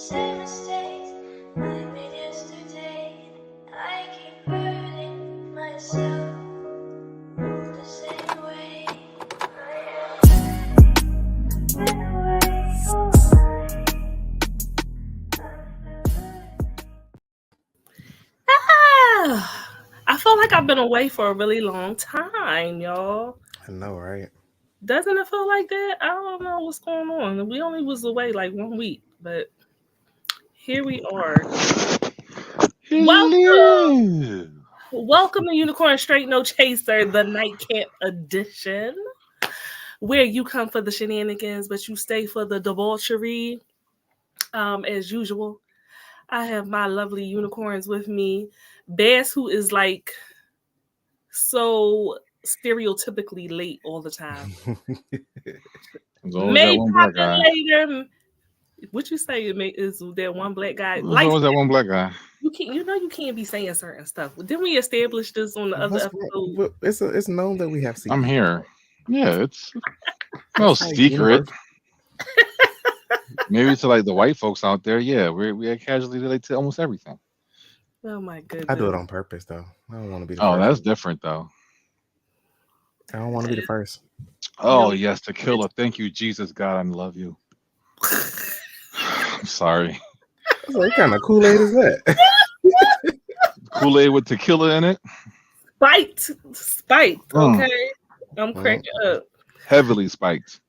same mistakes I made yesterday. I keep hurting myself the same way. Been away all night. I feel like I've been away for a really long time, y'all. I know, right? Doesn't it feel like that? I don't know what's going on. We only was away like 1 week, but here we are. Welcome. Hello. Welcome to Unicorn Straight No Chaser, the Night Camp edition, where you come for the shenanigans, but you stay for the debauchery. As usual, I have my lovely unicorns with me. Bass, who is like so stereotypically late all the time. There's always that May one pop black in guy. later. What you say is that one black guy? There's Like always that one black guy. you can't, you can't be saying certain stuff. Didn't we establish this on the other episode? It's known that we have secrets. I'm here. Yeah, it's no secret. Maybe to like the white folks out there, yeah, we casually relate to almost everything. Oh my goodness! I do it on purpose though. I don't want to be the Oh, first. that's different though. I don't want to be the first. Oh yes, tequila. Thank you, Jesus, God, I love you. I'm sorry. What kind of Kool-Aid is that? Kool-Aid with tequila in it. Spiked. Okay, I'm cracking up. Heavily spiked.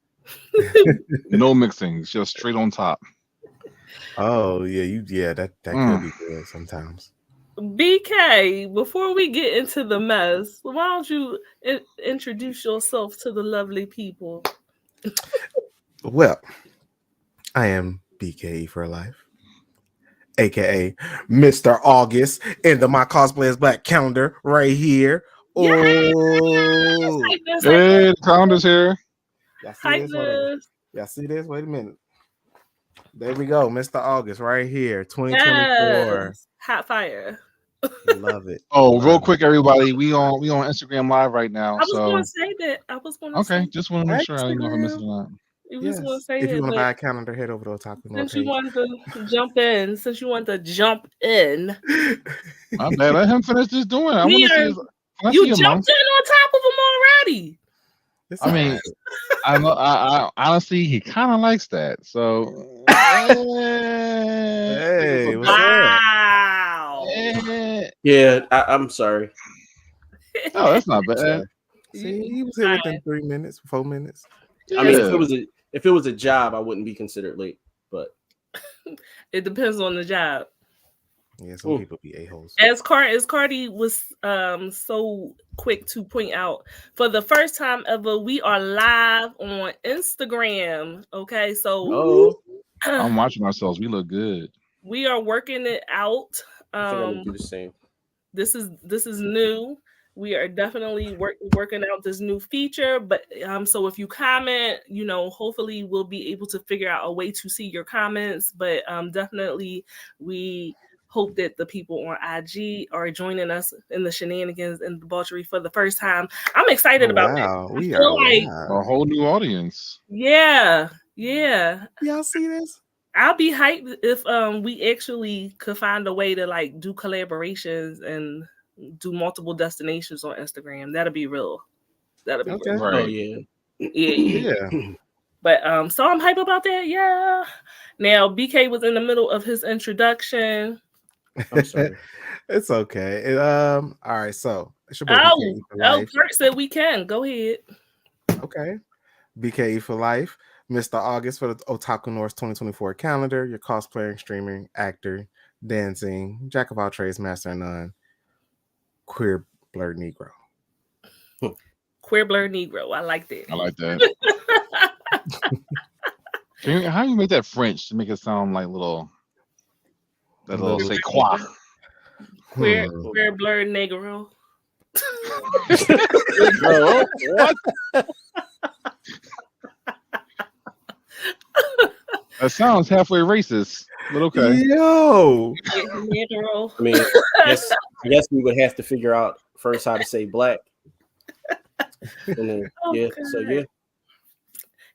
No mixing, just straight on top. Oh yeah, that could be good sometimes. BK, before we get into the mess, why don't you introduce yourself to the lovely people? Well, I am BKE for life, aka Mr. August, in the My Cosplay is Black calendar right here. Yes! Oh, Hey, the calendar's here. y'all see this? Y'all see this? Wait a minute. There we go, Mr. August, right here, 2024. Yes. Hot fire. Love it. Oh, real quick, everybody, we on Instagram Live right now. I was going to say that. I was going to okay, say just want to make sure I didn't know if I missed it or not. Yes. If you want to buy a calendar, head over to Otaku North Since page. you wanted to jump in, My bad. Let him finish just doing it. I want to see his. You jumped in on top of him already. I mean, I honestly, he kind of likes that. So, hey, wow. Yeah, I'm sorry. Oh, that's not bad. See, he was here within 3 minutes, 4 minutes. I mean, if it was a job, I wouldn't be considered late. But it depends on the job. Yeah, some people be a-holes. As Cardi was so quick to point out, for the first time ever, we are live on Instagram. Okay, so I'm watching ourselves. We look good. We are working it out. I think I'm gonna do the same. This is new. We are definitely working out this new feature, but so if you comment, hopefully we'll be able to figure out a way to see your comments. But definitely we hope that the people on IG are joining us in the shenanigans and debauchery for the first time. I'm excited about that. We are like a whole new audience. Yeah. Y'all see this? I'll be hyped if we actually could find a way to like do collaborations and do multiple destinations on Instagram. That'll be real. That'll be real. Right. Oh yeah. But so I'm hyped about that. Yeah. Now BK was in the middle of his introduction. I'm sorry. It's okay. All right, so it's your boy BKE for life. Kurt said we can. Go ahead. Okay. BKE for life. Mr. August for the Otaku North 2024 calendar. Your cosplaying, streaming, actor, dancing, jack of all trades, master of none, queer blurred Negro. Queer blurred Negro. I like that. I like that. How do you make that French to make it sound like little say quoi? Queer blurred Negro. No, what? That sounds halfway racist, but okay. Yo. Negro. I mean, I guess we would have to figure out first how to say black. And then,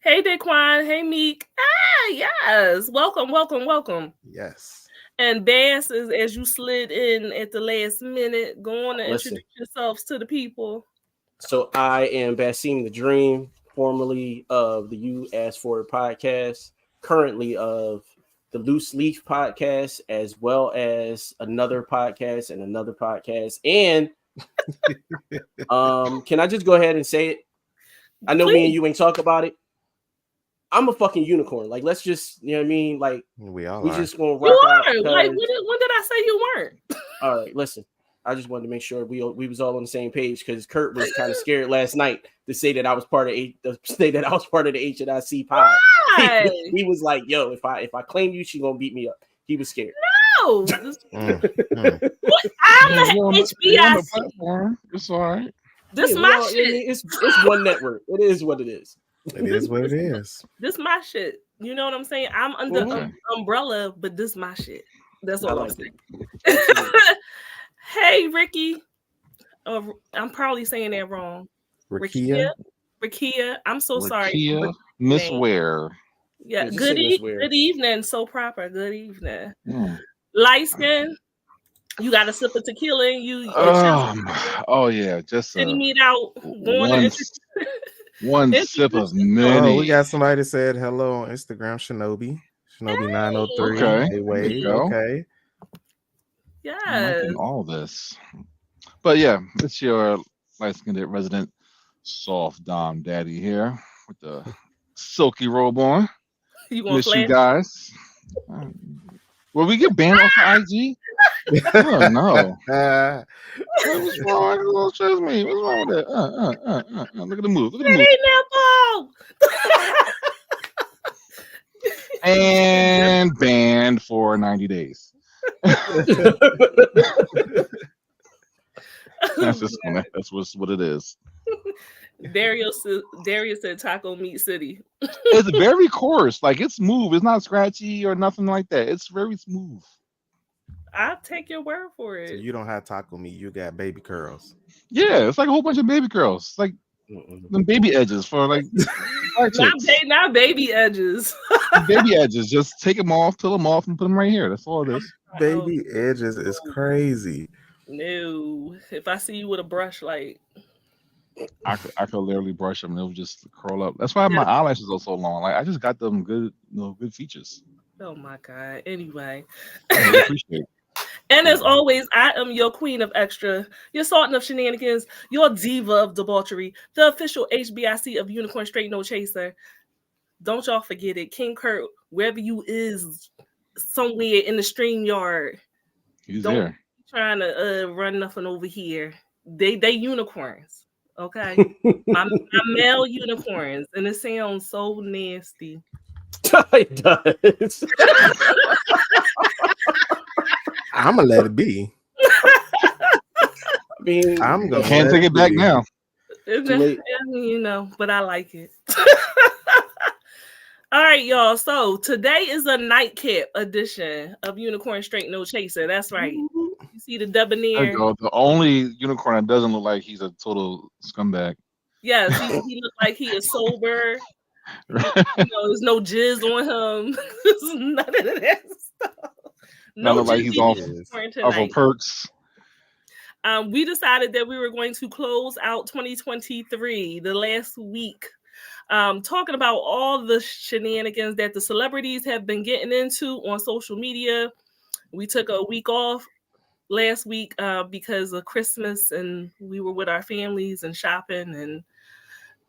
Hey, Daquan. Hey, Meek. Ah, yes. Welcome. Yes. And Bass, is as you slid in at the last minute, go on and Listen. introduce yourselves to the people. So I am Basim the Dream, formerly of the You Asked For It podcast, currently of the Loose Leaf podcast, as well as another podcast and another podcast. And can I just go ahead and say it? I know me and you ain't talk about it. I'm a fucking unicorn. Like, let's just, you know what I mean? Like, We all we are. just gonna rock You out. are. Like, when 'cause- did I say you weren't? All right, listen. I just wanted to make sure we was all on the same page because Kurt was kind of scared last night to say that I was part of the HNIC pod. Why? He was like, "Yo, if I claim you, she gonna beat me up." He was scared. No. Mm, mm. What? I'm You're on the you're on the HBIC. platform. It's all right. This Yeah, my we all- shit. It's one network. It is what it is. It is what it is. This my shit. You know what I'm saying? I'm under Okay. umbrella, but this my shit. That's I all I'm like saying. it. Hey, Ricky. I'm probably saying that wrong. Rakia. Rikia. I'm so sorry. Rakia, Miss name. Ware. Yeah. Yeah, just Good, say Miss Ware. good evening. So proper. Good evening. Hmm. Light skin. You got a sip of tequila and you Oh yeah, just shitty meat out. Going one, to one Introduce sip of yourself. many. Oh, we got somebody that said hello on Instagram. Shinobi 903. Okay, Hey, there we Wade. go. Okay. I'm Yes. liking all this. But yeah, it's your light-skinned resident soft dom daddy here with the silky robe on. You want Miss you flash? guys. Will we get banned off of IG? Oh no. What's wrong? What's wrong with me? What's wrong with that? Look at the move. Look at the move. Hey, nipple. And banned for 90 days. That's just that's what it is. Darius said Taco Meat City. It's very coarse. Like it's smooth. It's not scratchy or nothing like that. It's very smooth. I'll take your word for So it. you don't have taco meat. You got baby curls. Yeah, it's like a whole bunch of baby girls. Like them baby edges for like black chicks. Not baby edges. Baby edges. Just take them off, peel them off, and put them right here. That's all it is. Baby edges is crazy. No. If I see you with a brush, like I could literally brush them and they'll just curl up. That's why my eyelashes are so long. Like I just got them good, good features. oh my god. Anyway. I really appreciate it. And as always, I am your queen of extra, your sultan of shenanigans, your diva of debauchery, the official HBIC of Unicorn Straight No Chaser. Don't y'all forget it. King Kurt, wherever you is, somewhere in the StreamYard. He's Don't there. be trying to run nothing over here. They unicorns. Okay. my male unicorns. And it sounds so nasty. It does. I'm gonna let it be. I mean, I'm gonna Can't let take it back be. now. You know, but I like it. All right, y'all. So today is a nightcap edition of Unicorn Straight No Chaser. That's right. You see the There debonair. you go. The only unicorn that doesn't look like he's a total scumbag. Yes, he looks like he is sober. You know, there's no jizz on him. None of that stuff. Not look like he's off of perks. We decided that we were going to close out 2023, the last week, talking about all the shenanigans that the celebrities have been getting into on social media. We took a week off last week because of Christmas, and we were with our families and shopping and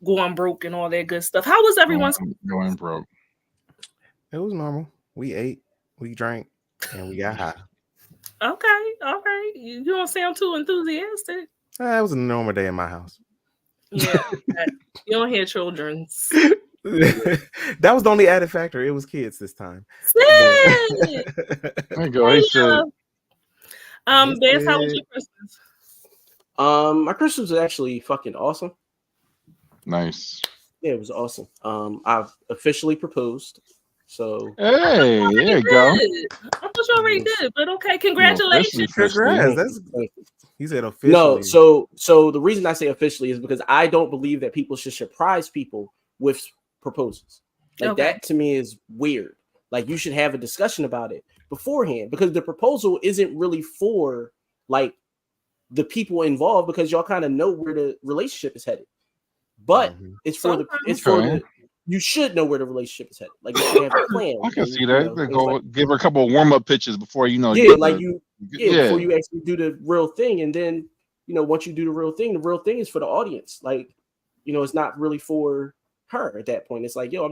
going broke and all that good stuff. How was everyone's going broke? It was normal. We ate, we drank, and we got high. Okay, all right. You don't sound too enthusiastic. It was a normal day in my house. Yeah, you don't hear children's. That was the only added factor. It was kids this time. There you go. He said, Bass, how was your Christmas? My Christmas was actually fucking awesome. Nice. Yeah, it was awesome. I've officially proposed. So hey, there you go. I thought you already did, but okay, congratulations. Congrats. That's he said officially. No, so the reason I say officially is because I don't believe that people should surprise people with proposes. Like Okay. that to me is weird. Like you should have a discussion about it beforehand because the proposal isn't really for like the people involved because y'all kind of know where the relationship is headed. But it's for Okay. you should know where the relationship is headed. Like you should have a plan. I can and, see you that. know, They things go like- give her a couple of warm-up pitches before you know. yeah, get like the- you, yeah. before you actually do the real thing, and then once you do the real thing is for the audience. Like, it's not really for her at that point. It's like, yo, I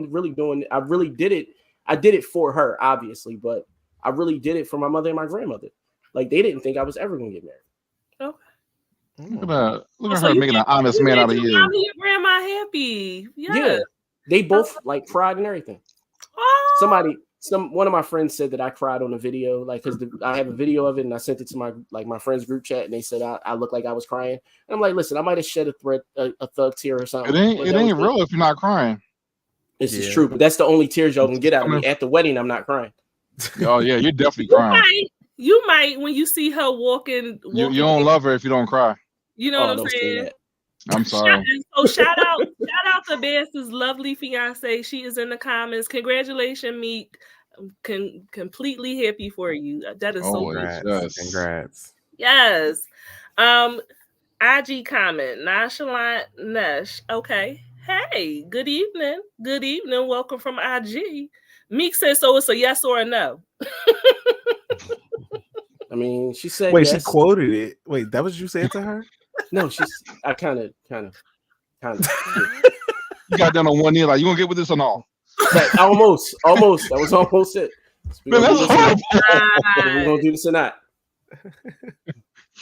really did it. I did it for her, obviously, but I really did it for my mother and my grandmother. Like they didn't think I was ever gonna get married. Okay. Look at that. Look at So her you making an made- honest you man made out of your you. mom and your grandma happy. Yes. Yeah, they both like cried and everything. Oh. One of my friends said that I cried on a video, like because I have a video of it and I sent it to my friends group chat and they said I looked like I was crying. And I'm like, listen, I might have shed a thug tear or something. It ain't real if you're not crying. This is true, but that's the only tears y'all can get out of me. At the wedding, I'm not crying. Oh yeah, you're definitely crying. You might when you see her walking. You don't love her if you don't cry. You know what I'm saying? I'm sorry. So shout out to Bass's lovely fiance. She is in the comments. Congratulations, Meek. Completely happy for you. That is so good. Congrats. Yes. IG comment. Nonchalant Nesh. Okay. Hey, good evening. Good evening. Welcome from IG. Meek says so it's a yes or a no. I mean, she said wait, yes. she quoted it. Wait, that was what you said to her? No, I kind of. You got down on one knee, like you gonna get with this or no? Like, almost. That was almost it. Man, that's horrible. We're gonna do this or not.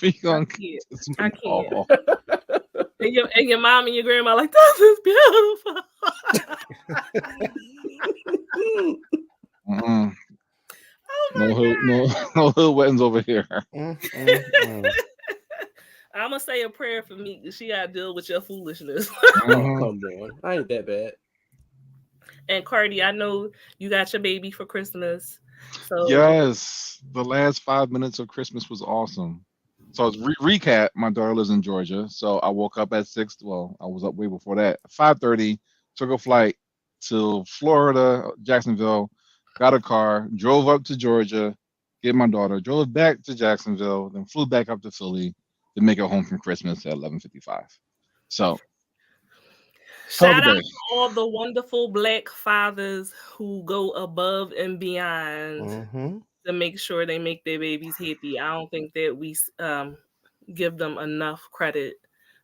I can't. And your mom and your grandma like, this is beautiful. No hood weddings over here. I'm gonna say a prayer for me because she gotta deal with your foolishness. Come on, I ain't that bad. And Cardi, I know you got your baby for Christmas. So yes, the last 5 minutes of Christmas was awesome. So as recap, my daughter lives in Georgia. So I woke up at 6. Well, I was up way before that. 5:30, took a flight to Florida, Jacksonville, got a car, drove up to Georgia, get my daughter, drove back to Jacksonville, then flew back up to Philly to make it home from Christmas at 11:55. So shout out to all the wonderful Black fathers who go above and beyond to make sure they make their babies happy. I don't think that we give them enough credit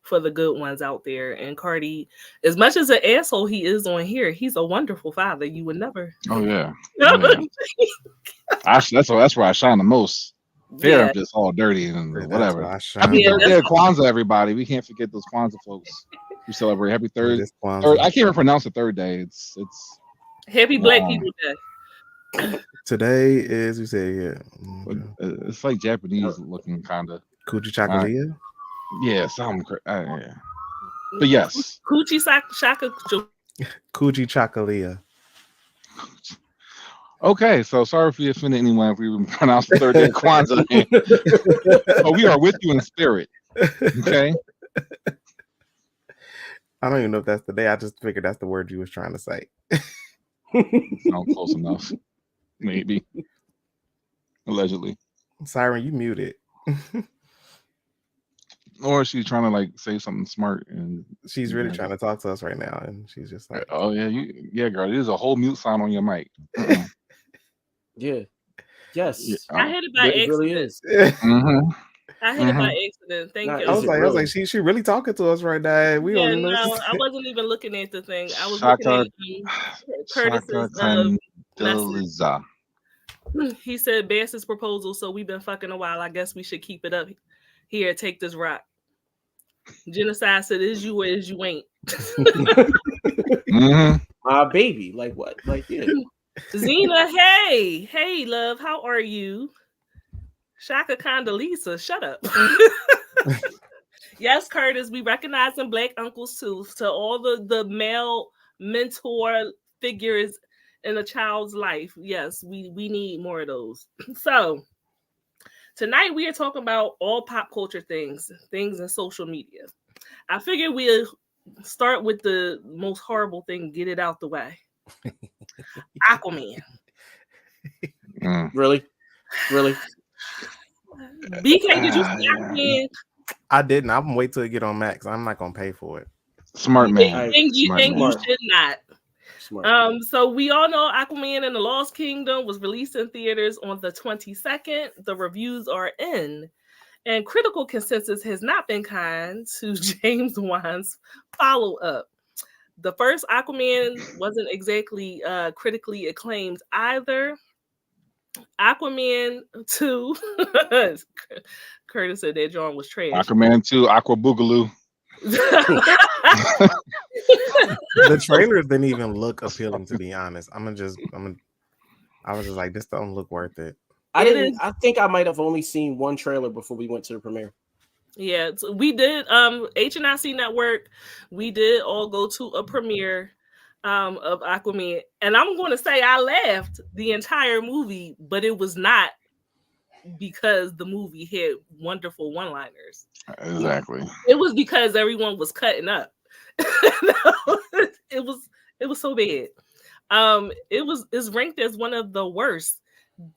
for the good ones out there. And Cardi, as much as an asshole he is on here, he's a wonderful father. You would never. Oh yeah. That's where I shine the most. They're just all dirty and whatever. Happy birthday, Kwanzaa, everybody. We can't forget those Kwanzaa folks who celebrate. Happy third. I can't even pronounce the third day. It's Happy Black People Day. Today is, we say, it's like Japanese looking kind of. Coochie Chakalia? Yeah, something yeah. But yes. Coochie Shaka. Coochie Chakalia. Okay, so sorry if we offended anyone if we pronounced the third day of Kwanzaa. But we are with you in spirit. Okay. I don't even know if that's the day. I just figured that's the word you was trying to say. Sound close enough. Maybe. Allegedly. Siren, you muted. Or she's trying to like say something smart and she's really trying to talk to us right now, and she's just like, "Oh yeah, girl, there's a whole mute sign on your mic." Yeah. Yes. Yeah. I hit it by accident. It really is. I hit it by accident. Thank you. I was like, she really talking to us right now. We don't know. I wasn't even looking at the thing. I was looking at Curtis's message. He said Bass's proposal, so we've been fucking a while. I guess we should keep it up. Here, take this rock. Genocide said, is you or is you ain't. My baby. Like what? Like, yeah. Zena, hey, love, how are you? Shaka Condoleezza, shut up. Yes, Curtis, we recognizing Black uncles too. To all the male mentor figures in a child's life. Yes, we need more of those. So tonight we are talking about all pop culture things in social media. I figured we'll start with the most horrible thing, get it out the way. Aquaman. Really? BK, did you see Aquaman? I didn't. I'm gonna wait till it get on Max. I'm not gonna pay for it. Smart man. And you Smart man. should not. Smart. So we all know Aquaman and the Lost Kingdom was released in theaters on the 22nd. The reviews are in, and critical consensus has not been kind to James Wan's follow-up. The first Aquaman wasn't exactly critically acclaimed either. Aquaman 2, Curtis said that John was trash. Aquaman 2, Aqua Boogaloo. The trailers didn't even look appealing, to be honest. I was just like, this don't look worth it. I think I might have only seen one trailer before we went to the premiere. Yeah, so we did HNIC Network. We did all go to a premiere of Aquaman, and I'm going to say I laughed the entire movie, but it was not because the movie had wonderful one-liners. Exactly. It was because everyone was cutting up. It was so bad. It's ranked as one of the worst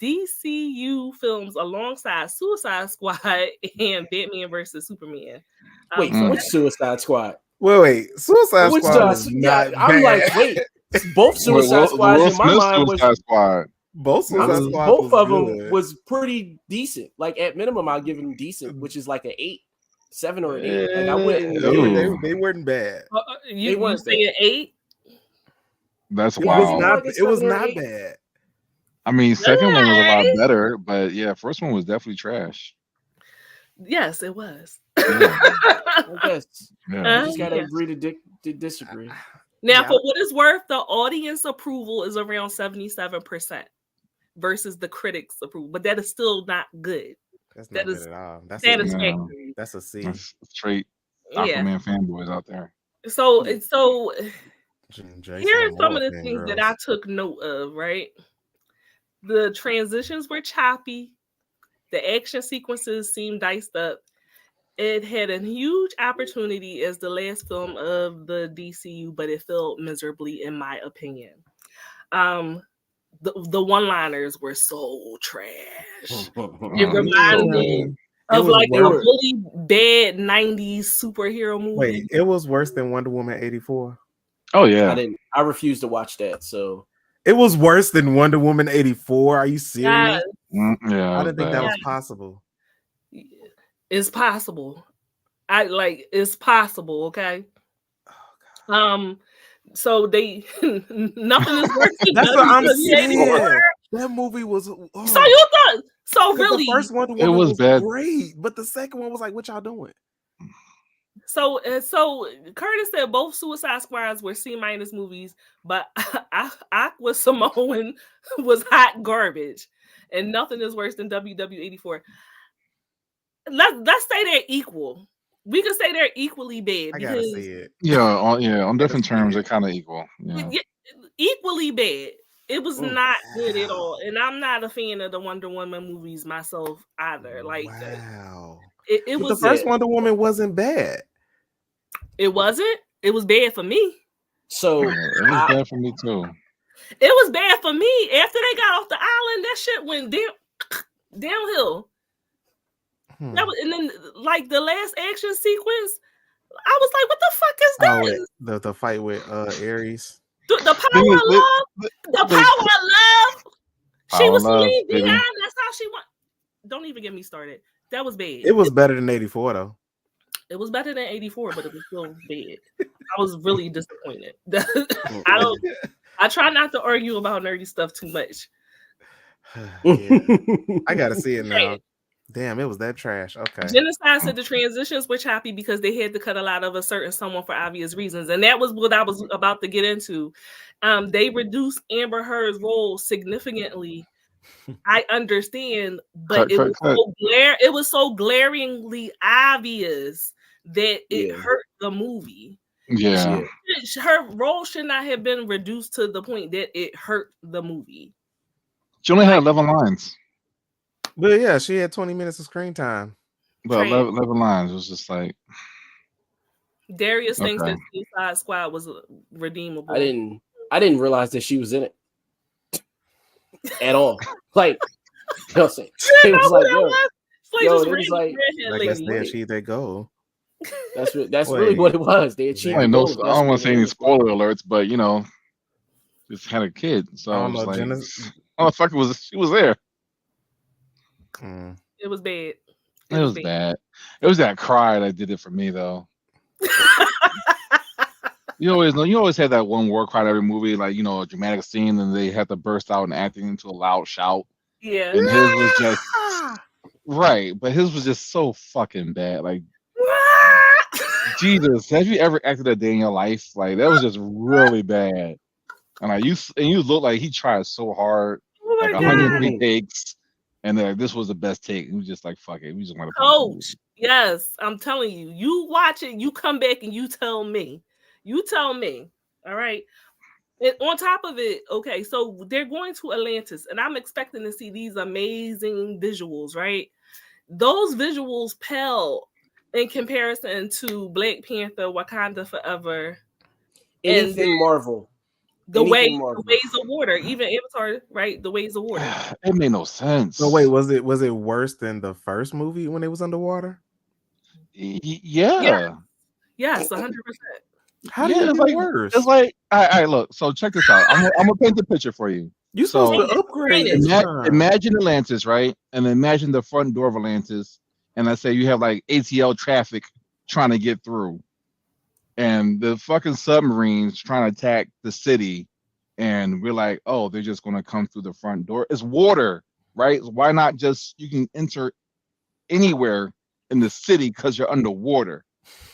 DCU films alongside Suicide Squad and Batman versus Superman. Wait, which Suicide Squad? Wait, Suicide Squad was not bad. I'm like, wait, both Suicide Squads in my mind was Squad. Both Suicide Squad. Both of them was pretty decent. Like at minimum, I'll give them decent, which is like an 8, 7 or an 8. Like I wouldn't. They weren't bad. You weren't saying an 8? That's wild. It was not bad. I mean, second one was a lot better, but yeah, first one was definitely trash. Yes, it was. Yeah. I guess. Yeah. You just gotta agree to disagree. Now, for what it's worth, the audience approval is around 77% versus the critics' approval, but that is still not good. That's not good at all. That's satisfactory. That's a C. That's straight Aquaman fanboys out there. So here are some of the things that I took note of, right? The transitions were choppy. The action sequences seemed diced up. It had a huge opportunity as the last film of the DCU, but it failed miserably, in my opinion. The one-liners were so trash. It reminded me of like a really bad 90s superhero movie. Wait, it was worse than Wonder Woman 84? Oh, yeah. I refused to watch that, so... It was worse than Wonder Woman 84? Are you serious? Yeah, I didn't think that was possible. It's possible. It's possible, okay? Oh, so they nothing is worse than that's what I'm saying. Anymore. That movie was So you thought really the first Wonder Woman was bad. Great, but the second one was like, what y'all doing? So Curtis said both Suicide Squads were C- movies, but Aqua Samoan was hot garbage, and nothing is worse than WW84. Let's say they're equal. We can say they're equally bad. I gotta see it. Yeah, on different terms, they're kind of equal. Yeah. Equally bad. It was not good at all, and I'm not a fan of the Wonder Woman movies myself either. Like, wow, it was the first Wonder Woman wasn't bad. It wasn't. It was bad for me. So it was bad for me too. It was bad for me. After they got off the island, that shit went downhill. That was, and then like the last action sequence, I was like, "What the fuck is that?" The fight with Ares. The power of love. The power of love. She was leaving behind. That's how she went. Don't even get me started. That was bad. It was better than 84 though. It was better than 84, but it was still bad. I was really disappointed. I try not to argue about nerdy stuff too much. I gotta see it now. Damn, it was that trash. Okay. Genocide said the transitions were choppy because they had to cut a lot of a certain someone for obvious reasons. And that was what I was about to get into. They reduced Amber Heard's role significantly. I understand, but it was so glaringly obvious that it hurt the movie. Yeah. Her role should not have been reduced to the point that it hurt the movie. She only had 11 lines. But yeah, she had 20 minutes of screen time. But 11 lines was just like... Darius thinks Okay. that Suicide Squad was redeemable. I didn't realize that she was in it at all. Like, you know what I'm saying? You It know was who like, that was? It's like yo, this it was random like, redhead I guess lady. they achieved their goal. that's really Wait, what it was. They achieved I the know. goal of I us don't want to being say any able to spoiler alerts, but just had a kid, I so don't it's know. like, Jenna, oh fuck, she was there. mm, It was bad. It was bad. It was that cry that did it for me, though. You always had that one war cry in every movie, like a dramatic scene, and they had to burst out and acting into a loud shout. Yeah. And his was just right, but his was just so fucking bad. Like, Jesus, have you ever acted a day in your life? Like, that was just really bad. And you look like he tried so hard, Oh like my 103 god. takes, and this was the best take. He was just like, fuck it, we just want to finish the movie. Coach, yes, I'm telling you. You watch it, you come back and you tell me. You tell me. All right. And on top of it, okay, so they're going to Atlantis, and I'm expecting to see these amazing visuals, right? Those visuals pale in comparison to Black Panther, Wakanda Forever, and anything Marvel. the Anything Marvel. ways of water, even Avatar, right? The ways of water. It made no sense. so wait, was it worse than the first movie when it was underwater? Yeah. Yes, 100%. How do Yeah, you it's get like worse? all right, look. So check this out. I'm gonna paint the picture for you. You So supposed to upgrade each time. imagine Atlantis, right? And imagine the front door of Atlantis, and let's say you have like ATL traffic trying to get through, and the fucking submarines trying to attack the city, and we're like, oh, they're just gonna come through the front door. It's water, right? Why not just you can enter anywhere in the city because you're underwater,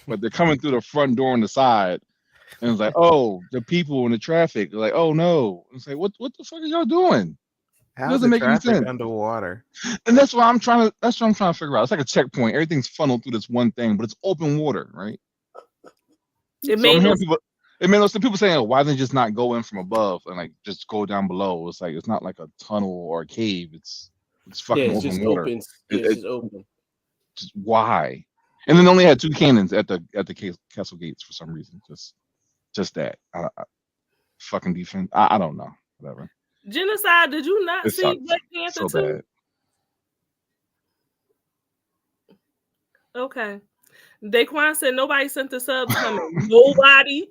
but they're coming through the front door on the side. And it's like, oh, the people in the traffic, like, oh no. It's like, what the fuck are y'all doing? It How's doesn't the make any traffic sense. underwater? And that's what I'm trying to figure out. It's like a checkpoint. Everything's funneled through this one thing, but it's open water, right? It So I'm made no hearing people saying, oh, why didn't they just not go in from above and like just go down below? It's like it's not like a tunnel or a cave. It's fucking Yeah, it's open just water. open. Yeah, it's just open. Just why? And then they only had 2 cannons at the castle gates for some reason. Just that. Fucking defense. I don't know. Whatever. Genocide. Did you not It see sucked. Black Panther So 2? bad. Okay. Daquan said nobody sent the subs coming. Nobody.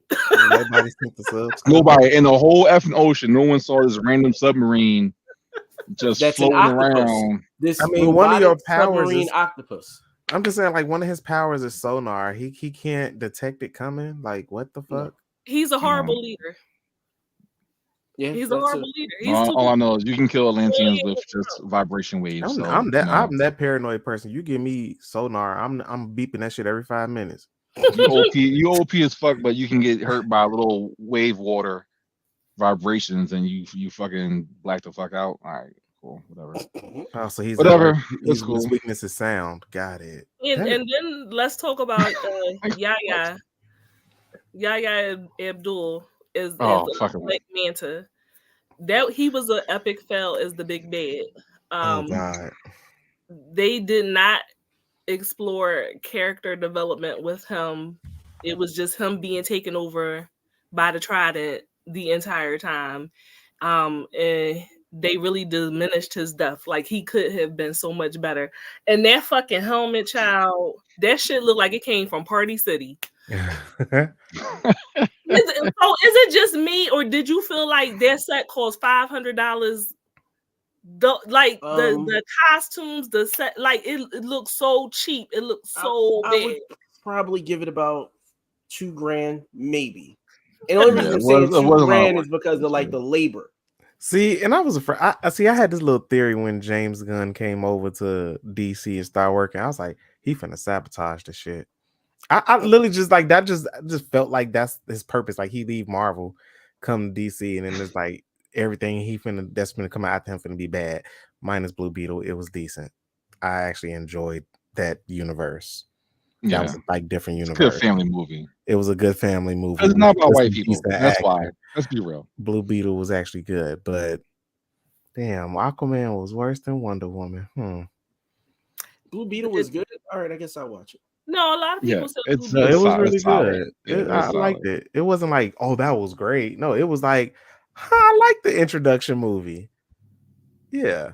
Nobody sent the subs. Nobody in the whole effing ocean. No one saw this random submarine just That's an floating octopus. around. This I mean, one of your robotic powers submarine is. octopus. I'm just saying, like, one of his powers is sonar. He can't detect it coming. Like, what the fuck? He's a horrible leader. Yeah, He's a that's horrible leader. He's too All I know is you can kill Atlanteans with just vibration waves. I'm that paranoid person. You give me sonar, I'm beeping that shit every 5 minutes. You OP as fuck, but you can get hurt by little wave water vibrations, and you fucking black the fuck out. All right, cool, whatever. Oh, so he's whatever. That's His cool. weakness is sound. Got it. And then let's talk about Yahya. Yahya Abdul is Black Manta. That he was an epic fail as the big bad. Oh God. They did not explore character development with him. It was just him being taken over by the Trident the entire time. And they really diminished his death. Like, he could have been so much better. And that fucking helmet, child, that shit looked like it came from Party City. Is it just me, or did you feel like that set cost $500? The costumes, the set, like it looks so cheap. It looks so bad. I would probably give it about $2,000, maybe. And the only reason I'm saying $2,000 is because of like the labor. See, and I was afraid. I had this little theory when James Gunn came over to DC and started working. I was like, he finna sabotage the shit. I literally just like that. Just felt like that's his purpose. Like, he leave Marvel, come to DC, and then it's like everything that's finna come after him finna be bad. Minus Blue Beetle, it was decent. I actually enjoyed that universe. Yeah, that was like different universe. It's a good family movie. It was a good family movie. It's not about white people. That's why. Let's be real. Blue Beetle was actually good, but damn, Aquaman was worse than Wonder Woman. Blue Beetle was good. All right, I guess I'll watch it. No, a lot of Yeah, people said it's Blue No, Beetle. it it's was solid. really It's solid. good. Yeah, it I was liked solid. it. It wasn't like, oh, that was great. No, it was like, I like the introduction movie. Yeah.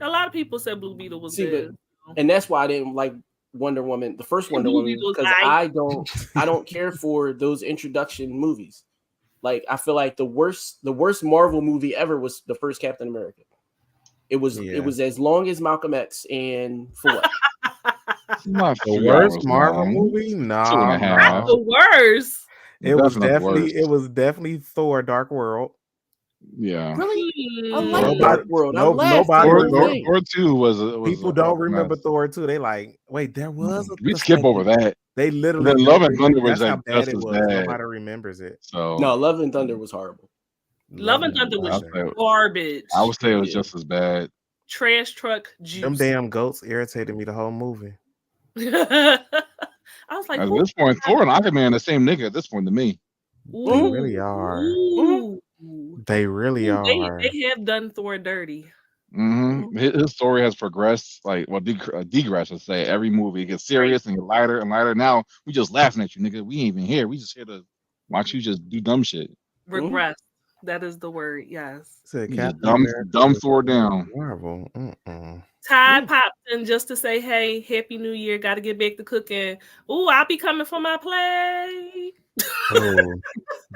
A lot of people said Blue Beetle was See, but good. and that's why I didn't like Wonder Woman, the first Wonder Blue Woman, Beetle was because aight. I don't care for those introduction movies. Like I feel like the worst Marvel movie ever was the first Captain America. It was as long as Malcolm X, and for what? It's not The 3 worst hours Marvel long. movie? 2 and Nah, a half. The worst. It was Definitely not the worst. definitely Thor: Dark World. Yeah. Really? I Mm. like Nobody, Dark World. I laughed the nobody. Thor, whole Thor, thing. Thor 2 was People a don't fucking remember mess. Thor 2. They like, wait, there was a We skip over that. They And literally then don't Love and remember. Thunder was That's how like bad just it as was. bad. Nobody remembers it. So No, Love and Thunder was horrible. Love and Thunder was garbage. I would say it was Yeah. just as bad. Trash truck Them juice. damn goats irritated me the whole movie. I was like, At this point, Thor and Iron Man the same nigga at this point to me. They really are. Ooh. They really are. They have done Thor dirty. Mm-hmm. His story has progressed, like, well, degressed, I say. Every movie it gets serious and get lighter and lighter. Now we just laughing at you, nigga. We ain't even here. We just here to watch you just do dumb shit. Regress. That is the word. Yes. Said You just Captain dumb America Thor was down. Marvel. Ty popped in just to say, hey, Happy New Year. Got to get back to cooking. Ooh, I'll be coming for my play. Oh,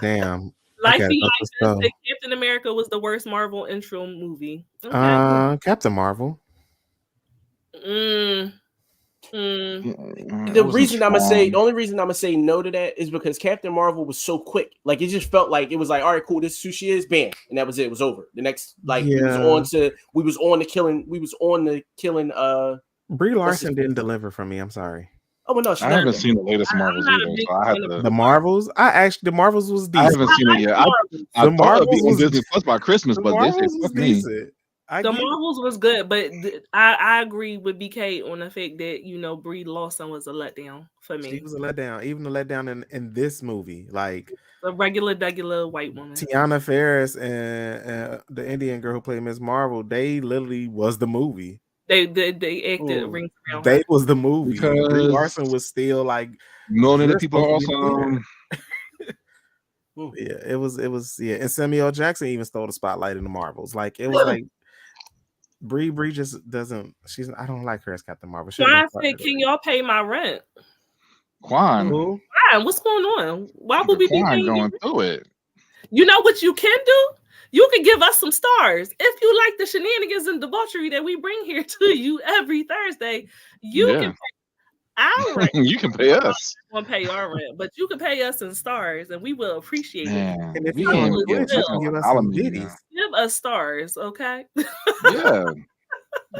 damn. Life Okay, be that's like what's this. up. That Captain America was the worst Marvel intro movie. Okay. Captain Marvel. The It reason I'm gonna wasn't say, strong. the only reason I'm gonna say no to that is because Captain Marvel was so quick. Like it just felt like it was like, all right, cool, this is who she is, bam, and that was it. It was over. The next, like we was on the killing. Brie Larson didn't deliver for me. I'm sorry. Oh well, no, she I never haven't did. seen the latest Marvels not a either, big so I had fan of to. The Marvels. The Marvels was I decent. haven't seen it yet. I The thought it'd be Marvels on was Disney Plus by Christmas, the but they say Marvels was fuck me. decent. The Marvels was good, but I agree with BK on the fact that Brie Larson was a letdown for me. She was a letdown. Even the letdown in this movie, like a regular white woman. Tiana Ferris and the Indian girl who played Miss Marvel, they literally was the movie. They acted rings around They her. was the movie. Brie Because Larson was still like million you're people are supposed to be awesome. Yeah, it was and Samuel L. Jackson even stole the spotlight in the Marvels. Like it was like Brie just doesn't. I don't like her as Captain Marvel. So I said, can y'all pay my rent? Quan. Quan, what's going on? Why would we be Quan paying going through it? You know what you can do? You can give us some stars. If you like the shenanigans and debauchery that we bring here to you every Thursday, you can pay our rent. You can pay us. Won't pay our rent, but you can pay us in stars, and we will appreciate it. And if we you ain't want to give us some ditties. Give us stars, okay? Yeah.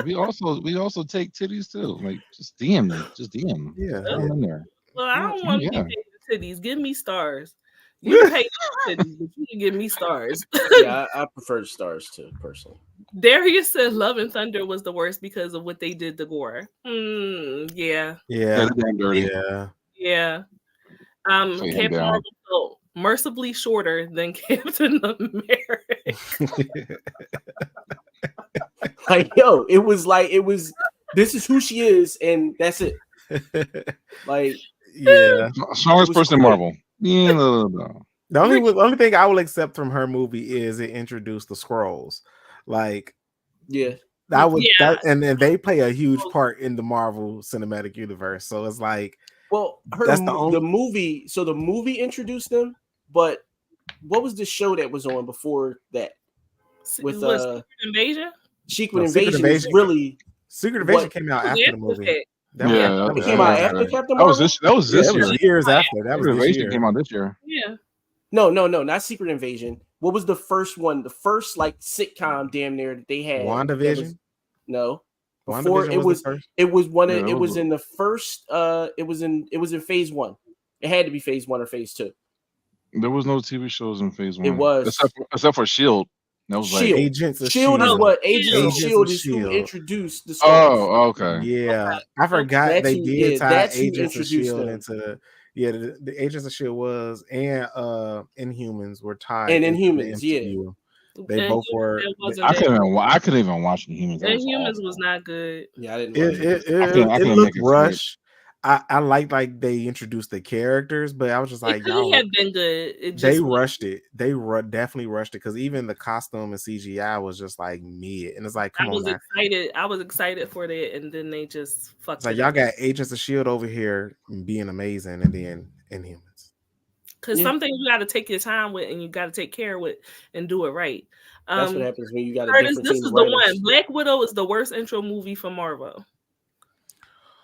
We also take titties too. Like just DM them. Just DM them. Yeah. In there. Well, I don't want to be paid for titties. Give me stars. You can pay for titties, but you can give me stars. Yeah, I prefer stars too, personally. Darius said Love and Thunder was the worst because of what they did to Gore. Yeah. Yeah. Dirty. Yeah. Captain Marvel felt mercifully shorter than Captain America. Like, this is who she is, and that's it. Like, yeah. Strongest person in Marvel. Yeah, no. The only thing I will accept from her movie is it introduced the Skrulls. Like, and they play a huge part in the Marvel Cinematic Universe. So it's like, well, the movie. So the movie introduced them, but what was the show that was on before that? With Secret Invasion. Secret Invasion is really Secret Invasion came out after the movie. It came out after Captain Marvel. That was this year. Years after. That was Secret this Invasion year. came out this year. Yeah. No, not Secret Invasion. What was the first one? The first like sitcom damn near that they had. WandaVision? No. Before it was one of it was in the first it was in phase 1. It had to be phase 1 or phase 2. There was no TV shows in phase 1. It was except for Shield. That was like Agents of Shield is what Agents of Shield is Shield. who introduced the Skrulls. Oh, okay. Yeah. I forgot they did tie Agents of Shield them. into the Agents of Shield was and Inhumans were tied. And Inhumans, yeah. They both were. I couldn't even watch Inhumans. Inhumans was not good. Yeah, I didn't. It looked rushed. I like they introduced the characters, but I was just It like, could y'all, have been good. It they just rushed it. They definitely rushed it because even the costume and CGI was just like mid, and it's like, I come on was now. excited. I was excited for that, and then they just It's fucked like it y'all up. got Agents of Shield over here being amazing, and then Inhumans. Because Yeah. something you got to take your time with, and you got to take care with, and do it right. That's what happens when you got a Curtis, different this team is of the writers. one. Black Widow is the worst intro movie for Marvel.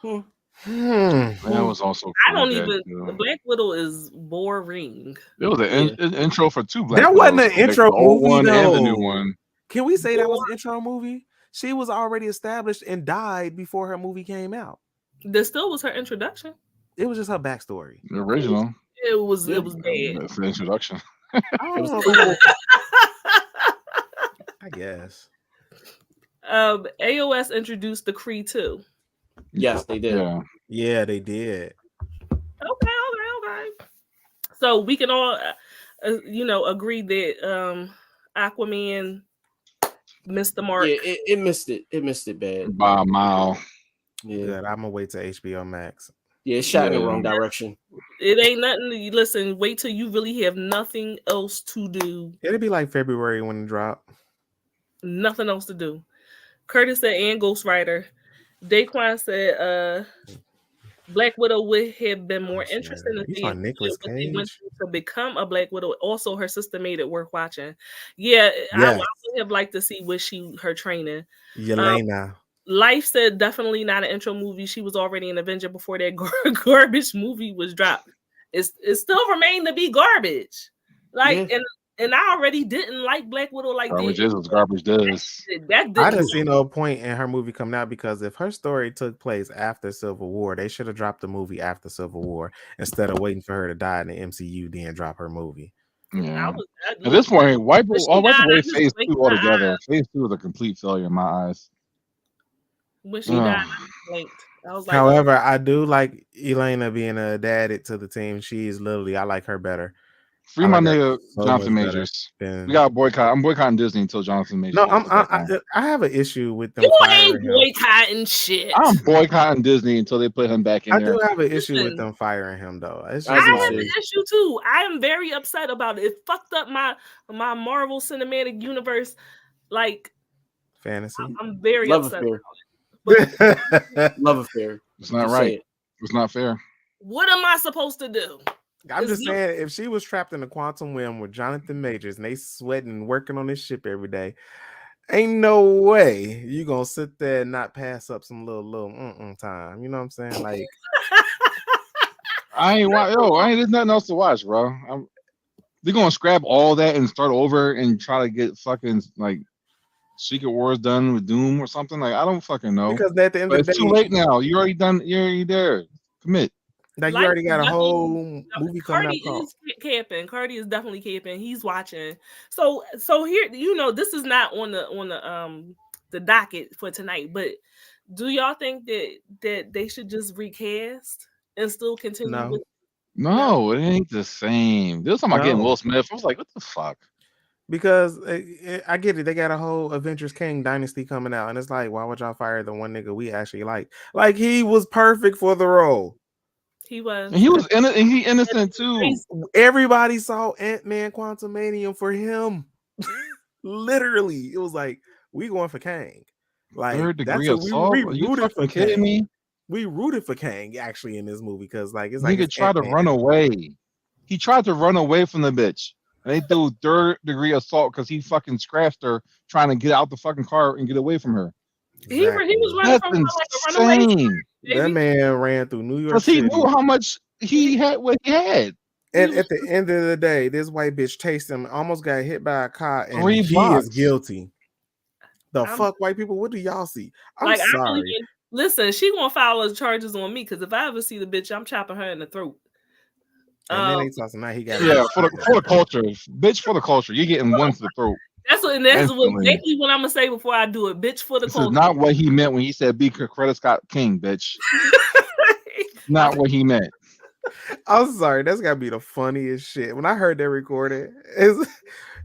Hmm. That was also I pretty don't bad even. too. Black Widow is boring. It was an Yeah. intro for 2 Black That wasn't Widows, an the intro old movie one and the new though. one. Can we say that was an intro movie? She was already established and died before her movie came out. This still was her introduction. It was just her backstory. The original. It was Yeah. bad. That's the introduction. I It don't was know. prequel. I guess. AOS introduced the Kree too. Yes, they did. Yeah. Yeah, they did. Okay. So we can all, agree that Aquaman missed the mark. Yeah, it missed it. It missed it bad. By a mile. Yeah. Good. I'm gonna wait till HBO Max. Yeah, it shot in the Yeah. wrong direction. It ain't nothing. Listen, wait till you really have nothing else to do. It'll be like February when it drop. Nothing else to do. Curtis said, and Ghost Rider. Daquan said, Black Widow would have been more interesting if You they saw had Nicolas what they went Cage? through to become a Black Widow. Also, her sister made it worth watching. Yeah, I Yes. would have liked to see her training. Yelena. Life said definitely not an intro movie. She was already an Avenger before that garbage movie was dropped. It still remained to be garbage. Like, Yeah. and I already didn't like Black Widow like Garbage that. is what garbage does. That I didn't didn't see no point in her movie coming out because if her story took place after Civil War, they should have dropped the movie after Civil War instead of waiting for her to die in the MCU, then drop her movie. Yeah. At At this point, wipe when she away died, I just phase blinked 2 my altogether. Phase 2 was a complete failure in my eyes. when she died, I just blinked. I was like, However, I do like Elena being added to the team. She's literally, I like her better. Free I my like her nigga so Jonathan much better Majors. than- We got to boycott. I'm boycotting Disney until Jonathan Majors. No, gets back on. I have an issue with them you firing ain't him. boycotting shit. I'm boycotting Disney until they put him back in I there. do have an issue with Listen. them firing him though. It's I just I do have like, an issue too. I am very upset about it. It fucked up my Marvel Cinematic Universe. Like, fantasy. I'm very Love upset affair. about it. Love affair. It's not Just say right. it. It's not fair. What am I supposed to do? I'm It's just not- saying, if she was trapped in the quantum realm with Jonathan Majors and they sweating and working on this ship every day, ain't no way you gonna sit there and not pass up some little time. You know what I'm saying? Like, There's nothing else to watch, bro. They're gonna scrap all that and start over and try to get fucking like Secret Wars done with Doom or something. Like I don't fucking know. because at the end But of the it's too day, late now. You already done. You're already there. Commit. like you Life already is got a definitely- whole movie coming out Cardi called. is camping. Cardi is definitely camping. He's watching. So here, this is not on the docket for tonight. But do y'all think that they should just recast and still continue No. with? No, it ain't the same. This time I getting No. Will Smith. I was like, what the fuck? Because I get it, they got a whole Avengers King dynasty coming out, and it's like, why would y'all fire the one nigga we actually like? Like he was perfect for the role. He was. And he was innocent too. Everybody saw Ant-Man Quantumanium for him. Literally, it was like we going for Kang. Like Third degree that's assault. we Are you rooted for fucking kidding Kang. me? We rooted for Kang actually in this movie because like it's like Nigga it's tried to Ant-Man. run away. He tried to run away from the bitch. And they do third degree assault because he fucking scratched her trying to get out the fucking car and get away from her. He was running That's from her like a runaway. insane. That Baby. man ran through New York Because he City. knew how much he had what he had. And at the end of the day, this white bitch chased him, almost got hit by a car, and 3 he is blocks. guilty. The I'm- fuck, white people? What do y'all see? I'm Like, I sorry. believe listen, she gonna file those charges on me because if I ever see the bitch, I'm chopping her in the throat. And then they toss him out. He got Yeah, for the culture. Bitch, for the culture. You're getting one to the throat. That's what Instantly. exactly what I'm gonna say before I do it. Bitch for the This culture. is not what he meant when he said be Coretta Scott King, bitch. Not what he meant. I'm sorry. That's gotta be the funniest shit. When I heard that recording,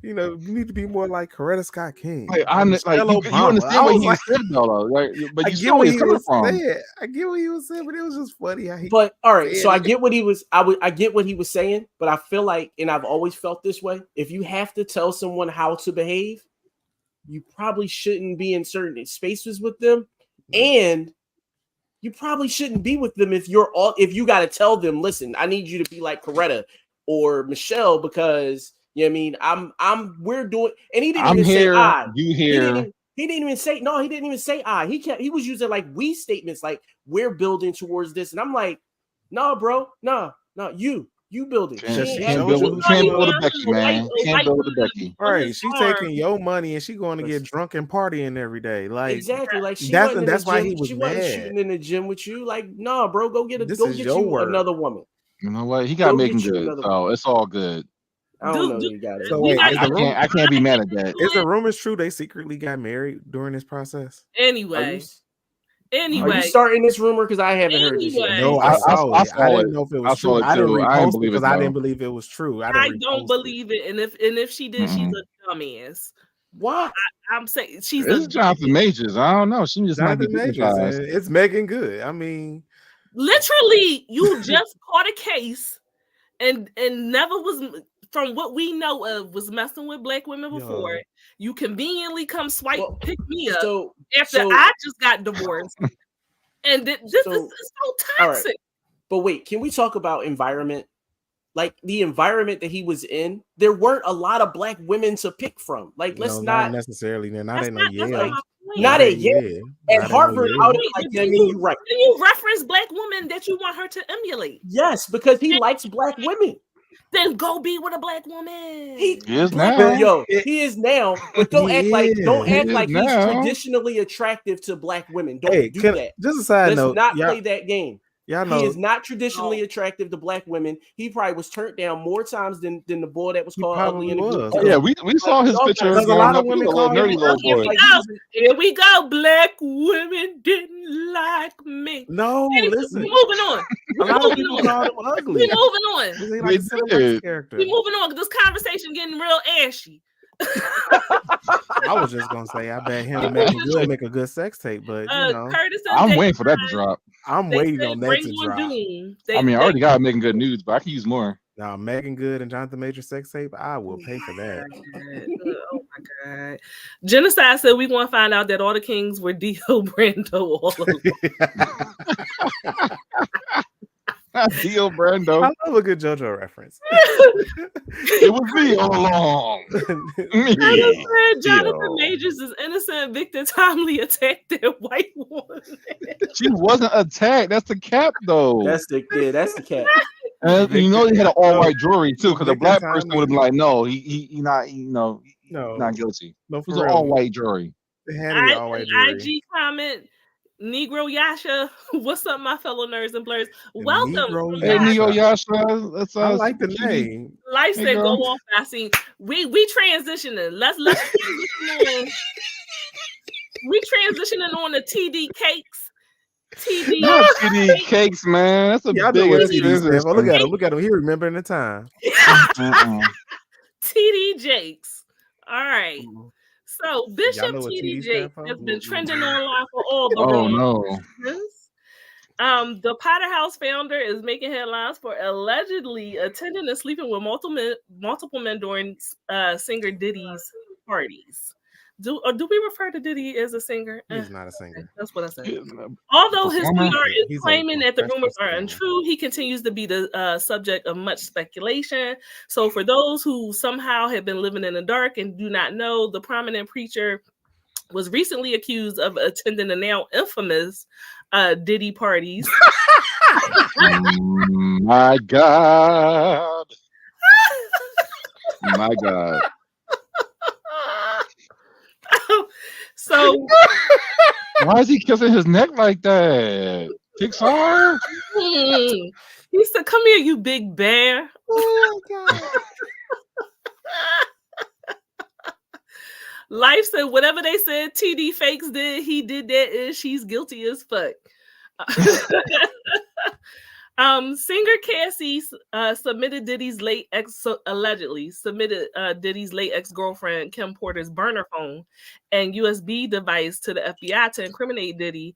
You know, you need to be more like Coretta Scott King. Like, or Michelle you Obama. understand I what was he like, said though, like, but I you get saw where what he's he coming was from. saying. I get what he was saying, but it was just funny how he. But all right, said so I it. get what he was. I get what he was saying, but I feel like, and I've always felt this way. If you have to tell someone how to behave, you probably shouldn't be in certain spaces with them, and you probably shouldn't be with them if you got to tell them, listen, I need you to be like Coretta or Michelle because you know what I mean. We're doing, and he didn't I'm even say here, I. you He here. didn't even say no. He didn't even say I. He was using like we statements, like we're building towards this, and I'm like, no, bro, no, you building. Can't build with a Becky, man. Can't build with a Becky. Right, she's taking your money and she going to get drunk and partying every day. Like exactly, like she that's wasn't in that's the why gym. he was She mad. wasn't shooting in the gym with you. Like, no, bro, go get your you work. another woman. You know what? He got Go making get you good, another so it's all good. I don't know. You got it. So wait, I can't be mad at that. Is the rumors true they secretly got married during this process? Anyway, are you starting this rumor? Because I haven't heard this yet. No, I saw it. I didn't know if it was true. I didn't repost it because I didn't believe it was true. I don't believe it. And if she did, she's a dumbass. What? I'm saying she's It's Jonathan Majors. I don't know. She just might be Majors. It's Megan Good. I mean, literally, you just caught a case and never was, from what we know of, was messing with black women before. Yo. You conveniently come pick me up after I just got divorced. And this is so toxic. Right. But wait, can we talk about environment? Like the environment that he was in, there weren't a lot of black women to pick from. Like, let's not necessarily. They're not at no Yale. Not at Yale. At Harvard, you reference black women that you want her to emulate. Yes, because he likes black women. Then go be with a black woman. He is now. Yo, he is now. But don't act like he's traditionally attractive to black women. Don't do that. Just a side note. Let's not play that game. Y'all know he is not traditionally attractive to black women. He probably was turned down more times than the boy that was called ugly in the group. Yeah, we saw his picture. A lot of women call him Here we go. Black women didn't like me. No, listen. We're moving on. A lot of people called him ugly. We're moving on. We're moving on. This conversation getting real ashy. I was just gonna say, I bet him make a good sex tape, but you know, I'm waiting for that to drop. I'm waiting on that to drop. I already got Making Good news, but I can use more. Now, Megan Good and Jonathan Major sex tape, I will pay for that. Oh my god! Genocide said we want to find out that all the kings were Dio Brando all along. Dio Brando. I love a good JoJo reference. It was me all along. Jonathan Majors is innocent. Victor Timely attacked that white woman. She wasn't attacked. That's the cap, though. That's the cap. And you know, he had an all white jewelry too, because a black person would have been like, "No, he not, not guilty." No, it was an all white jewelry. It had to be all white jewelry. IG comment. Negro Yasha, what's up, my fellow nerds and blurs? Welcome. Negro Yasha. I like the name. Life said go off. I seen we transitioning. Let's transition on. We transitioning on to TD Cakes. TD Cakes, man. That's a big business. Look at him. He remembering the time. TD Jakes. All right. So Bishop TD Jakes has been trending online for all the the Potter House founder is making headlines for allegedly attending and sleeping with multiple men during singer Diddy's parties. Do we refer to Diddy as a singer? He's not a singer. That's what I said. Although his PR is claiming that the rumors are untrue, he continues to be the subject of much speculation. So for those who somehow have been living in the dark and do not know, the prominent preacher was recently accused of attending the now infamous Diddy parties. My God. My God. So why is he kissing his neck like that? Pixar? He said, "Come here, you big bear." Oh my God. Life said, whatever they said TD Fakes did, he did that, and she's guilty as fuck. Singer Cassie submitted Diddy's late allegedly submitted Diddy's late ex-girlfriend Kim Porter's burner phone and USB device to the FBI to incriminate Diddy.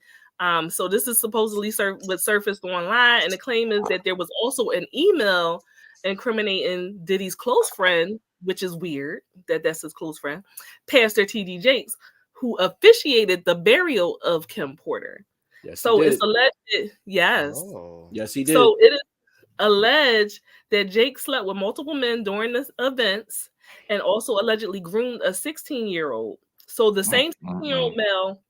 So this is supposedly what surfaced online, and the claim is that there was also an email incriminating Diddy's close friend, which is weird that that's his close friend, Pastor T.D. Jakes, who officiated the burial of Kim Porter. Yes, So he it's did. alleged, yes. Oh. Yes, he did. So it is alleged that Jake slept with multiple men during the events and also allegedly groomed a 16-year-old. So the same 16-year-old male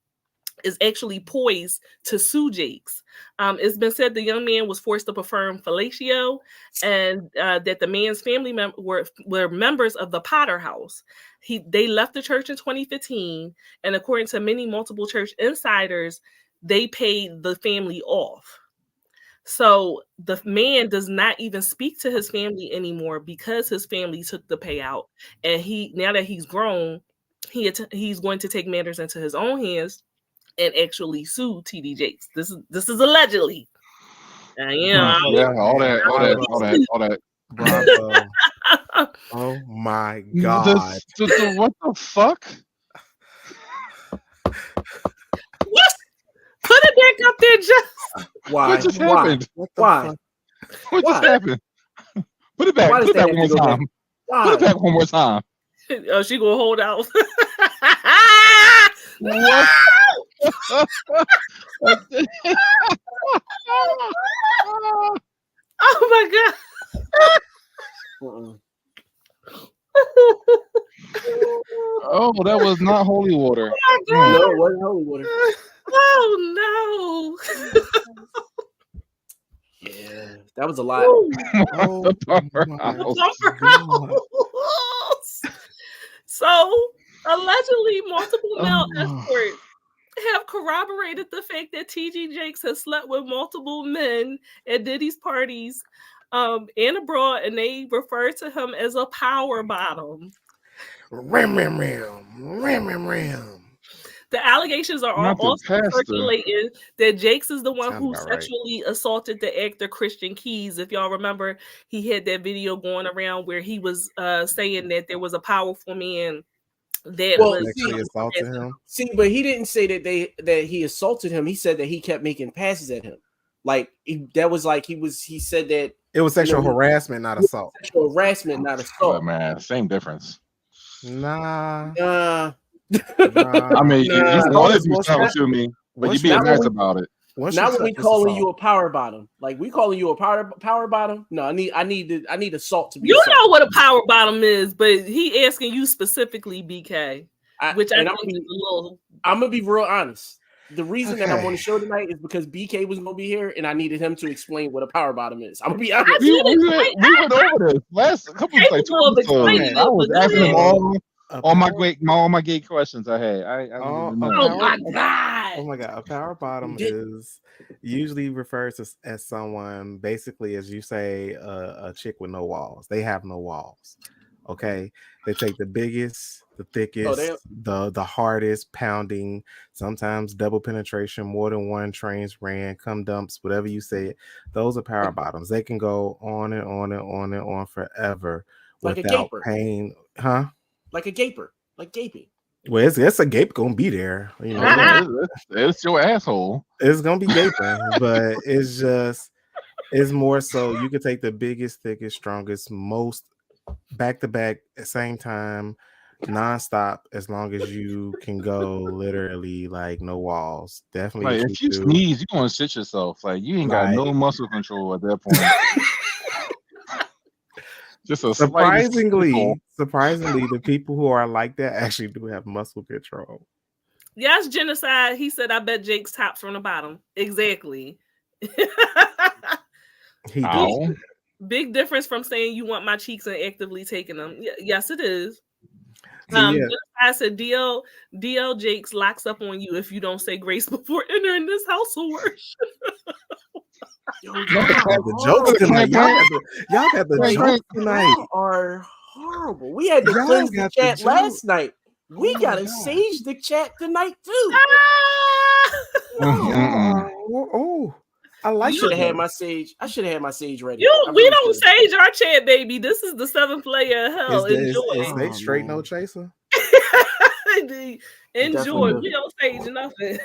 is actually poised to sue Jakes. It's been said the young man was forced to perform fellatio and that the man's family were members of the Potter House. They left the church in 2015, and according to many multiple church insiders, they paid the family off. So the man does not even speak to his family anymore because his family took the payout. And now that he's grown, he's going to take matters into his own hands and actually sue TD Jakes. This is allegedly. All that. Bravo. Oh my God. What the fuck? What? Put it back up there, just. Why? What just happened? Why? What just happened? Put it back. Why Put it does back that one more have to go time. Why? Put it back one more time. Oh, she gonna hold out. What? Oh my Uh-uh. Oh, that was not holy water. No, it wasn't holy water. Oh no. Yeah, that was a lot. Oh, The bumper my house. God. So allegedly, multiple male Oh. escorts have corroborated the fact that TG Jakes has slept with multiple men at Diddy's parties and abroad, and they refer to him as a power bottom. Ram, ram, ram. Ram, ram, ram. The allegations are Not the also pastor. circulating that Jakes is the one Sounds who about right. sexually assaulted the actor Christian Keys. If y'all remember, he had that video going around where he was saying that there was a powerful man that Well, was Sexually assaulted him. See, but he didn't say that he assaulted him. He said that he kept making passes at him. Like he said that It was sexual harassment, not assault. sexual harassment, not Oh, assault. man, same difference. Nah. I mean, you want to do something to me, but you being not nice when about it. Not when we calling you a power bottom. Like we calling you a power bottom. No, I need assault to be. You assault. know what a power bottom is, but he asking you specifically, BK, which I think is a little. I'm gonna be real honest. The reason that I'm on the show tonight is because BK was gonna be here, and I needed him to explain what a power bottom is. I'm gonna be honest. We went over this last couple of like 2 episodes. I was asking him all my gay questions I had. Oh my god! Oh my god! A power bottom is usually refers to as someone, basically, as you say, a chick with no walls. They have no walls. Okay, they take the biggest, the thickest, the hardest, pounding, sometimes double penetration, more than one trains ran, cum dumps, whatever you say. Those are power bottoms. They can go on and on and on and on forever like without pain, huh? Like a gaper, like gaping. Well, it's a gape gonna be there, you know. It's your asshole. It's gonna be gaping, but it's more so you can take the biggest, thickest, strongest, most back to back at the same time, nonstop, as long as you can go literally like no walls. Definitely. Like if you sneeze, you're gonna shit yourself. Like you ain't got no muscle control at that point. Just a surprisingly, the people who are like that actually do have muscle control. Yes, genocide. He said, "I bet Jake's top from the bottom." Exactly. Big difference from saying you want my cheeks and actively taking them. Yes, it is. I said, DL Jakes locks up on you if you don't say grace before entering this house of worship. Y'all got the jokes tonight. Y'all got the jokes tonight. Y'all are horrible. We had to cleanse the chat last night. We gotta sage the chat tonight too. Oh. I like should have it. had my sage. I should have had my sage ready. You, I we really don't should've. sage our chant, baby. This is the 7th layer of hell. Is Enjoy. they Oh, straight no man. chaser? Enjoy. Definitely. We don't sage nothing.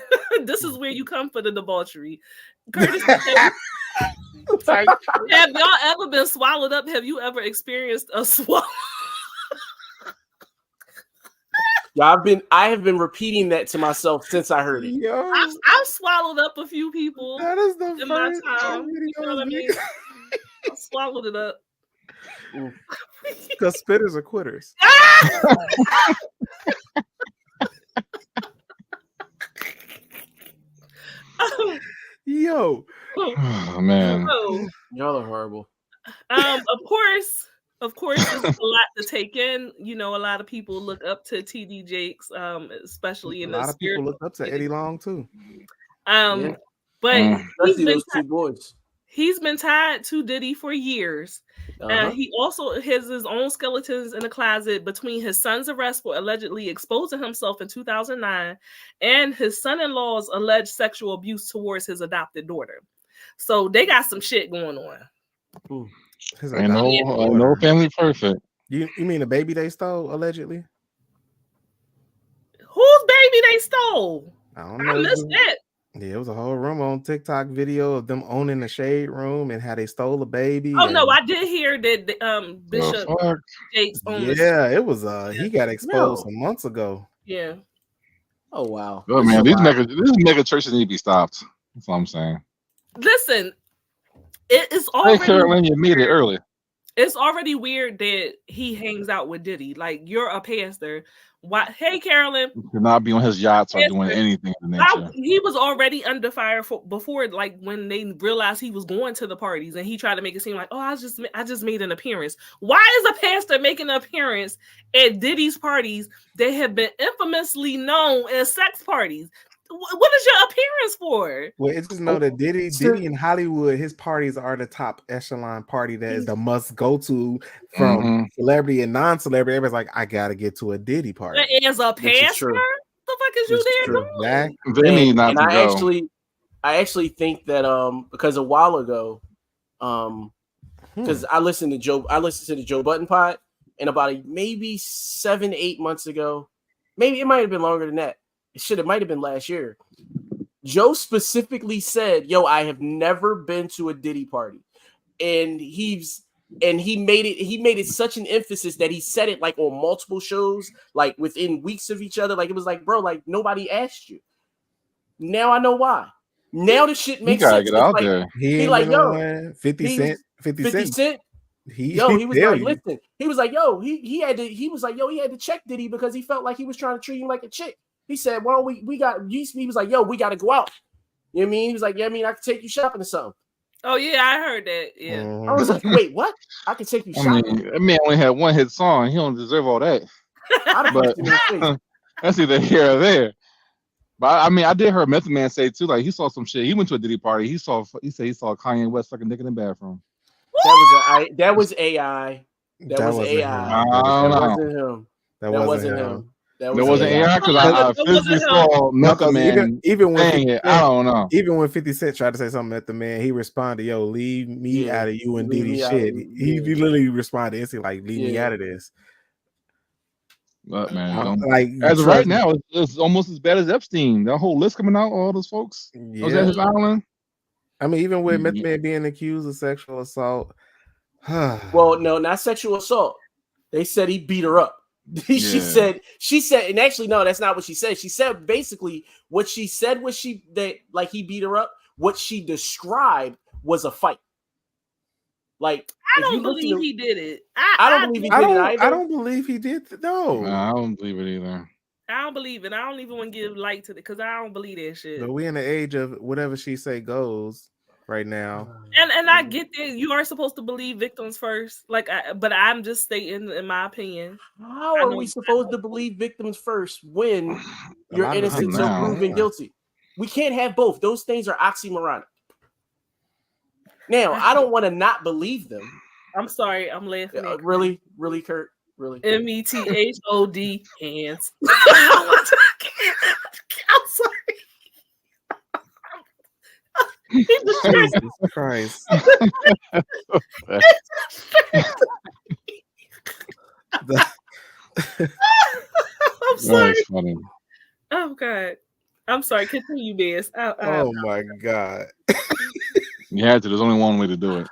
This is where you come for the debauchery. Curtis, have y'all ever been swallowed up? Have you ever experienced a swallow? Yeah, I have been repeating that to myself since I heard it. Yo, I've swallowed up a few people that is the in my first time. You know what I mean? I swallowed it up. Because spitters are quitters. Yo, Oh man. So, Y'all are horrible. of course, it's a lot to take in. You know, a lot of people look up to TD Jakes, especially a in lot the of people look up to spiritual Eddie Long too. Yeah. But Especially those two boys. he's been tied to Diddy for years. He also has his own skeletons in the closet between his son's arrest for allegedly exposing himself in 2009 and his son-in-law's alleged sexual abuse towards his adopted daughter. So they got some shit going on. Ain't no family perfect. You mean the baby they stole allegedly? Whose baby they stole? I don't know. I missed that. Yeah, it was a whole room on TikTok video of them owning the shade room and how they stole a baby. Oh no, I did hear that Bishop Jakes owned it was he got exposed some months ago. Yeah. Oh wow. Oh man, these mega churches need to be stopped. That's what I'm saying. Listen, it is already. Hey, Carolyn, you made it early. It's already weird that he hangs out with Diddy. Like, you're a pastor. Why? Hey, Carolyn. You could not be on his yachts or doing anything of the nature. He was already under fire before, like when they realized he was going to the parties, and he tried to make it seem like, oh, I just made an appearance. Why is a pastor making an appearance at Diddy's parties that have been infamously known as sex parties? What is your appearance for? Well, it's just know that Diddy in Hollywood, his parties are the top echelon party that is the must go to from celebrity and non-celebrity. Everybody's like, I gotta get to a Diddy party. As a pastor, what the fuck is you there doing? They need not to go. I actually think that because a while ago, because I listened to the Joe Budden pod, and about maybe 7-8 months ago, maybe it might have been longer than that. It might have been last year. Joe specifically said, yo, I have never been to a Diddy party. And he made it such an emphasis that he said it like on multiple shows, like within weeks of each other. Like it was like, bro, like nobody asked you. Now I know why. Now the shit makes sense. Get out there. He like, yo, 50 Cent. He was like, listen, he was like, yo, he had to check Diddy because he felt like he was trying to treat him like a chick. He said, well, he was like, yo, we got to go out. You know what I mean? He was like, yeah, I mean, I could take you shopping or something. Oh, yeah, I heard that. Yeah. I was like, wait, what? I could take you shopping? That man only had one hit song. He don't deserve all that. But that's either here or there. But I mean, I did hear Method Man say too, like he saw some shit. He went to a Diddy party. He said he saw Kanye West sucking dick in the bathroom. That was AI. That was AI. That wasn't him. That wasn't him. That wasn't AI because I physically saw Method Man even when 50 Cent, I don't know. Even when 50 Cent tried to say something at the man, he responded, "Yo, leave me out of you and Diddy shit." He literally responded, "It's like leave me out of this." But man, like as of right now, it's almost as bad as Epstein. That whole list coming out, all those folks. Yeah. Was that his island? I mean, even with Method Man being accused of sexual assault. Well, no, not sexual assault. They said he beat her up. She said, and actually, no, that's not what she said. She said basically what she said was like he beat her up. What she described was a fight. Like I don't believe he did it. I don't believe he did it either. I don't believe he did. No, I don't believe it either. I don't believe it. I don't even want to give light to it because I don't believe that shit. But we in the age of whatever she say goes right now. And I get that you are supposed to believe victims first. But I'm just stating in my opinion. How are we supposed to believe victims first when you're innocent until proven guilty? We can't have both. Those things are oxymoronic. Now, I don't want to not believe them. I'm sorry, I'm laughing. Really, Kurt? Really? METHOD hands. I'm sorry. He betrayed. Jesus Christ. The- I'm sorry. That's funny. Oh God. I'm sorry. Continue, Biz. oh my God. You had to. There's only one way to do it.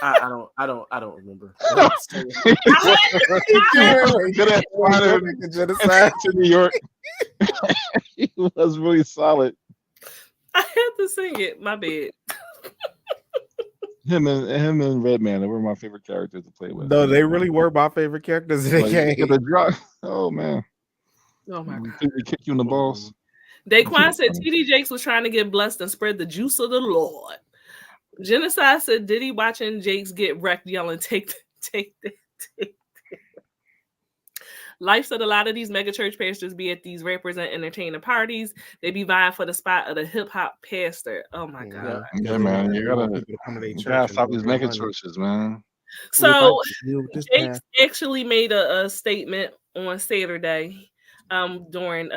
I don't remember. Good at finding genocide. to New York. He was really solid. I had to sing it. My bad. Him and Redman, they were my favorite characters to play with. No, they really were my favorite characters in the Like, game. the drop. Oh man. Oh my God. They kick you in the balls. Daquan said TD Jakes was trying to get blessed and spread the juice of the Lord. Genocide said Diddy watching Jakes get wrecked yelling, take that. Life said a lot of these mega church pastors be at these rappers and entertainer parties. They be vying for the spot of the hip hop pastor. Oh my God. Yeah, man. You gotta stop these mega money. churches, man. So this Jakes actually made a statement on Saturday during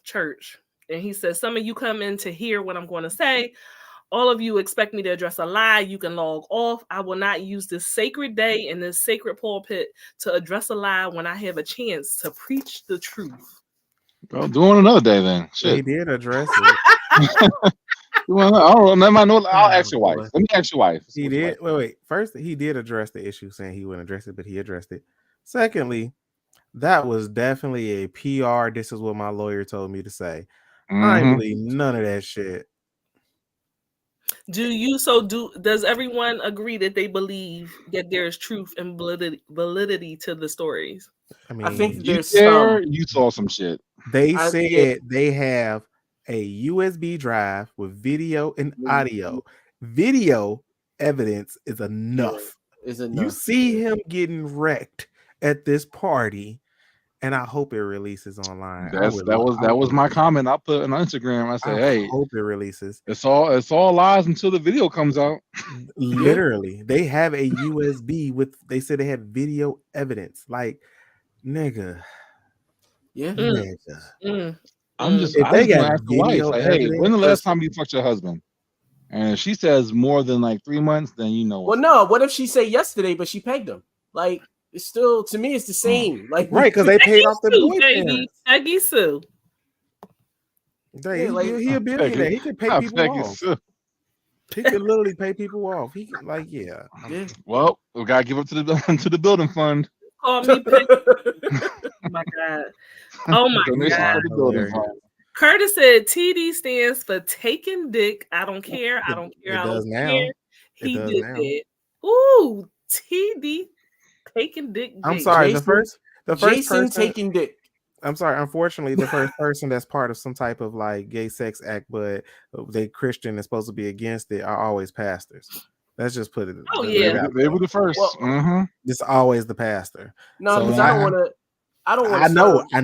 church. And he says, some of you come in to hear what I'm going to say. All of you expect me to address a lie. You can log off. I will not use this sacred day in this sacred pulpit to address a lie when I have a chance to preach the truth. Well, do it another day then. Shit. He did address it. Well, I'll ask your wife. Let me ask your wife. He did. Wait. First, he did address the issue, saying he wouldn't address it, but he addressed it. Secondly, that was definitely a PR. This is what my lawyer told me to say. I ain't believe none of that shit. Does everyone agree that they believe that there's truth and validity to the stories? I mean, I think there's you saw some shit. They said they have a USB drive with video and audio. Video evidence is enough. You see him getting wrecked at this party, and I hope it releases online. That was my comment. I put on Instagram. I said, "Hey, hope it releases. It's all lies until the video comes out." Literally, they have a USB with. They said they have video evidence. Like, nigga, nigga. I'm just. I just ask the wife, like, "Hey, when the last time you fucked your husband?" And if she says more than like 3 months, then you know. Well, no. What if she say yesterday, but she pegged him? Like. It's still, to me, it's the same. Like, right, because they paid off the boyfriend. Peggy Sue. He a billionaire. He can pay people off. He can literally pay people off. He can, like, yeah. Well, we gotta give up to the building fund. Call me Peggy. Oh my God. Oh my God. Curtis said TD stands for taking dick. I don't care. I don't care. I don't care. He did that. Ooh, TD. Taking dick. I'm sorry. Jason, the first Jason person taking dick. I'm sorry. Unfortunately, the first person that's part of some type of like gay sex act, but they Christian is supposed to be against it, are always pastors. Let's just put it. Oh yeah, they were the first. Well, It's always the pastor. No, because I don't want to. I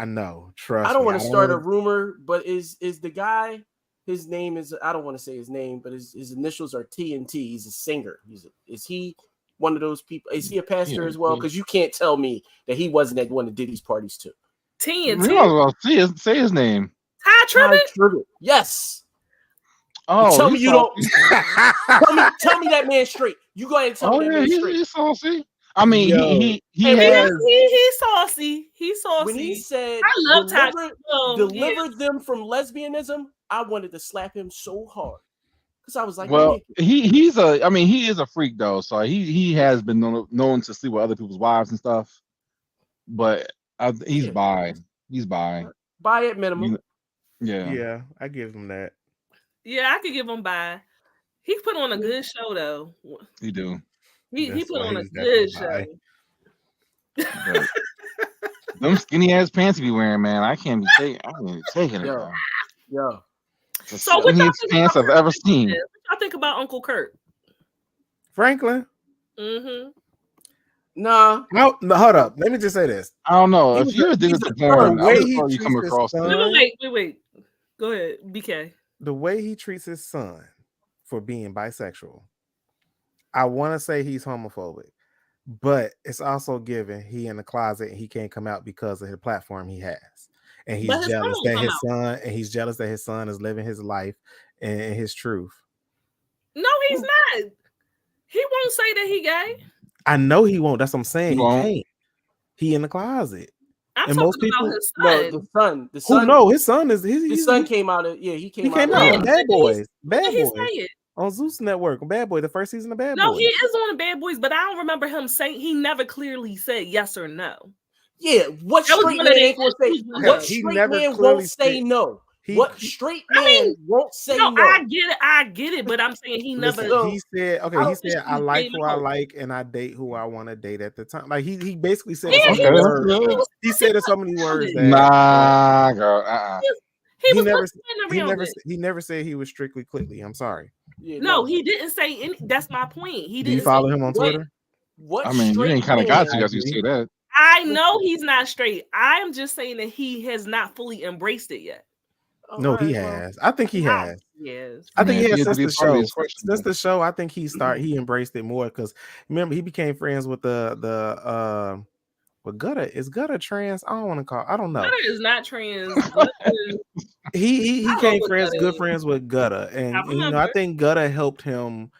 know. Trust me. I don't want to start a rumor, but is the guy? His name is. I don't want to say his name, but his initials are TNT. He's a singer. Is he? One of those people? Is he a pastor as well? Because you can't tell me that he wasn't at one of Diddy's parties too. TNT. Say his name. Ty Tribbett. Yes. Oh, tell me you don't. tell me that man straight. You go ahead and tell me that man straight. He's saucy. I mean, he's saucy. He's saucy. When he said, "I love Ty deliver them from lesbianism," I wanted to slap him so hard. Because I was like, well, he is a freak though, so he has been known to sleep with other people's wives and stuff. But he's bi. He's bi. Bi at minimum. Yeah, I give him that. Yeah, I could give him bi. He put on a good show though. He do. He put on a good show. Them skinny ass pants he be wearing, man, I can't be taking it. Yeah. So what y'all think pants I've ever seen. What y'all think about Uncle Kurt? Franklin? Mm-hmm. No, hold up. Let me just say this. I don't know. If you're addicted to porn, the way he you come across wait. Go ahead, BK. The way he treats his son for being bisexual, I want to say he's homophobic, but it's also given he in the closet and he can't come out because of the platform he has. And he's jealous that his son is living his life and his truth. No, he's not. He won't say that he gay. I know he won't. That's what I'm saying. He He won't. can't. He in the closet. I'm And talking most people- about his No, son. the Who son. no, his son is His son came out of he he came came out out of on Yeah. Bad Boys. When Bad did he Boys say it? on Zeus Network. Bad Boy, the first season of Bad No, Boys. he is on Bad Boys, but I don't remember him saying. He never clearly said yes or no. Yeah, what That was straight one of man the ain't gonna say? issues with What him. He straight never man clearly won't say said- no? He- What straight I mean, man won't say No, no? I get it, but I'm saying he never. Listen, So, he said, okay, I he don't said, think I he's like gay who I no. like and I date who I want to date at the time. Like he basically said Yeah, so he many was. words. He was. He said it so many words that Nah, girl. He he was never pushing around it. he never said he was strictly Quickly. I'm sorry. yeah, No, he didn't say any. That's my point. He Do you didn't follow say him on what- Twitter? What I mean, you straight ain't kind of man? got to as you say that. I know he's not straight. I'm just saying that he has not fully embraced it yet. Oh, No, all he right, well, has. I think he has. Yes. I think Man, he has he since had to the be part of show. these questions, Since though. the show, I think he embraced it more because remember he became friends with the with Gutta. Is Gutta trans? I don't know. Gutta is not trans. Gutta is- He I love became what friends, Gutta good is. friends with Gutta, I and you know I remember. think Gutta helped him.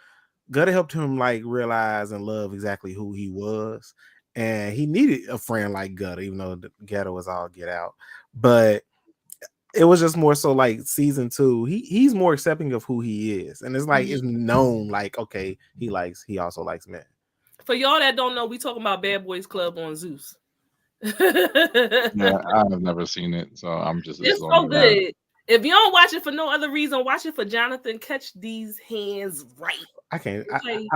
Gutta helped him like realize and love exactly who he was, and he needed a friend like Gutta, even though the Gutta was all get out. But it was just more so like season 2. He's more accepting of who he is, and it's like it's known like okay, he also likes men. For y'all that don't know, we talking about Bad Boys Club on Zeus. Yeah, I've never seen it, so I'm just It's assuming so that. good. If you don't watch it for no other reason, watch it for Jonathan. Catch these hands right. I can't. Okay.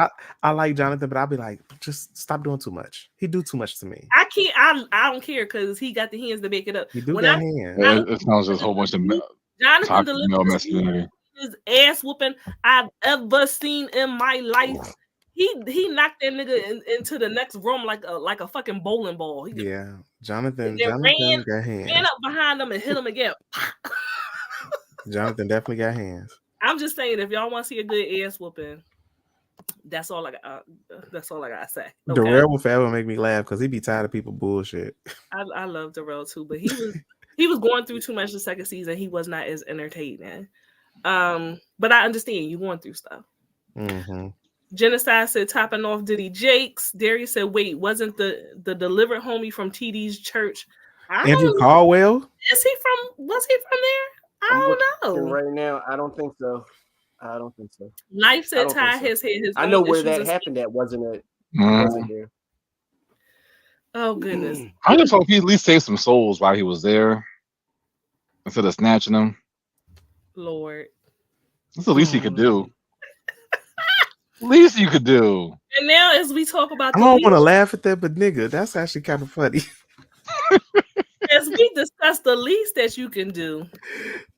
I like Jonathan, but I'll be like, just stop doing too much. He do too much to me. I can't. I don't care because he got the hands to make it up. He do When got I- hands. Yeah, it sounds just a whole bunch of Jonathan toxic delivered male the masculinity. his ass whooping I've ever seen in my life. He knocked that nigga into the next room like a fucking bowling ball. He just Yeah, Jonathan ran got hands. up behind him and hit him again. Jonathan definitely got hands. I'm just saying, if y'all want to see a good ass whooping, that's all I got. That's all I gotta say. Okay? Darrell will forever make me laugh because he be tired of people bullshit. I love Darrell too, but he was going through too much the second season. He was not as entertaining. But I understand you going through stuff. Mm-hmm. Genocide said topping off Diddy Jakes. Darius said, wait, wasn't the delivered homie from TD's church? Andrew Caldwell. Was he from there? I I'm don't looking know. right now. I don't think so. Life I said don't Ty think so. has had his I own know where issues that and- happened. That wasn't it. Mm. Wasn't here. Oh goodness. I just hope he at least saved some souls while he was there instead of snatching them. Lord. That's the least he could do. Least you could do. And now as we talk about I don't want to laugh at that, but nigga, that's actually kind of funny. as we discuss the least that you can do,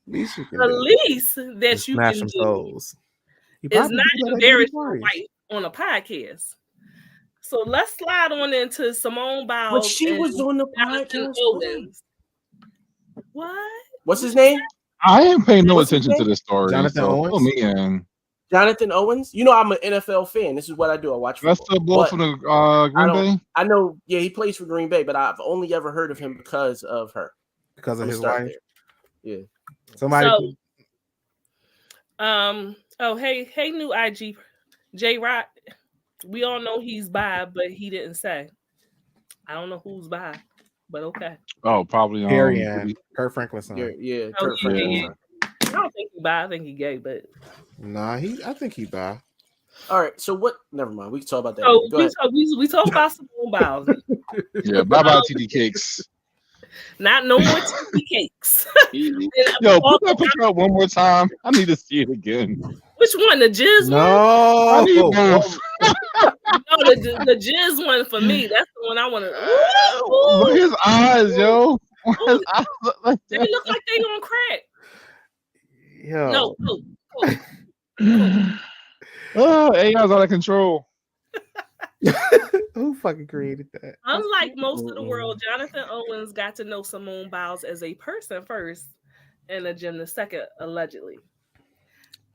Least you can the do. least that Is you smash can some do souls. He is probably not do that at embarrass Diddy your parties. wife on a podcast. So let's slide on into Simone Biles. But she and was on the Jonathan podcast. Owens. What? What's his name? I ain't paying no What's his attention to name? this story. Jonathan so Owens? fill me in. Jonathan Owens. You know I'm an NFL fan. This is what I do. I watch That's football. the blow But from the I Green don't- Bay. I know. Yeah, he plays for Green Bay, but I've only ever heard of him because of her. Because of I'm his start wife. there. Yeah. Somebody. So, hey, new IG, J Rock. We all know he's bi, but he didn't say. I don't know who's bi, but okay. Oh, probably Harry and Kurt Franklin's son. Yeah. Oh, Kurt yeah, Franklin's yeah. son. I don't think he's bi. I think he's gay, but Nah, I think he bi. All right. So what? Never mind. We can talk about that. so Go ahead. we talk about Simone Biles. Yeah, bye bye TD Cakes. Not no more TV cakes. Yo, put that picture up one more time. I need to see it again. Which one? The jizz one? I need No. both. No, the jizz one for me. That's the one I want to. Look at his eyes, yo. His eyes look like They that. look like they on crack. Yo. No. Oh, AI's out of control. Who fucking created that? Unlike most of the world, Jonathan Owens got to know Simone Biles as a person first and a gymnast second, allegedly.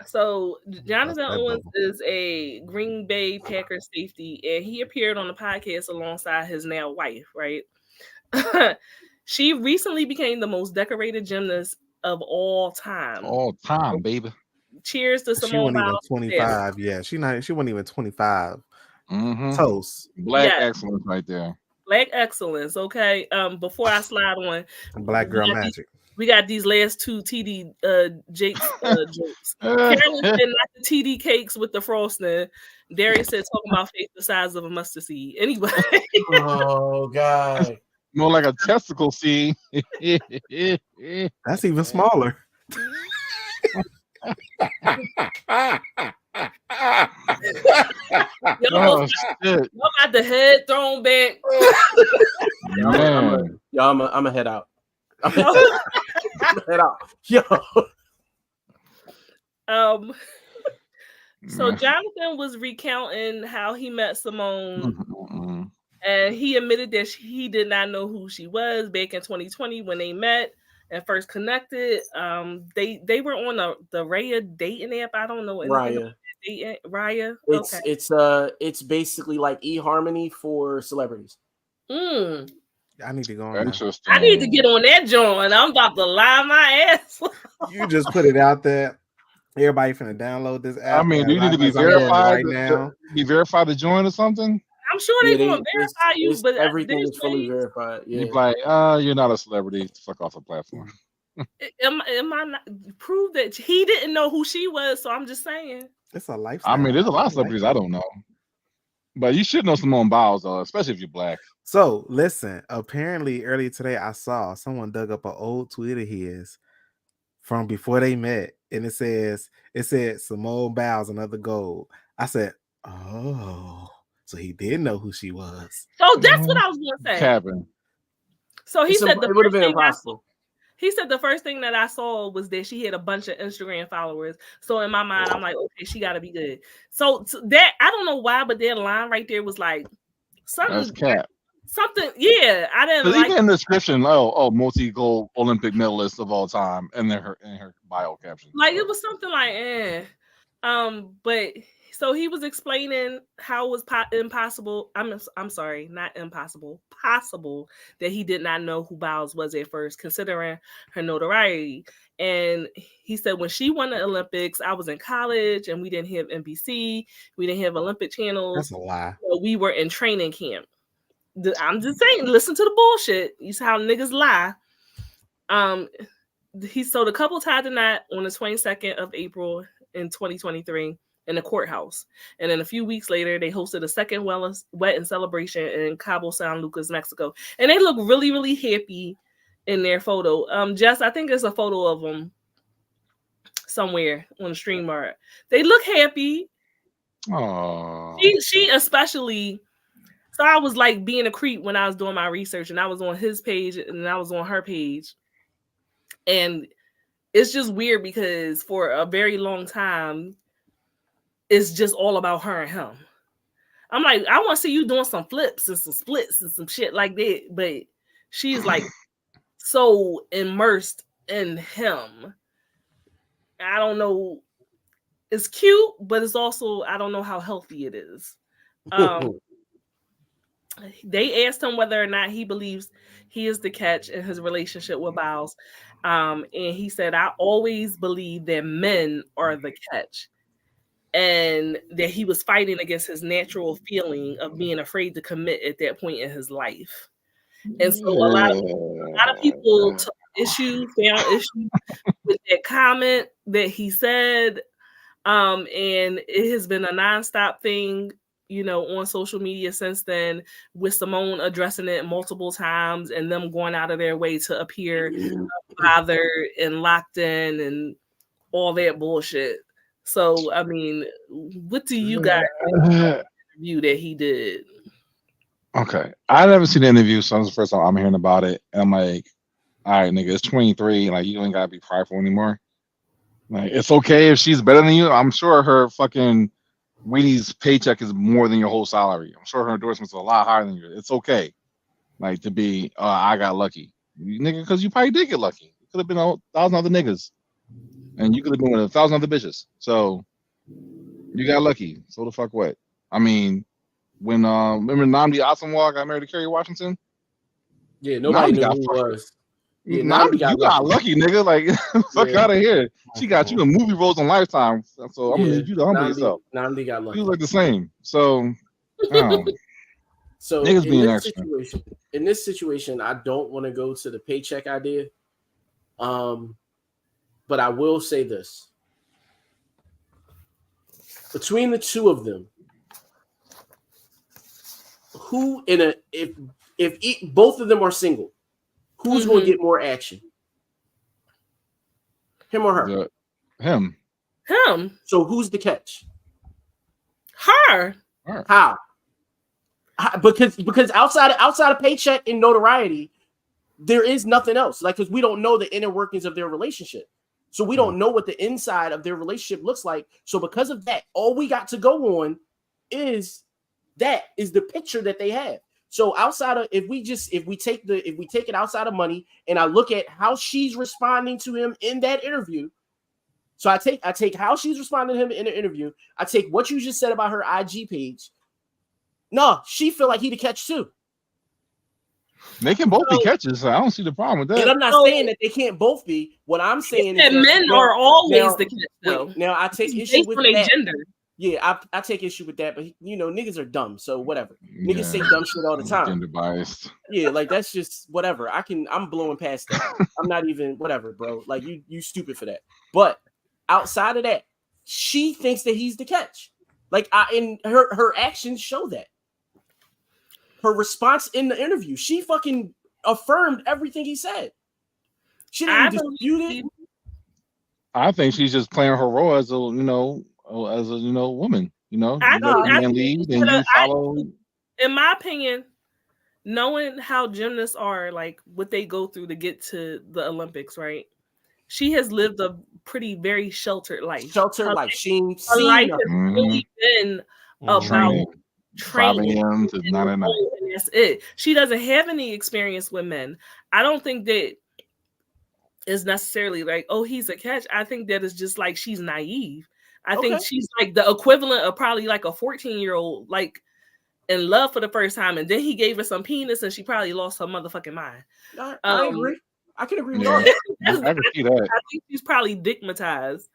So Jonathan That's Owens is a Green Bay Packers safety, and he appeared on the podcast alongside his now wife, right? She recently became the most decorated gymnast of all time. All time, baby. cheers to She Simone wasn't even Biles. 25. Yeah, she wasn't even 25. Mm-hmm. Toast. Black Yeah. excellence right there. Black excellence. Okay. Before I slide on, Black girl magic. we got these last two TD Jake's jokes. Carolyn said not the TD cakes with the frosting. Darius said talking about face the size of a mustard seed. Anyway. Oh God. More like a testicle seed. That's even smaller. Oh shit, Y'all got the head thrown back. man. I'm a head out. I'm a head out. Yo. So Jonathan was recounting how he met Simone, Mm-hmm. and he admitted that he did not know who she was back in 2020 when they met and first connected. They were on the Raya dating app. I don't know anything about dating. Raya. It's basically like eHarmony for celebrities. I need to go on. Interesting. I need to get on that joint. I'm about to lie my ass. You just put it out there. Everybody finna download this app. I mean, do you need to be verified now? Be verified to join or something? I'm sure they're gonna verify you, but everything is fully verified. Yeah. You're like, you're not a celebrity. Fuck off the platform. Am I not prove that he didn't know who she was? So I'm just saying. It's a lifestyle. I mean, there's a lot of celebrities I don't know, but you should know Simone Biles though, especially if you're black. So listen, apparently earlier today I saw someone dug up an old tweet of his from before they met, and it said Simone Biles another gold. I said, oh, so he did know who she was. So that's what I was gonna say. Cabin. So he said it would have been impossible. He said the first thing that I saw was that she had a bunch of Instagram followers. So in my mind, I'm like, okay, she got to be good. So that I don't know why, but that line right there was like something. That's cap. Something, yeah. I didn't like. Even in the description, multi-gold Olympic medalist of all time, and then her bio caption. Like it was something like, but so he was explaining how it was impossible. I'm sorry, not impossible, possible that he did not know who Biles was at first, considering her notoriety. And he said when she won the Olympics, I was in college and we didn't have NBC, we didn't have Olympic channels. That's a lie. So we were in training camp. I'm just saying, listen to the bullshit. You see how niggas lie. So the couple tied the knot on the 22nd of April in 2023 in the courthouse. And then a few weeks later, they hosted a second wedding celebration in Cabo San Lucas, Mexico. And they look really, really happy in their photo. Jess, I think there's a photo of them somewhere on the stream art. They look happy. Oh, she especially. So I was like being a creep when I was doing my research, and I was on his page and I was on her page. And it's just weird because for a very long time, it's just all about her and him. I'm like, I want to see you doing some flips and some splits and some shit like that. But she's like so immersed in him. I don't know. It's cute, but it's also, I don't know how healthy it is. They asked him whether or not he believes he is the catch in his relationship with Biles. And he said, I always believe that men are the catch. And that he was fighting against his natural feeling of being afraid to commit at that point in his life. And so a lot of people found issue with that comment that he said. And it has been a nonstop thing, on social media since then, with Simone addressing it multiple times and them going out of their way to appear bothered and locked in and all that bullshit. So, I mean, what do you guys think about the interview that he did? Okay. I never seen the interview, so this is the first time I'm hearing about it. And I'm like, all right, nigga, it's 23. Like, you ain't got to be prideful anymore. Like, it's okay if she's better than you. I'm sure her fucking Winnie's paycheck is more than your whole salary. I'm sure her endorsements are a lot higher than yours. It's okay. Like, to be, I got lucky. Nigga, because you probably did get lucky. It could have been 1,000 other niggas. And you could have been with 1,000 other bitches. So you got lucky. So the fuck what? I mean, when remember Nnamdi Asomugha got married to Kerry Washington? Yeah, nobody Nnamdi knew got who he fucked. was. Yeah, Nah, Namdi you got lucky, nigga. Like, fuck Yeah. out of here. She got you in movie roles on Lifetime, so I'm gonna Yeah, need you to humble yourself. Namdi got You lucky. look the same. So, So niggas in being this extra. situation, I don't want to go to the paycheck idea. But I will say this: between the two of them, who if both of them are single, who's going to get more action? Him or her? Him. Him. So who's the catch? Her. How? Because outside of paycheck and notoriety, there is nothing else. Like, because we don't know the inner workings of their relationship. So we don't know what the inside of their relationship looks like. So because of that, all we got to go on is the picture that they have. So outside of if we take it outside of money, and I look at how she's responding to him in that interview. So I take how she's responding to him in the interview. I take what you just said about her IG page. No, she feel like he the catch too. They can both be catches, so I don't see the problem with that. And I'm not saying that they can't both be. What I'm saying is that men are always the catch, though. Now I take issue with that. Gender. Yeah, I take issue with that, but niggas are dumb, so whatever. Yeah. Niggas say dumb shit all the time. Gender biased. Yeah, like that's just whatever. I'm blowing past that. I'm not even whatever, bro. Like you stupid for that. But outside of that, she thinks that he's the catch. Like and her actions show that. Her response in the interview, she fucking affirmed everything he said. She didn't dispute it. I think she's just playing her role as a woman. Man lead, and you follow. In my opinion, knowing how gymnasts are, like what they go through to get to the Olympics, right? She has lived a very sheltered life. She her life has really been about training. 5 a.m. to 9 at night. And that's it. She doesn't have any experience with men. I don't think that is necessarily like, oh, he's a catch. I think that is just like she's naive. I think she's like the equivalent of probably like a 14-year-old, like in love for the first time, and then he gave her some penis, and she probably lost her motherfucking mind. I agree. I can agree with all that. I can see that. I think she's probably digmatized.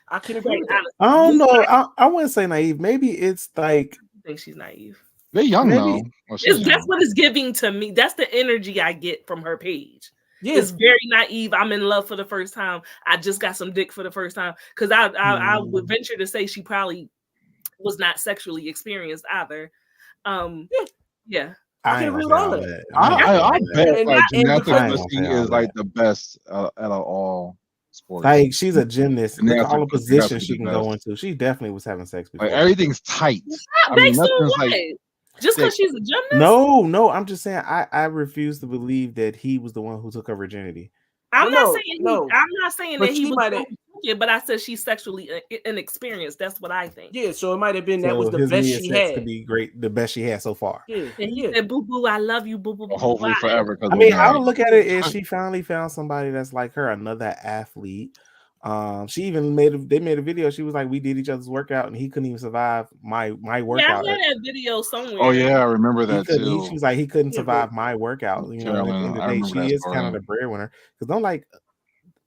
I can agree with that. I don't know. I wouldn't say naive. Maybe it's like I think she's naive. They're young though. That's what it's giving to me. That's the energy I get from her page. Yeah. It's very naive. I'm in love for the first time. I just got some dick for the first time. Because I would venture to say she probably was not sexually experienced either. Yeah. I can agree with all that. I bet like gymnastic pussy is like the best out of all sports. Like she's a gymnast. Look all the positions she can go into. She definitely was having sex before. Like everything's tight. I mean, nothing's like just because she's a gymnast. No. I'm just saying. I refuse to believe that he was the one who took her virginity. I'm not saying that he was. Yeah, but I said she's sexually inexperienced. That's what I think. Yeah, so it might have been that was the best she had. Could be great, the best she had so far. Yeah, and he said, "Boo boo, I love you, boo boo." Hopefully forever. I mean, I would look at it as she finally found somebody that's like her, another athlete. She even made a video. She was like, "We did each other's workout, and he couldn't even survive my workout." Yeah, I had that video somewhere. Oh yeah, I remember that too. She was like, he couldn't survive my workout. You know, at the end of the day, she is kind of the breadwinner. Because don't like.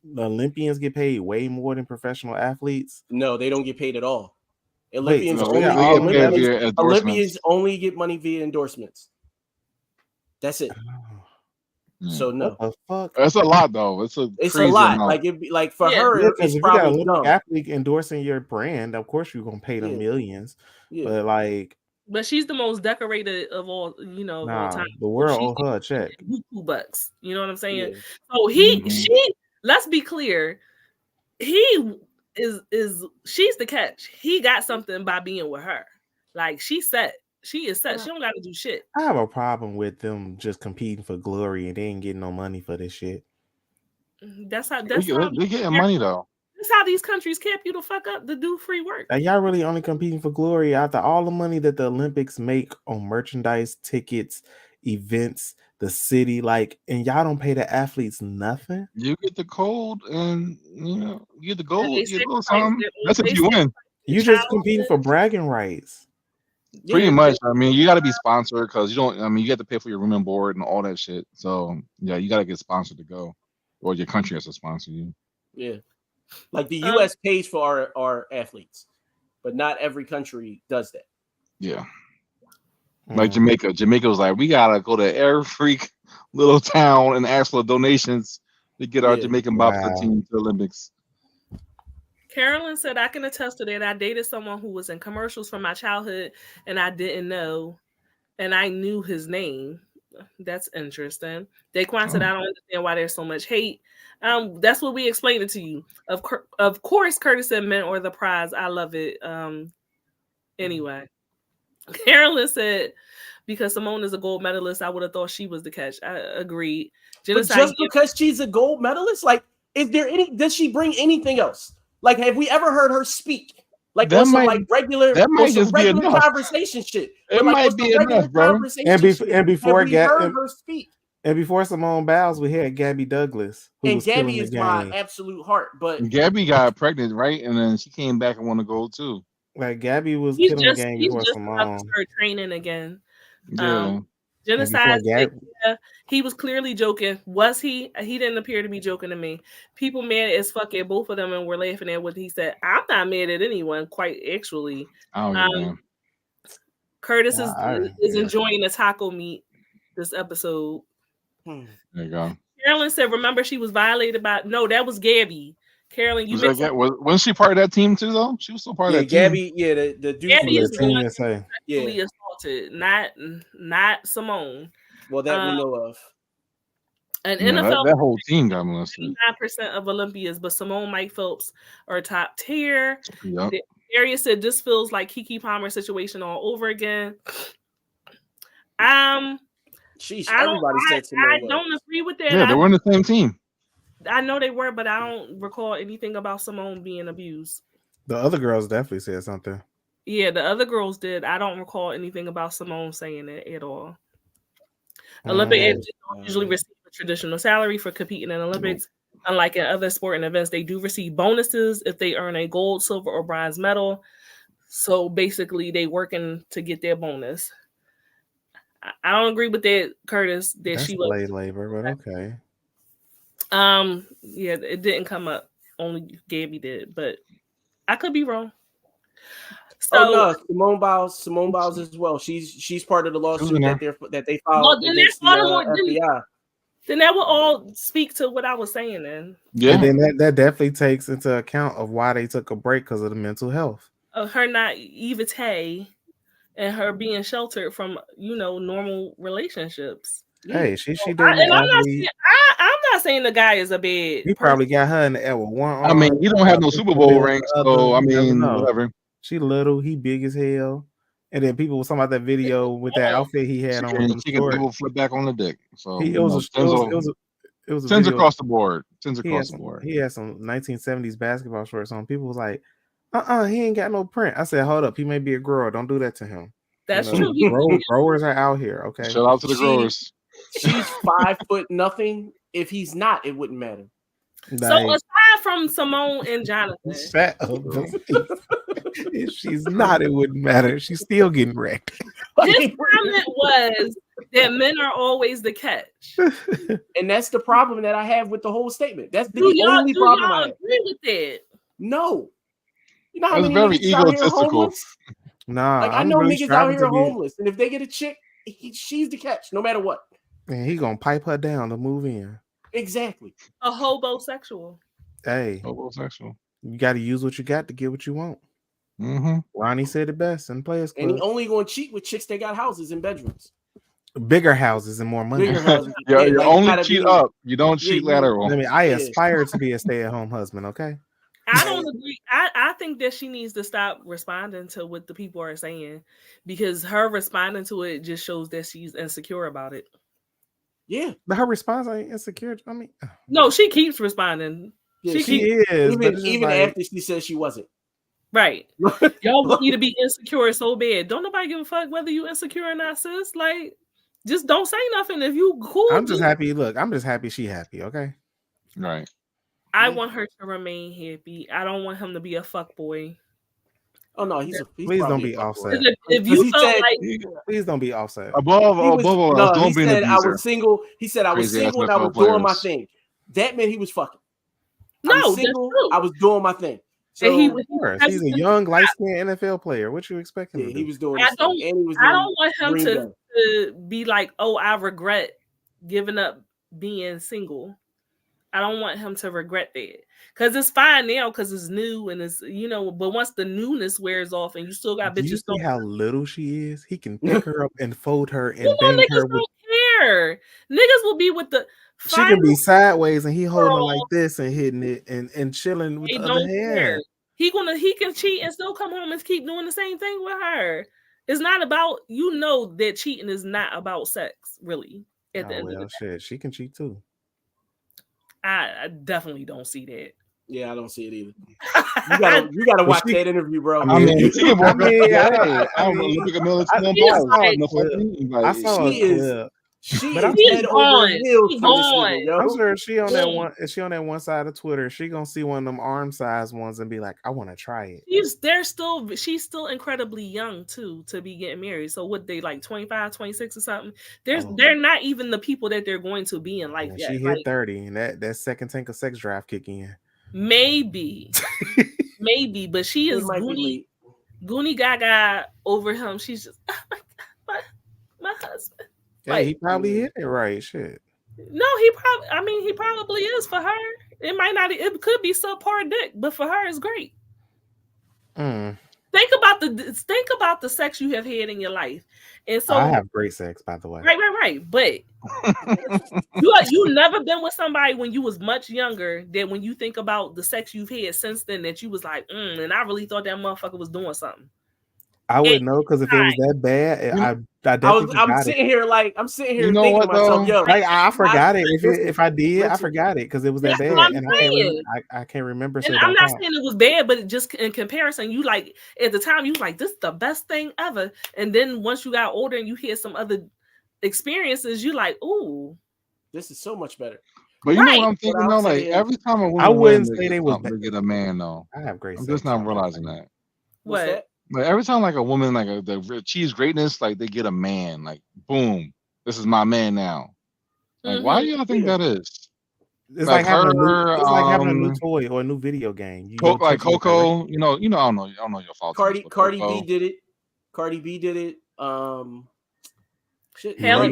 The Olympians get paid way more than professional athletes. No, they don't get paid at all. Olympians only get money via endorsements. That's it. So no. What the fuck? It's a lot though. It's a lot. Amount. Like it'd be like for her, it's if probably you got an Olympic athlete endorsing your brand. Of course, you're gonna pay them millions. But like. But she's the most decorated of all, of all time. The world owes her a check. $2. You know what I'm saying? Yeah. So she. Let's be clear. He she's the catch. He got something by being with her. Like she is set. She don't got to do shit. I have a problem with them just competing for glory and they ain't getting no money for this shit. They're getting money though. That's how these countries cap you to fuck up to do free work. Are y'all really only competing for glory after all the money that the Olympics make on merchandise, tickets, events, the city, and y'all don't pay the athletes nothing? You get the gold and you get the gold. That's if you win. You just competing for bragging rights. Pretty much. I mean, you got to be sponsored because you don't. I mean, you have to pay for your room and board and all that shit. So yeah, you got to get sponsored to go. or your country has to sponsor you. Yeah, like the U.S. pays for our athletes, but not every country does that. Yeah. Like Jamaica. Jamaica was like, we gotta go to every little town and ask for donations to get our Jamaican bobsled team to the Olympics. Carolyn said, I can attest to that. I dated someone who was in commercials from my childhood and I didn't know, and I knew his name. That's interesting. Daquan said, I don't understand why there's so much hate. That's what we explained it to you. Of course, Curtis said men or the prize. I love it. Anyway, Carolyn said, because Simone is a gold medalist, I would have thought she was the catch. I agreed. But just because she's a gold medalist, like, is there any? Does she bring anything else? Like, have we ever heard her speak? Like, that on some like regular, that might just regular be enough. conversation shit. It like, might be enough, bro. And before heard her speak. And before Simone Biles, we had Gabby Douglas, who and was Gabby is the my game. absolute heart. But Gabby got pregnant, right? And then she came back and won a gold too. Like Gabby was killing the game before Simone. Started training again. Yeah. Genocide. He was clearly joking. Was he? He didn't appear to be joking to me. People mad as fuck at both of them and were laughing at what he said. I'm not mad at anyone, quite actually. Curtis is enjoying the taco meat this episode. There you go. Carolyn said, remember she was violated by... No, that was Gabby. Carolyn, you wasn't she part of that team too, though? She was still part of that Gabby, team. Yeah, the dude Gabby is the one sexually assaulted, not Simone. Well, that we know of. An NFL that whole team got molested. 9% of Olympians, but Simone, Mike Phelps are top tier. Yep. Darius said this feels like Keke Palmer situation all over again. Everybody said Simone. I don't agree with that. Yeah, they were on the same team. I know they were, but I don't recall anything about Simone being abused. The other girls definitely said something. Yeah, the other girls did. I don't recall anything about Simone saying it at all. Olympic athletes don't usually receive a traditional salary for competing in Olympics. Unlike in other sporting events, they do receive bonuses if they earn a gold, silver, or bronze medal. So basically, they working to get their bonus. I don't agree with that, Curtis. That's slave labor, but okay. Yeah, it didn't come up. Only Gabby did, but I could be wrong. So, Simone Biles as well. She's part of the lawsuit that they filed against the FBI. Then that will all speak to what I was saying. Then, yeah, and then that definitely takes into account of why they took a break because of the mental health. Her naivete and her being sheltered from normal relationships. Hey, she did. I'm not saying the guy is a bad. He probably got her in the air with one arm. I mean, you don't have no Super Bowl ring, so I mean, whatever. She little, he big as hell. And then people were talking about that video with that outfit he had on. She could double flip back on the dick. So it was a tens across the board. Tens across the board. He had some 1970s basketball shorts on. People was like, he ain't got no print. I said, hold up, he may be a grower. Don't do that to him. That's true. Growers are out here. Okay. Shout out to the growers. She's 5 foot nothing. If he's not, it wouldn't matter. So aside from Simone and Jonathan, if she's not, it wouldn't matter. She's still getting wrecked. His comment was that men are always the catch, and that's the problem that I have with the whole statement. That's the only problem I agree with that. No, you know how many niggas egotistical. Out here homeless? Nah, like I know really niggas out here homeless, and if they get a chick, she's the catch, no matter what. And he gonna pipe her down to move in. Exactly. A hobosexual. Hey, hobosexual. You got to use what you got to get what you want. Mm-hmm. Ronnie said it best in Players Club. And he only going to cheat with chicks that got houses and bedrooms. Bigger houses and more money. Bigger houses. You only cheat up. You don't cheat lateral. I mean, I aspire to be a stay-at-home husband, okay? I don't agree. I think that she needs to stop responding to what the people are saying, because her responding to it just shows that she's insecure about it. Yeah, but her response ain't insecure. I mean, no, she keeps responding. Yeah, she is, even after she said she wasn't. Right. Y'all need to be insecure so bad. Don't nobody give a fuck whether you insecure or not, sis. Like, just don't say nothing if you cool. I'm just happy. Look, I'm just happy she happy. Okay. Right. I want her to remain happy. I don't want him to be a fuck boy. Oh no, please don't be offset. If you felt please don't be offset. Above all, he said I was single. He said I was single and I was doing my thing. that meant he was fucking. I No, was that's single. true. I was doing my thing. So And he Of was. course, he's a young, light-skinned NFL player. What you expect him yeah, to do? he was doing I his thing. don't. And he was I doing don't want him Green to Bay. be like, oh, I regret giving up being single. I don't want him to regret that because it's fine now because it's new and it's But once the newness wears off and you still got Do you bitches, see how little she is? He can pick her up and fold her and bang niggas her with. don't care. Niggas will be with the She can be final sideways and he holding her girl. like this and hitting it and chilling with They the other don't care. hand. He can cheat and still come home and keep doing the same thing with her. It's not about that cheating is not about sex, really. At the Oh end of the well, day, shit. She can cheat too. I definitely don't see that. Yeah, I don't see it either. You gotta watch that interview, bro. I mean, she can walk up I today. I I'm mean, Olympic military I small saw a no clip. fucking I saw a She is- clip. She But is I'm head over gone. heels She for this gone. nigga, yo. I'm sure she on that Yeah. one. Is she on that one side of Twitter? She gonna see one of them arm size ones and be like, "I want to try it." She's still incredibly young too to be getting married. So what they like 25, 26 or something? They're not even the people that they're going to be in life And yet. she hit 30, and that second tank of sex drive kick in. Maybe, but she It is might be Goonie late. Gaga over him. She's just my husband. Yeah, he probably hit it right. Shit. No, he probably is for her. It might not. It could be subpar dick, but for her, it's great. Think about the sex you have had in your life, and so I have great sex, by the way. Right. But you never been with somebody when you was much younger that when you think about the sex you've had since then that you was like, and I really thought that motherfucker was doing something. I wouldn't know because if it was that bad, I definitely I'm sitting here thinking to myself, yo, like I forgot it. If I did, I forgot it because it was that bad, and I can't remember. And I'm not saying it was bad, but just in comparison, you like at the time you was like, this is the best thing ever, and then once you got older and you hear some other experiences, you like, ooh, this is so much better. But you know what I'm thinking though? Like every time a woman I wouldn't say they was to get a man though. I have great. I'm just not realizing that. What's that? Like every time like a woman like the cheese greatness, like they get a man, like boom, this is my man now. Like why do y'all think that is? It's like having a new toy or a new video game. Like Coco, you know, I don't know your fault. Cardi B did it. Cardi B did it. Halle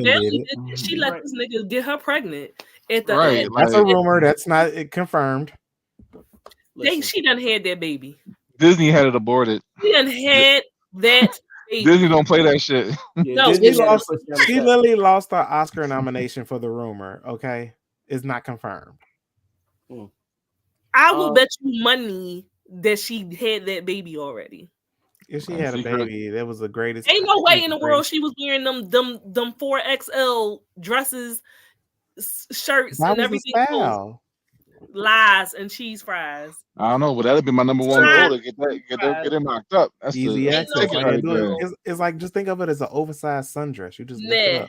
Bailey did it. She let this nigga get her pregnant at the end. That's a rumor. That's not confirmed. She done had that baby. Disney had it aborted. She done had that baby. Disney don't play that shit. No, she literally lost her Oscar nomination for the rumor. Okay, it's not confirmed. I will bet you money that she had that baby already. If she had a baby, that was the greatest. Ain't no way in the world she was wearing them 4XL dresses, shirts, and everything. Lies and cheese fries. I don't know, but that'd be my number one goal to get it knocked up. That's easy access. It's like just think of it as an oversized sundress. You just lift it up.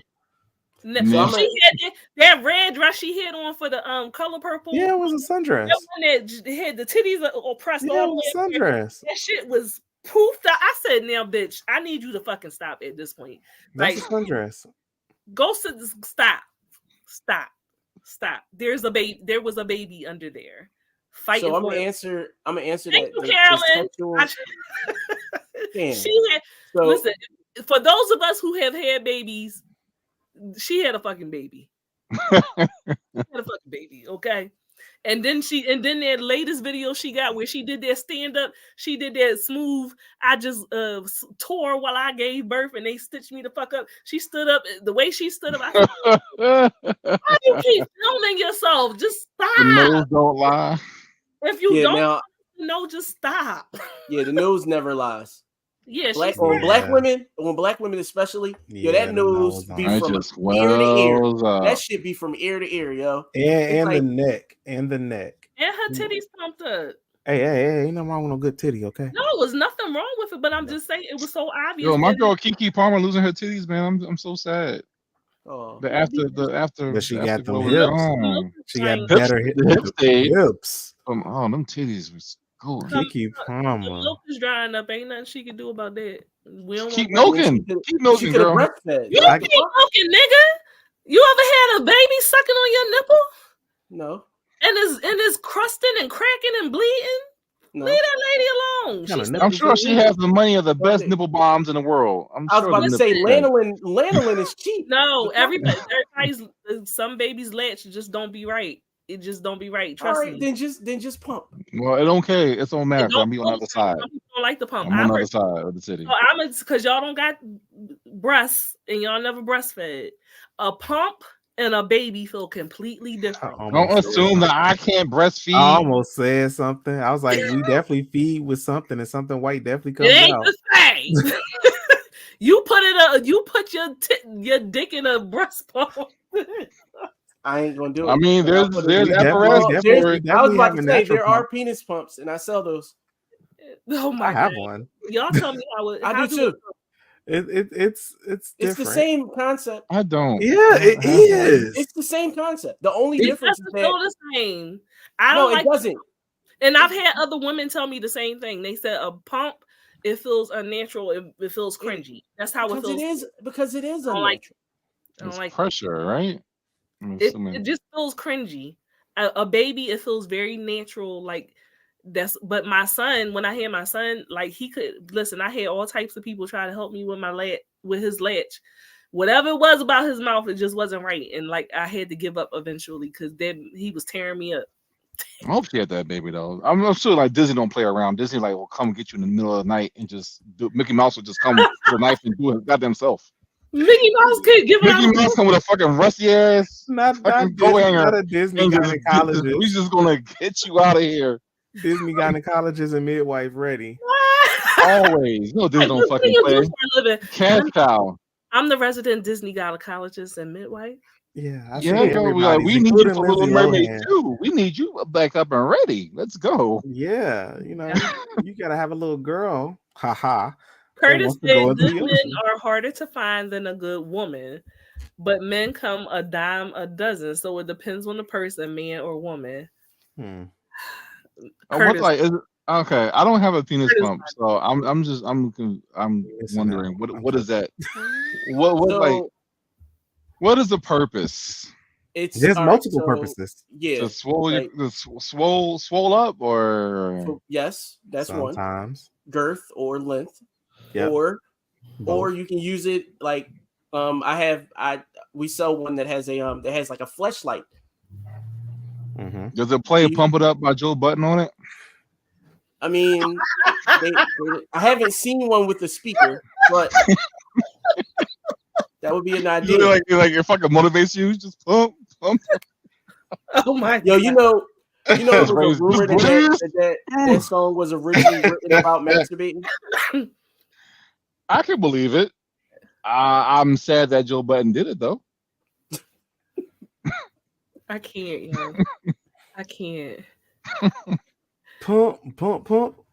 She had that red dress she had on for the color purple. Yeah, it was a sundress. That one that had the titties all pressed all the way. Sundress. That shit was poofed out. I said, "Now, bitch, I need you to fucking stop at this point." That's a sundress. Go sit. Stop. There was a baby under there. Fighting. So I'm gonna answer Thank that. You, Carolyn. Listen. For those of us who have had babies, she had a fucking baby. Okay. And then that latest video she got where she did that stand up, she did that smooth. I just tore while I gave birth and they stitched me the fuck up. She stood up the way she stood up. I said, why do you keep filming yourself? Just stop. The nose don't lie. If you don't know, just stop. Yeah, the nose never lies. Yeah, when black women especially, that nose be from ear to ear. That shit be from ear to ear, yo. And the neck. And the neck. And her titties pumped up. Hey, ain't nothing wrong with no good titty, okay? No, it was nothing wrong with it, but I'm just saying it was so obvious. Yo, my girl Keke Palmer losing her titties, man. I'm so sad. Oh, after but she got them hips. She got better hips. Them titties was cool. Keke Palmer. The milk is drying up. Ain't nothing she can do about that. We don't keep milking. Keep milking, girl. You keep milking, nigga. You ever had a baby sucking on your nipple? No. and is crusting and cracking and bleeding. No. Leave that lady alone. Kinda She's nipple I'm sure she has the money of the best ahead. nipple bombs in the world. I'm I was sure about the to say nipple- lanolin is cheap. no. Everybody's some babies' latch just don't be right. It just don't be right. All Trust right, me. then just pump. Well, it don't care. It don't matter. It 'Cause I'm be on the other side. Some people don't like the pump. I'm on I've the other heard side of the city. because y'all don't got breasts and y'all never breastfed. A pump and a baby feel completely different. Don't assume that I can't breastfeed. I almost said something. I was like, we definitely feed with something, and something white definitely It comes ain't out. the same. You put your dick in a breast pump. I ain't gonna do it. I mean, there's We apparatus definitely- for we it. I was definitely about have to a say natural there pump. are penis pumps, and I sell those. Oh my I have God. one. Y'all tell me how it. I how do too. It's It's different. the same concept. I don't. Yeah, I it have one. is. It's the same concept. The only It difference is doesn't feel that the same. I no, don't it like, doesn't. and I've had other women tell me the same thing. They said a pump, it feels unnatural. It feels cringy. That's how it feels. Because it is I don't like unnatural. I don't It's like pressure, right? I'm it. assuming. It just feels cringy. A baby, it feels very natural. Like that's. But my son, when I had my son, like he could listen. I had all types of people try to help me with with his latch. Whatever it was about his mouth, it just wasn't right, and like I had to give up eventually because then he was tearing me up. I hope she had that baby though. I'm sure like Disney don't play around. Disney like will come get you in the middle of the night and just do. Mickey Mouse will just come with a knife and do it goddamn self. Mickey Mouse could give it Mickey out. Mouse come with a fucking rusty ass Not fucking coat hanger not a Disney and just gynecologist. we just gonna get you out of here. Disney gynecologist and midwife ready. Always. No, Disney don't What do fucking you do play. for a living? Cash cow. I'm the resident Disney gynecologist and midwife. Yeah, I Yeah, see girl, everybody's, we need you including for Little Lindsay Mermaid Lohan. too. We need you back up and ready. Let's go. Yeah, you know, you gotta have a little girl. Haha. Curtis wants to said go into good the men ocean. are harder to find than a good woman, but men come a dime a dozen. So it depends on the person, man or woman. Hmm. What's like? Okay, I don't have a penis Curtis pump, so I'm Missing wondering out. what is that? What So like? What is the purpose? it's There's all right, multiple so, purposes. Yeah. To swole like, swole up or so yes, that's one. Sometimes. Girth or length. Yep. Or Both. you can use it like we sell one that has like a fleshlight. Mhm. does it play "Pump It Up" by Joe Button on it? I mean, I haven't seen one with the speaker, but that would be an idea. Like it fucking motivates you. Just pump. Oh my Yo, you know, it was a Raise- rumor that song was originally written about masturbating. I can believe it. I'm sad that Joe Button did it though. I can't, yo. I can't. Pump.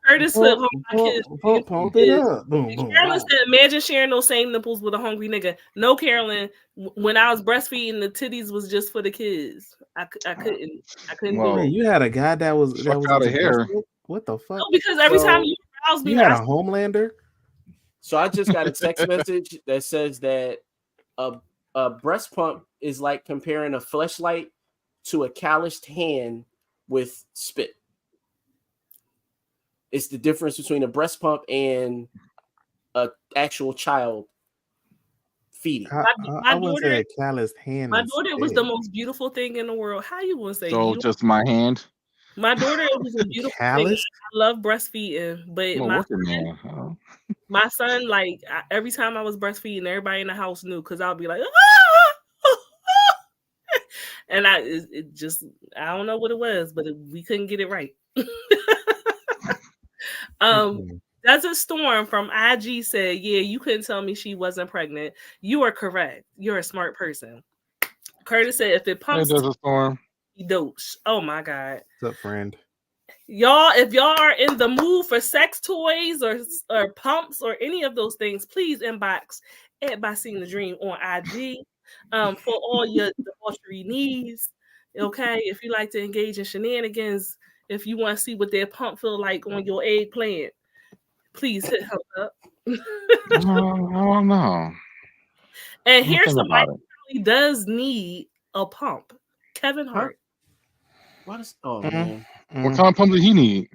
Curtis said, "Oh, my kids, Pump it up. Boom, boom. Carolyn said, imagine sharing those same nipples with a hungry nigga. No, Carolyn, when I was breastfeeding, the titties was just for the kids. I couldn't Well, do Man, it. you had a guy that was fuck outta into here. breastfeeding? What the fuck? No, because every So, time you arouse me, You had a Homelander? So I just got a text message that says that a breast pump is like comparing a fleshlight to a calloused hand with spit. It's the difference between a breast pump and a actual child feeding. I wouldn't say a calloused hand. My daughter was the most beautiful thing in the world. How you want to say? so just my hand. My daughter was a beautiful thing. I love breastfeeding, but Well, my son, like every time I was breastfeeding, everybody in the house knew because I'll be like, and I don't know what it was, but we couldn't get it right. Desert Storm from IG said, yeah, you couldn't tell me she wasn't pregnant. You are correct. You're a smart person. Curtis said, if it pumps, Desert Storm. Doge. Oh my God. What's up, friend? Y'all, if y'all are in the mood for sex toys or pumps or any of those things, please inbox at By Seeing the Dream on IG for all your debauchery needs. Okay, if you like to engage in shenanigans, if you want to see what their pump feel like on your eggplant, please hit him up. I don't know. And here's somebody who really does need a pump. Kevin Hart. What is? Oh Mm, man. What kind of pump did he need?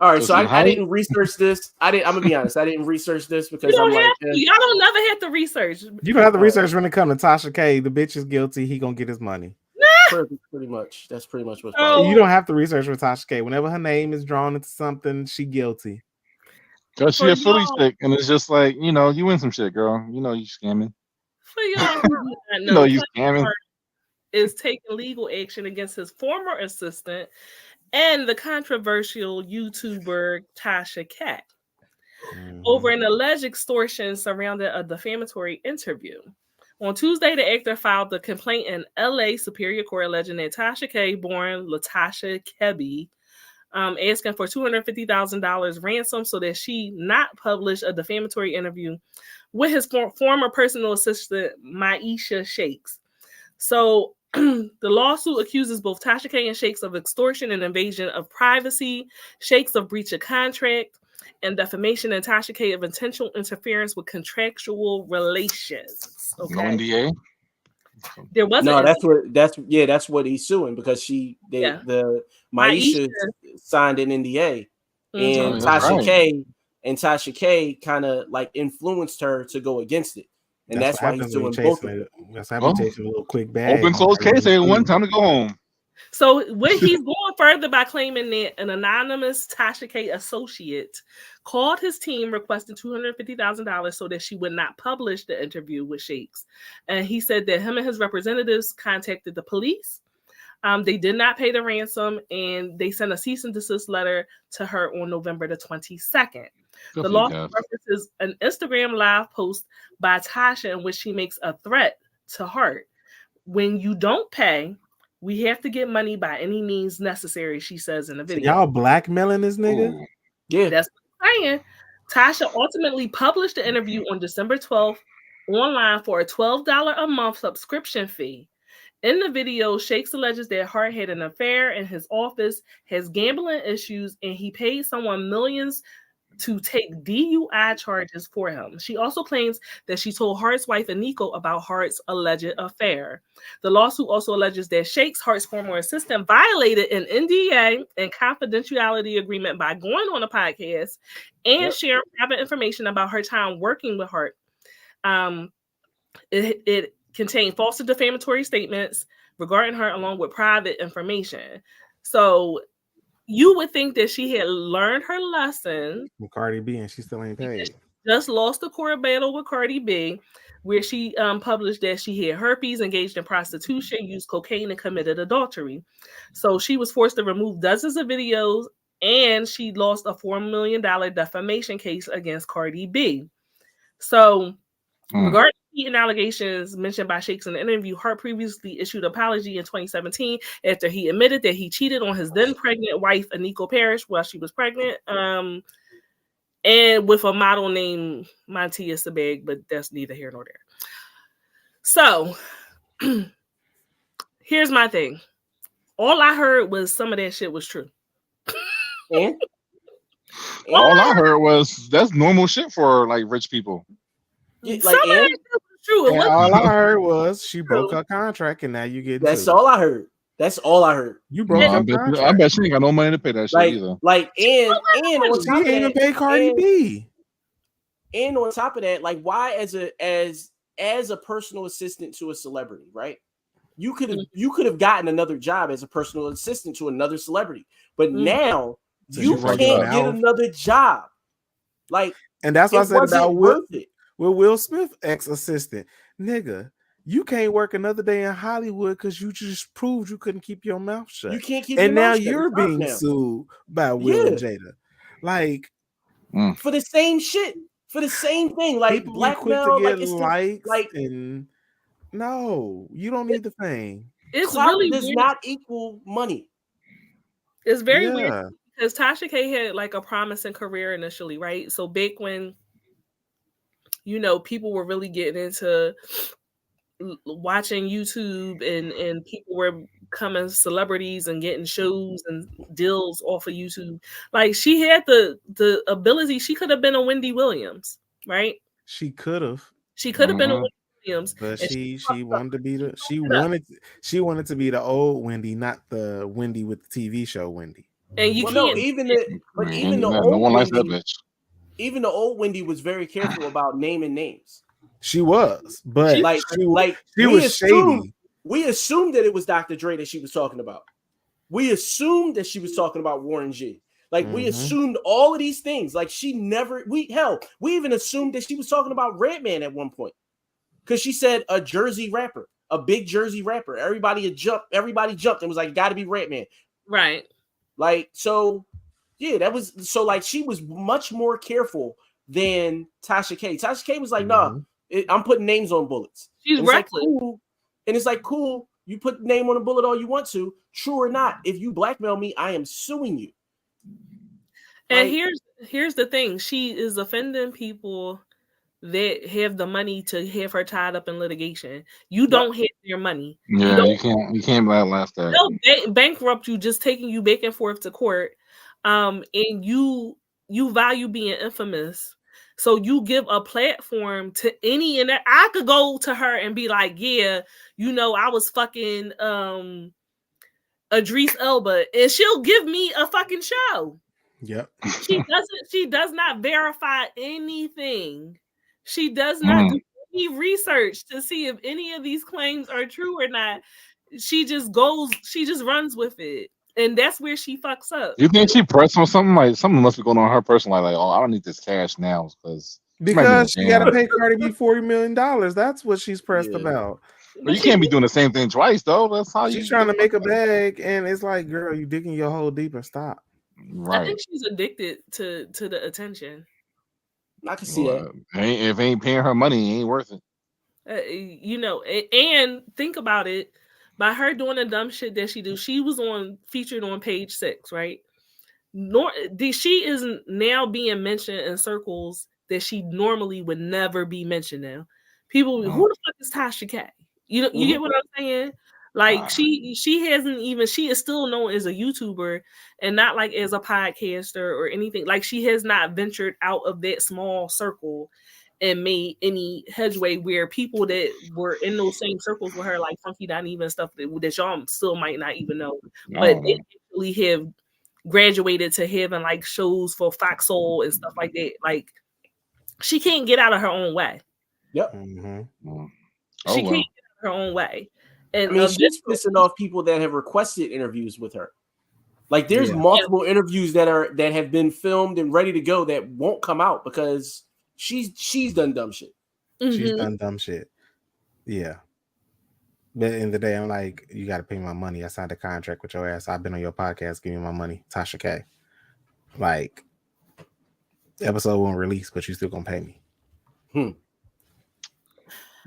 All right, Does so he I height? didn't research this. I'm gonna be honest. I didn't research this You because I'm don't like, have to. Y'all don't never have to research. You don't have to All right. research when it comes to Tasha K. The bitch is guilty. He gonna get his money. pretty much. That's pretty much what's Oh. probably. You don't have to research with Tasha K. Whenever her name is drawn into something, she guilty. Cause she For a Philly y'all, chick, and it's just like, you win some shit, girl. You know you scamming. for y'all who do not You know know, you Kevin scamming. Hart is taking legal action against his former assistant and the controversial YouTuber Tasha Cat over an alleged extortion surrounding a defamatory interview. On Tuesday, the actor filed the complaint in LA Superior Court alleging that Tasha K, born Latasha Kebby, asking for $250,000 ransom so that she not publish a defamatory interview with his former personal assistant, Maisha Shakes. So the lawsuit accuses both Tasha K and Shakes of extortion and invasion of privacy, Shakes of breach of contract, and defamation, and Tasha K of intentional interference with contractual relations. No Okay. NDA. There was No, an that's what he's suing because Yeah. the Maisha. Maisha signed an NDA and Mhm. That's right. Tasha K kind of like influenced her to go against it, and That's that's what why he's happens when you suing both of chasing them. it. That's how you Well, chasing a little quick bag. open closed case. Everyone, time to go home. So what he's going further by claiming that an anonymous Tasha K associate called his team requesting $250,000 so that she would not publish the interview with Shakes. And he said that him and his representatives contacted the police. They did not pay the ransom, and they sent a cease and desist letter to her on November the 22nd. Good The for you lawsuit guys. references an Instagram live post by Tasha in which she makes a threat to Hart. When you don't pay, we have to get money by any means necessary, she says in the So video. y'all blackmailing this nigga? Ooh. Yeah, That's what I'm saying. Tasha ultimately published the interview on December 12th online for a $12 a month subscription fee. In the video, Shakes alleges that Hart had an affair in his office, has gambling issues, and he paid someone millions to take DUI charges for him. She also claims that she told Hart's wife Aniko about Hart's alleged affair. The lawsuit also alleges that Shakes, Hart's former assistant, violated an NDA and confidentiality agreement by going on a podcast and sharing private information about her time working with Hart. It contained false and defamatory statements regarding her along with private information. So you would think that she had learned her lesson. From Cardi B, and she still ain't paid. Just lost the court battle with Cardi B, where she published that she had herpes, engaged in prostitution, used cocaine, and committed adultery. So she was forced to remove dozens of videos, and she lost a $4 million defamation case against Cardi B. So regarding cheating allegations mentioned by Shakes in the interview, Hart previously issued an apology in 2017 after he admitted that he cheated on his then pregnant wife, Aniko Parrish, while she was pregnant, and with a model named Montia Sabeg, but that's neither here nor there. So here's my thing. All I heard was some of that shit was true. and All I heard was that's normal shit for like rich people. yeah, Some of that shit was true. It And wasn't all I heard was she broke true. her contract, and now you getting that's sued. all I heard. That's all I heard. You No, broke I your bet contract. she ain't got no money to pay that shit either. And on She top of ain't even that, pay Cardi B. and on top of that, like why as a personal assistant to a celebrity, right? You could have gotten another job as a personal assistant to another celebrity, but now So you you run can't your get mouth. another job. Like And that's what I it said about wasn't worth it. Will Smith ex-assistant. Nigga, you can't work another day in Hollywood because you just proved you couldn't keep your mouth shut. You can't keep And your now mouth shut. you're It's up being now. sued by Will and Jada. Like, for the same shit, for the same thing, like people be quick to blackmail, get like it's likes like and no, you don't need the fame. It's clout really does weird. not equal money. It's very Yeah. weird because Tasha K had like a promising career initially, right? So back when, people were really getting into watching YouTube and people were becoming celebrities and getting shows and deals off of YouTube. Like she had the ability. She could have been a Wendy Williams, right? She could have. She could have been a Wendy Williams. But And she fucked up. wanted to be the she it up. wanted to be the old Wendy, not the Wendy with the TV show Wendy. And you Well, no, can't. even Man, the no old one likes that Wendy, bitch. even the old Wendy was very careful about naming names. She was, but Like she we was shady. assumed that it was Dr. Dre that she was talking about. We assumed that she was talking about Warren G. Like we Mhm. assumed all of these things. Like she never. We even assumed that she was talking about Redman at one point because she said a Jersey rapper, a big Jersey rapper. Everybody jumped and was like, "Got to be Redman." Right. Like so, yeah, that was so. Like she was much more careful than Tasha K. Tasha K was like, "Nah, I'm putting names on bullets." She's And it's reckless. like cool. And it's like cool. You put the name on a bullet all you want to. True or not, if you blackmail me, I am suing you. And Like, here's the thing. She is offending people that have the money to have her tied up in litigation. You don't have their money. You Yeah, don't. you can't laugh that. They'll bankrupt you just taking you back and forth to court. And you value being infamous. So you give a platform to any and I could go to her and be like, yeah, I was fucking Idris Elba, and she'll give me a fucking show. Yep. She does not verify anything. She does not do any research to see if any of these claims are true or not. She just runs with it. And that's where she fucks up. You think she pressed on something? Like something must be going on in her personal life. Like, oh, I don't need this cash now because she got to pay Cardi B $40 million. That's what she's pressed about. But you can't be doing the same thing twice, though. That's how she's trying to make a bag, and it's like, girl, you digging your hole deep and stop. Right. I think she's addicted to the attention. I can see that. If ain't paying her money, it ain't worth it. And think about it. By her doing the dumb shit that she do, she was featured on page 6, right? She is now being mentioned in circles that she normally would never be mentioned now. People, who the fuck is Tasha K? You get what I'm saying? Like she is still known as a YouTuber and not like as a podcaster or anything. Like she has not ventured out of that small circle and made any headway where people that were in those same circles with her, like Funky Dineva and stuff that y'all still might not even know, but they actually have graduated to having like shows for Fox Soul and stuff like that. Like she can't get out of her own way. Yep. She can't get out of her own way. And I mean, she's pissing off people that have requested interviews with her. Like there's multiple interviews that have been filmed and ready to go that won't come out because she's done dumb shit. She's done dumb shit. Yeah. But at the end of the day, I'm like, you got to pay my money. I signed a contract with your ass. I've been on your podcast. Give me my money. Tasha K. Like, the episode won't release, but you still going to pay me.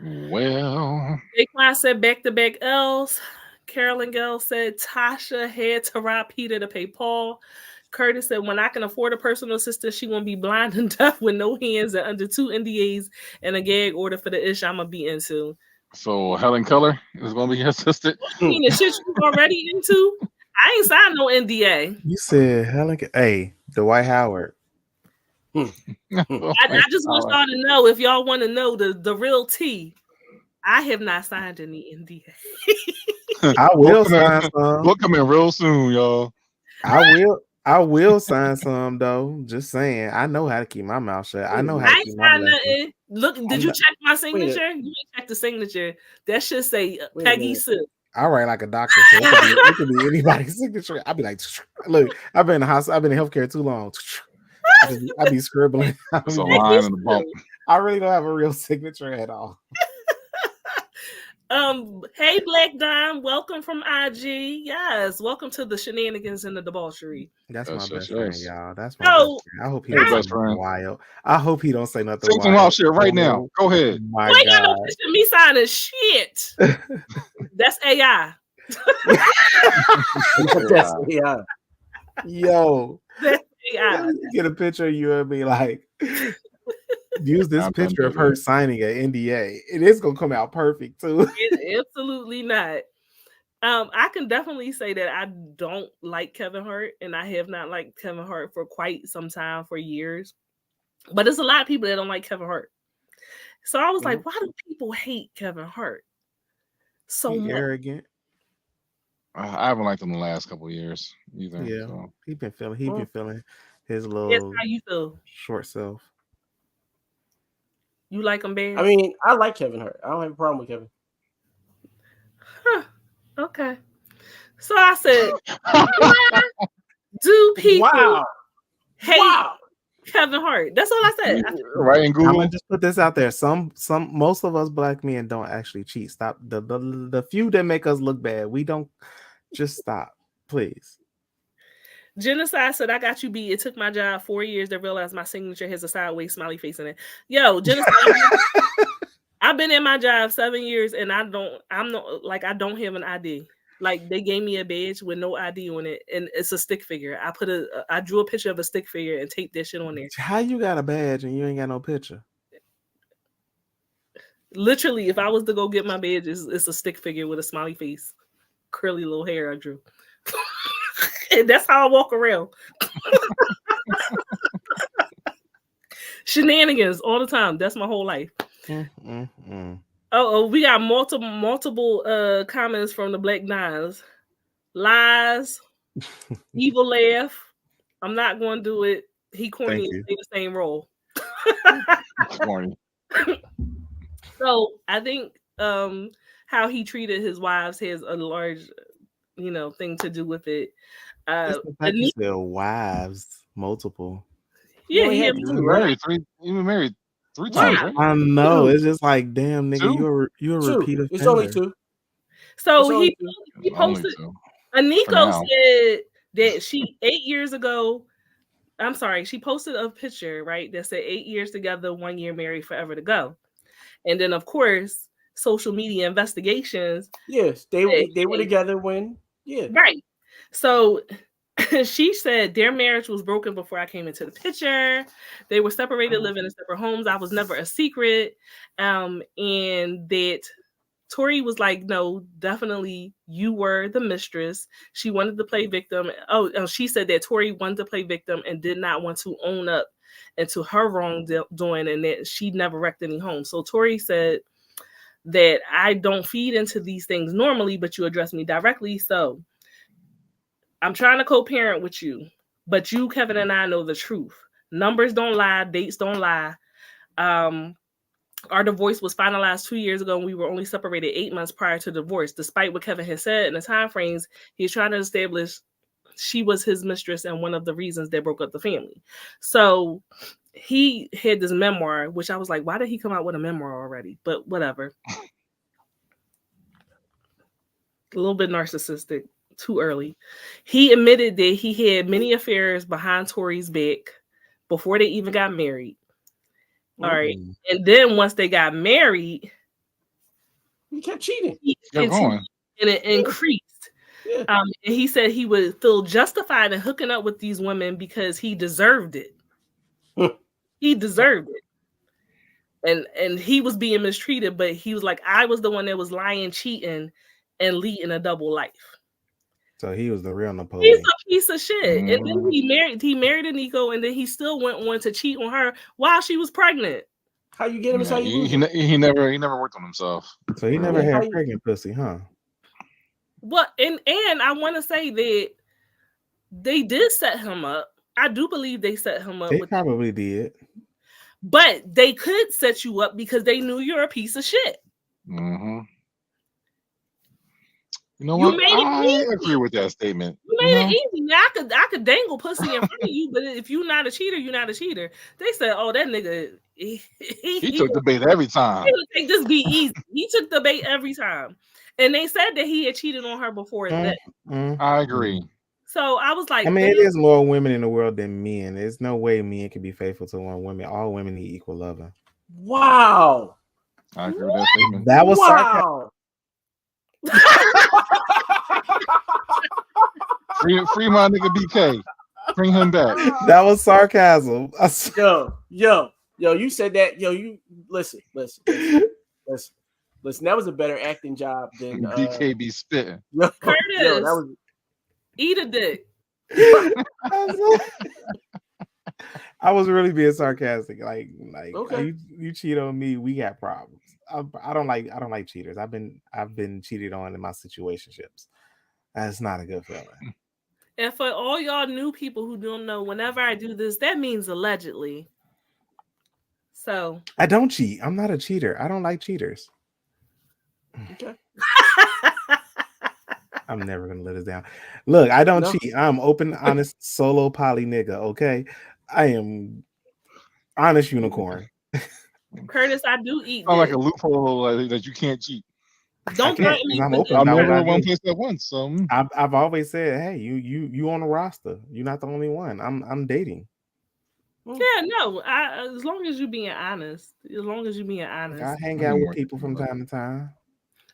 Well. Saquon said back-to-back L's. Carolyn Gell said Tasha had to rob Peter to pay Paul. Curtis said, when I can afford a personal assistant, she won't be blind and deaf with no hands and under 2 NDAs and a gag order for the ish I'm going to be into. So Helen Keller is going to be your assistant? I mean, the shit you already into? I ain't signed no NDA. You said Helen Hey, Dwight Howard. I just want y'all to know, if y'all want to know the real tea, I have not signed any NDA. I will sign some. Book coming real soon, y'all. I will sign some though. Just saying, I know how to keep my mouth shut. I know how to keep my nothing. Look, did you check my signature? You ain't check the signature. That should say Peggy Sue. I write like a doctor, so it could be anybody's signature. I'd be like, look, I've been in the hospital, I've been in healthcare too long. I'd be scribbling. It's a line in the bump. I really don't have a real signature at all. Hey Black Dime, welcome from IG. Yes, welcome to the shenanigans and the debauchery. That's my best friend, y'all. That's my best friend. I hope he don't say nothing wild. I hope he don't say nothing wild. Say some wild shit right now. Go ahead. My God. Got no picture of me signing shit. That's AI. That's AI. Yo. That's AI. Get a picture of you and be like, use this picture of her signing an NDA. It is gonna come out perfect too. Absolutely not. I can definitely say that I don't like Kevin Hart, and I have not liked Kevin Hart for quite some time, for years. But there's a lot of people that don't like Kevin Hart, So I was like, why do people hate Kevin Hart so He much? arrogant. I haven't liked him the last couple of years either. Yeah, So. he been feeling his That's little how you feel. short self. You like him, babe? I mean, I like Kevin Hart. I don't have a problem with Kevin. Huh. Okay. So I said, why do people hate Kevin Hart? That's all I said. Right in I'm Google. gonna just put this out there. Most of us black men don't actually cheat. Stop the few that make us look bad. We don't. Just stop, please. Genocide said, I got you beat. It took my job 4 years to realize my signature has a sideways smiley face in it. Yo, Genocide, I've been in my job 7 years and I don't have an ID. Like they gave me a badge with no ID on it, and it's a stick figure. I drew a picture of a stick figure and taped that shit on there. How you got a badge and you ain't got no picture? Literally, if I was to go get my badge, it's a stick figure with a smiley face, curly little hair I drew. And that's how I walk around. Shenanigans all the time. That's my whole life. Oh, we got multiple comments from the Black Nines. Lies, evil laugh. I'm not going to do it. He corny and play the same role. Corny. So I think how he treated his wives has a large, thing to do with it. You said wives, multiple. Yeah, he had married three times, right? I know. It's just like, damn, nigga, you're a repeat offender. It's only two. So he posted. Aniko said that 8 years ago. I'm sorry, she posted a picture, right, that said 8 years together, 1 year married, forever to go. And then, of course, social media investigations. Yes, they were together when, right. So she said their marriage was broken before I came into the picture. They were separated, living in separate homes. I was never a secret. And that Tori was like, no, definitely you were the mistress. She wanted to play victim. Oh, she said that Tori wanted to play victim and did not want to own up into her wrongdoing and that she never wrecked any homes. So Tori said that I don't feed into these things normally, but you address me directly. So I'm trying to co-parent with you, but you, Kevin, and I know the truth. Numbers don't lie. Dates don't lie. Our divorce was finalized 2 years ago, and we were only separated 8 months prior to divorce. Despite what Kevin had said in the time frames, he's trying to establish she was his mistress and one of the reasons they broke up the family. So he had this memoir, which I was like, why did he come out with a memoir already? But whatever. A little bit narcissistic, too early. He admitted that he had many affairs behind Tori's back before they even got married. All right. And then once they got married, he kept cheating. And it increased. Yeah. And he said he would feel justified in hooking up with these women because he deserved it. He deserved it. And he was being mistreated, but he was like, I was the one that was lying, cheating, and leading a double life. So he was the real Napoleon. He's a piece of shit. And then he married Aniko, and then he still went on to cheat on her while she was pregnant. How you get him? Yeah, he never worked on himself. So he never had pregnant pussy, huh? Well, and I want to say that they did set him up. I do believe they set him up. They probably did. But they could set you up because they knew you're a piece of shit. Mm-hmm. You know what? I agree with that statement. You made it easy. Now, I could dangle pussy in front of you, but if you're not a cheater, you're not a cheater. They said, "Oh, that nigga, he took the bait every time. He would take this be easy. He took the bait every time." And they said that he had cheated on her before that. I agree. So I was like, I mean, it is more women in the world than men. There's no way men can be faithful to one woman. All women need equal loving. Wow. I agree with that statement. That was sarcasm. Free my nigga BK. Bring him back. That was sarcasm. Yo, you said that. Yo, you listen. That was a better acting job than BK be spitting. Curtis, eat a dick. I was really being sarcastic. Like Okay. you cheat on me, we got problems. I don't like cheaters. I've been cheated on in my situationships. That's not a good feeling. And for all y'all new people who don't know, whenever I do this, that means allegedly. So I don't cheat. I'm not a cheater. I don't like cheaters. Okay. I'm never gonna let us down. Look, I don't No. cheat. I'm open, honest, solo poly nigga. Okay, I am honest unicorn. Curtis, I do eat Sound like dick. a loophole that you can't cheat. I Don't can't threaten because me I'm with open this. I'm about what never I in one do. place at once. So I've always said, hey, you on the roster. You're not the only one. I'm dating. Yeah, no. As long as you being honest. As long as you being I honest. hang I out need with more people from time to time.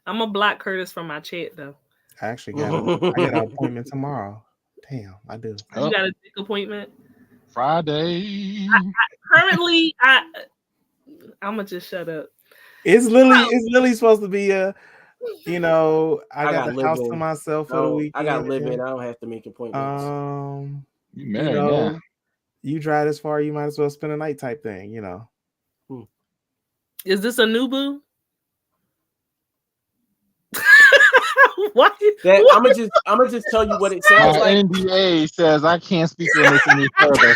I'm a block Curtis from my chat though. I actually got an appointment tomorrow. Damn, I do. You Oh, got a dick appointment. Friday. Currently, I'ma just shut up. Is Lily supposed to be a? I I got gotta the live house to in. myself for the Oh, I gotta weekend. live in. I don't have to make appointments. Um, You you married now. know, you drive this far, you might as well spend a night type thing. Is this a new boo? Why? That What? I'm gonna just tell you what it sounds My like. NDA says I can't speak on this any further.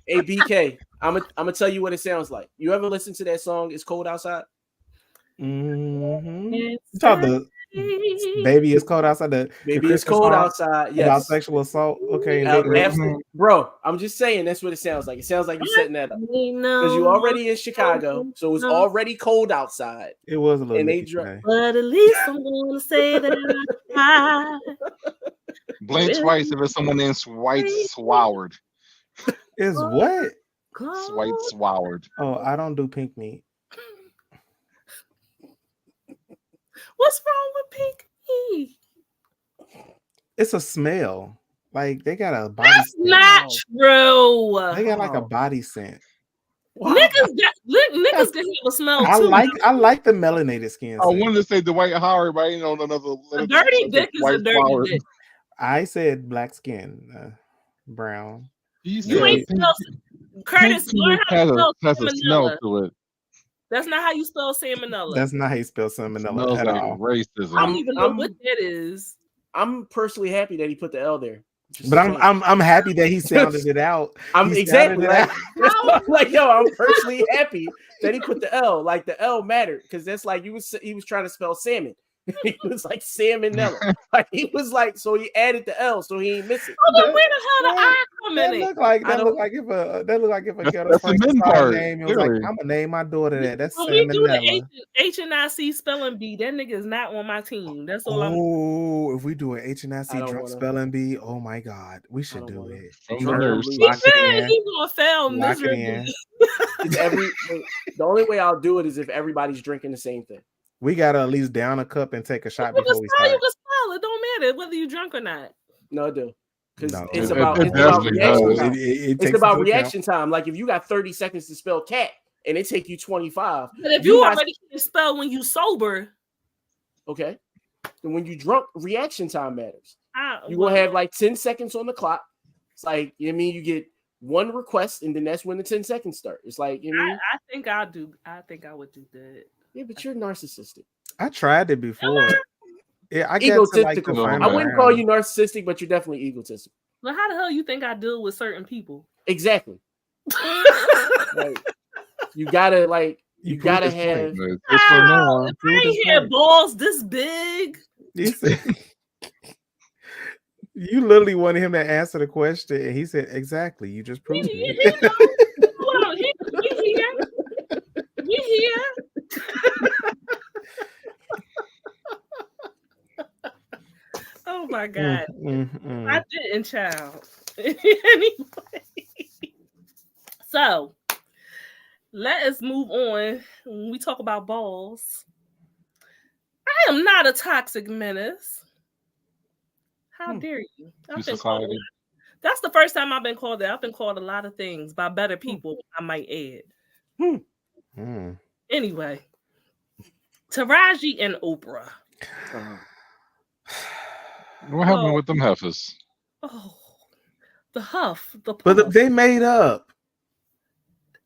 Hey BK, I'm gonna tell you what it sounds like. You ever listen to that song? It's cold outside. Mm-hmm. It's You talk the baby is cold outside the Maybe it's Christmas cold song outside. about Yes. sexual assault. Okay, and baby, Mhm. Bro, I'm just saying that's what it sounds like. It sounds like you're setting that up because you already in Chicago, so it's already cold outside, it was a little and they nippy drop. today. But at least I'm gonna say that I Blink twice if it's someone named White Swoward. Is what? White Swoward. Oh, I don't do pink meat. What's wrong with pink meat? It's a smell. Like they got a body That's scent. not true. They got like a body scent. Wow. Niggas can have a smell I too. like the melanated skin. I scent. wanted to say Dwight Howard, but you know another. A dirty dick is a dirty Swoward. dick. I said black skin, brown. He You said ain't pink, spell Curtis. pink Learn how to spell has a smell salmonella. to it. That's not how you spell salmonella. That's not how you spell salmonella Smells at like all. I racism. don't even know what that is. I'm personally happy that he put the L there. Just But saying. I'm happy that he sounded it out. I'm He exactly sounded it like, out. like yo, I'm personally happy that he put the L. Like the L mattered because that's like he was trying to spell salmon. He was like salmonella. Like he was like, so he added the L so he ain't miss it. Oh, then where the hell the I come That in? look like I if a ghetto That's the person men saw part, a name and was like, clearly. I'm gonna name my daughter that. That's When we do the salmonella. H&IC spelling bee, that nigga is not on my team. That's all I'm. Oh, if we do an H&IC I don't drunk wanna- spelling bee, oh my god, we should don't do wanna- it. From the Drunk nurse. and He Lock it said in. he gonna fail Lock it in. miserably. The only way I'll do it is if everybody's drinking the same thing. We gotta at least down a cup and take a shot You before we can start. spell. It don't matter whether you drunk or not. No, I do. Because No. it's It about definitely reaction does. time. It It's takes about into account. reaction time. Like if you got 30 seconds to spell cat and it take you 25, But if you you not- already can spell when you sober, okay. And when you drunk, reaction time matters. You're well, gonna have like 10 seconds on the clock. It's like, you know what I mean, you get one request and then that's when the 10 seconds start. It's like, you know what I mean? I think I'll do. I think I would do that. Yeah, but you're narcissistic. I tried it before. Yeah, I get to like the Egotistical. final I wouldn't round. call you narcissistic, but you're definitely egotistical. But how the hell you think I deal with certain people? Exactly. Like, you gotta have. It's for more. I ain't had balls this big. He said, you literally wanted him to answer the question, and he said, "Exactly." You just proved it. We here. Oh my god! I didn't, child. Anyway, so let us move on. When we talk about balls, I am not a toxic menace. How dare you? That's the first time I've been called that. I've been called a lot of things by better people, I might add. Anyway, Taraji and Oprah. What happened with them heifers? Oh, The huff, the But puff. they made up.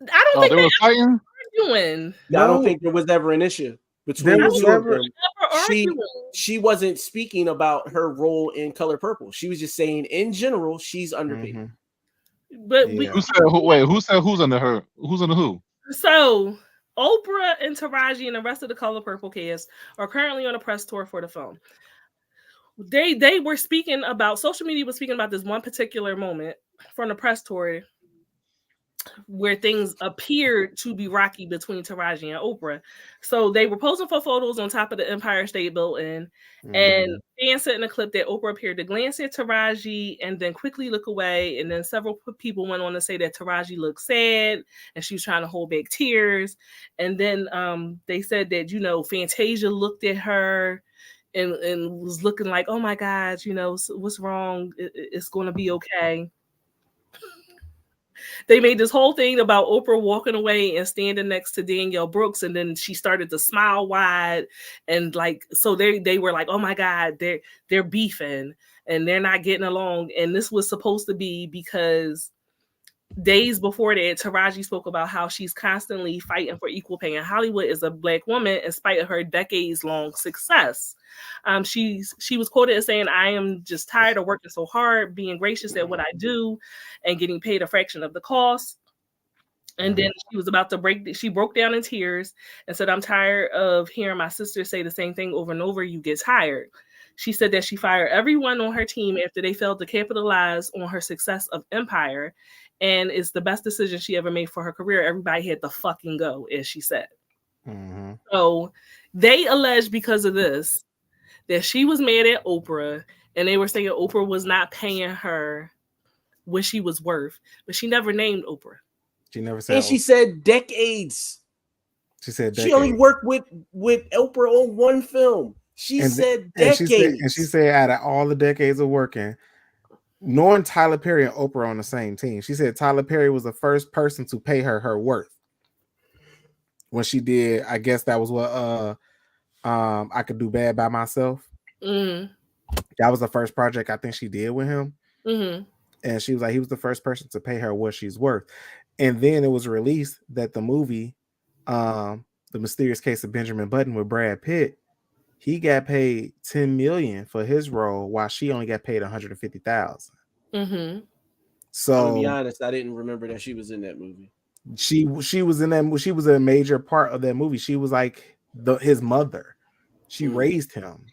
I don't Oh, think they were fighting. they're arguing. I don't No, think there was ever an issue there between the was two of never. them. Never She arguing. she wasn't speaking about her role in Color Purple. She was just saying in general she's underpaid. Mhm. But Yeah. Who said who? Wait, who said who's under her? Who's under who? so Oprah and Taraji and the rest of the Color Purple cast are currently on a press tour for the film. They were speaking about, social media was speaking about this one particular moment from the press tour where things appeared to be rocky between Taraji and Oprah. So they were posing for photos on top of the Empire State Building, and Mhm. fans said in a clip that Oprah appeared to glance at Taraji and then quickly look away. And then several people went on to say that Taraji looked sad and she was trying to hold back tears. And then they said that, Fantasia looked at her and was looking like, oh my God, what's wrong? It's going to be okay. They made this whole thing about Oprah walking away and standing next to Danielle Brooks, and then she started to smile wide, and so they were like, oh my God, they're beefing and they're not getting along. And this was supposed to be because days before that, Taraji spoke about how she's constantly fighting for equal pay in Hollywood as a Black woman in spite of her decades-long success. She was quoted as saying, I am just tired of working so hard, being gracious at what I do, and getting paid a fraction of the cost. And then she was about to she broke down in tears and said, I'm tired of hearing my sister say the same thing over and over. You get tired. She said that she fired everyone on her team after they failed to capitalize on her success of Empire. And it's the best decision she ever made for her career. Everybody had to fucking go, as she said. Mhm. So they alleged because of this that she was mad at Oprah, and they were saying Oprah was not paying her what she was worth, but she never named Oprah. She never said. And she said decades. She said She only decades. worked with Oprah on one film. She said decades. And she said out of all the decades of working, knowing Tyler Perry and Oprah on the same team, she said Tyler Perry was the first person to pay her worth. When she did, I guess that was what I Could Do Bad by Myself. Mm-hmm. That was the first project I think she did with him. Mm-hmm. And she was like, he was the first person to pay her what she's worth. And then it was released that the movie, The Mysterious Case of Benjamin Button with Brad Pitt, he got paid $10 million for his role, while she only got paid $150,000. Mm-hmm. So I'm gonna be honest, I didn't remember that she was in that movie. She was in that. She was a major part of that movie. She was like his mother. She raised him.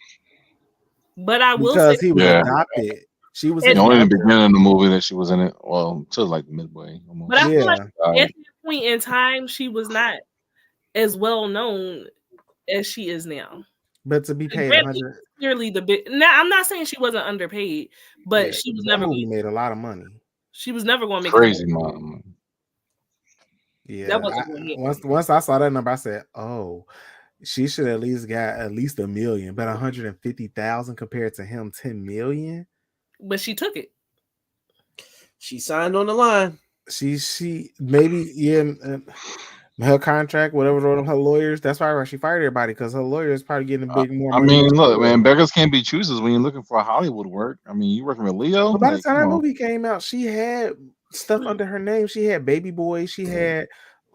But I will because say, he was adopted. She was his only in the mother. beginning of the movie that she was in it. Well, to like midway almost. But I feel like at that point in time, she was not as well known as she is now. But to be paid clearly the big. Now, I'm not saying she wasn't underpaid, but she was never. Movie made a lot of money. She was never going to make crazy money. Yeah, that wasn't once I saw that number, I said, "Oh, she should at least got at least $1 million, but 150,000 compared to him, 10 million." But she took it. She signed on the line. She maybe her contract, whatever wrote on her lawyers. That's why she fired everybody, because her lawyers probably getting a big more. I mean, look, man, beggars can't be choosers when you're looking for Hollywood work. I mean, you working with Leo. But by the time that movie came out, she had stuff under her name. She had Baby Boy. She had,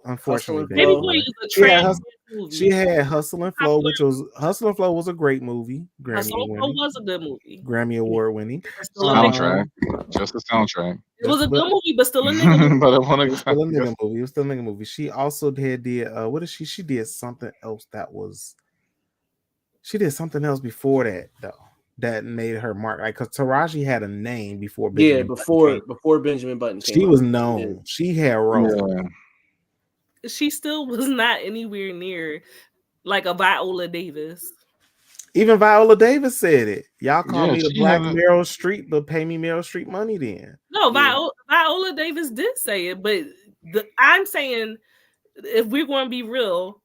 unfortunately, Baby Boy is a trash movie. She had Hustle and Flow, which was Hustle and Flow was a great movie. Hustle and Flow was a good movie. Grammy Award winning. Soundtrack, just a soundtrack. It was a good movie, but still a nigga movie. But it was still a nigga movie. It was still a nigga movie. She also did what is she? She did something else she did something else before that though. That made her mark, like, because Taraji had a name before. Before Benjamin Button came she out. was known. She had roles. Yeah. She still was not anywhere near like a Viola Davis. Even Viola Davis said it. Y'all call me the Black Meryl Streep, but pay me Meryl Streep money then. No, Viola Davis did say it, but I'm saying, if we're going to be real,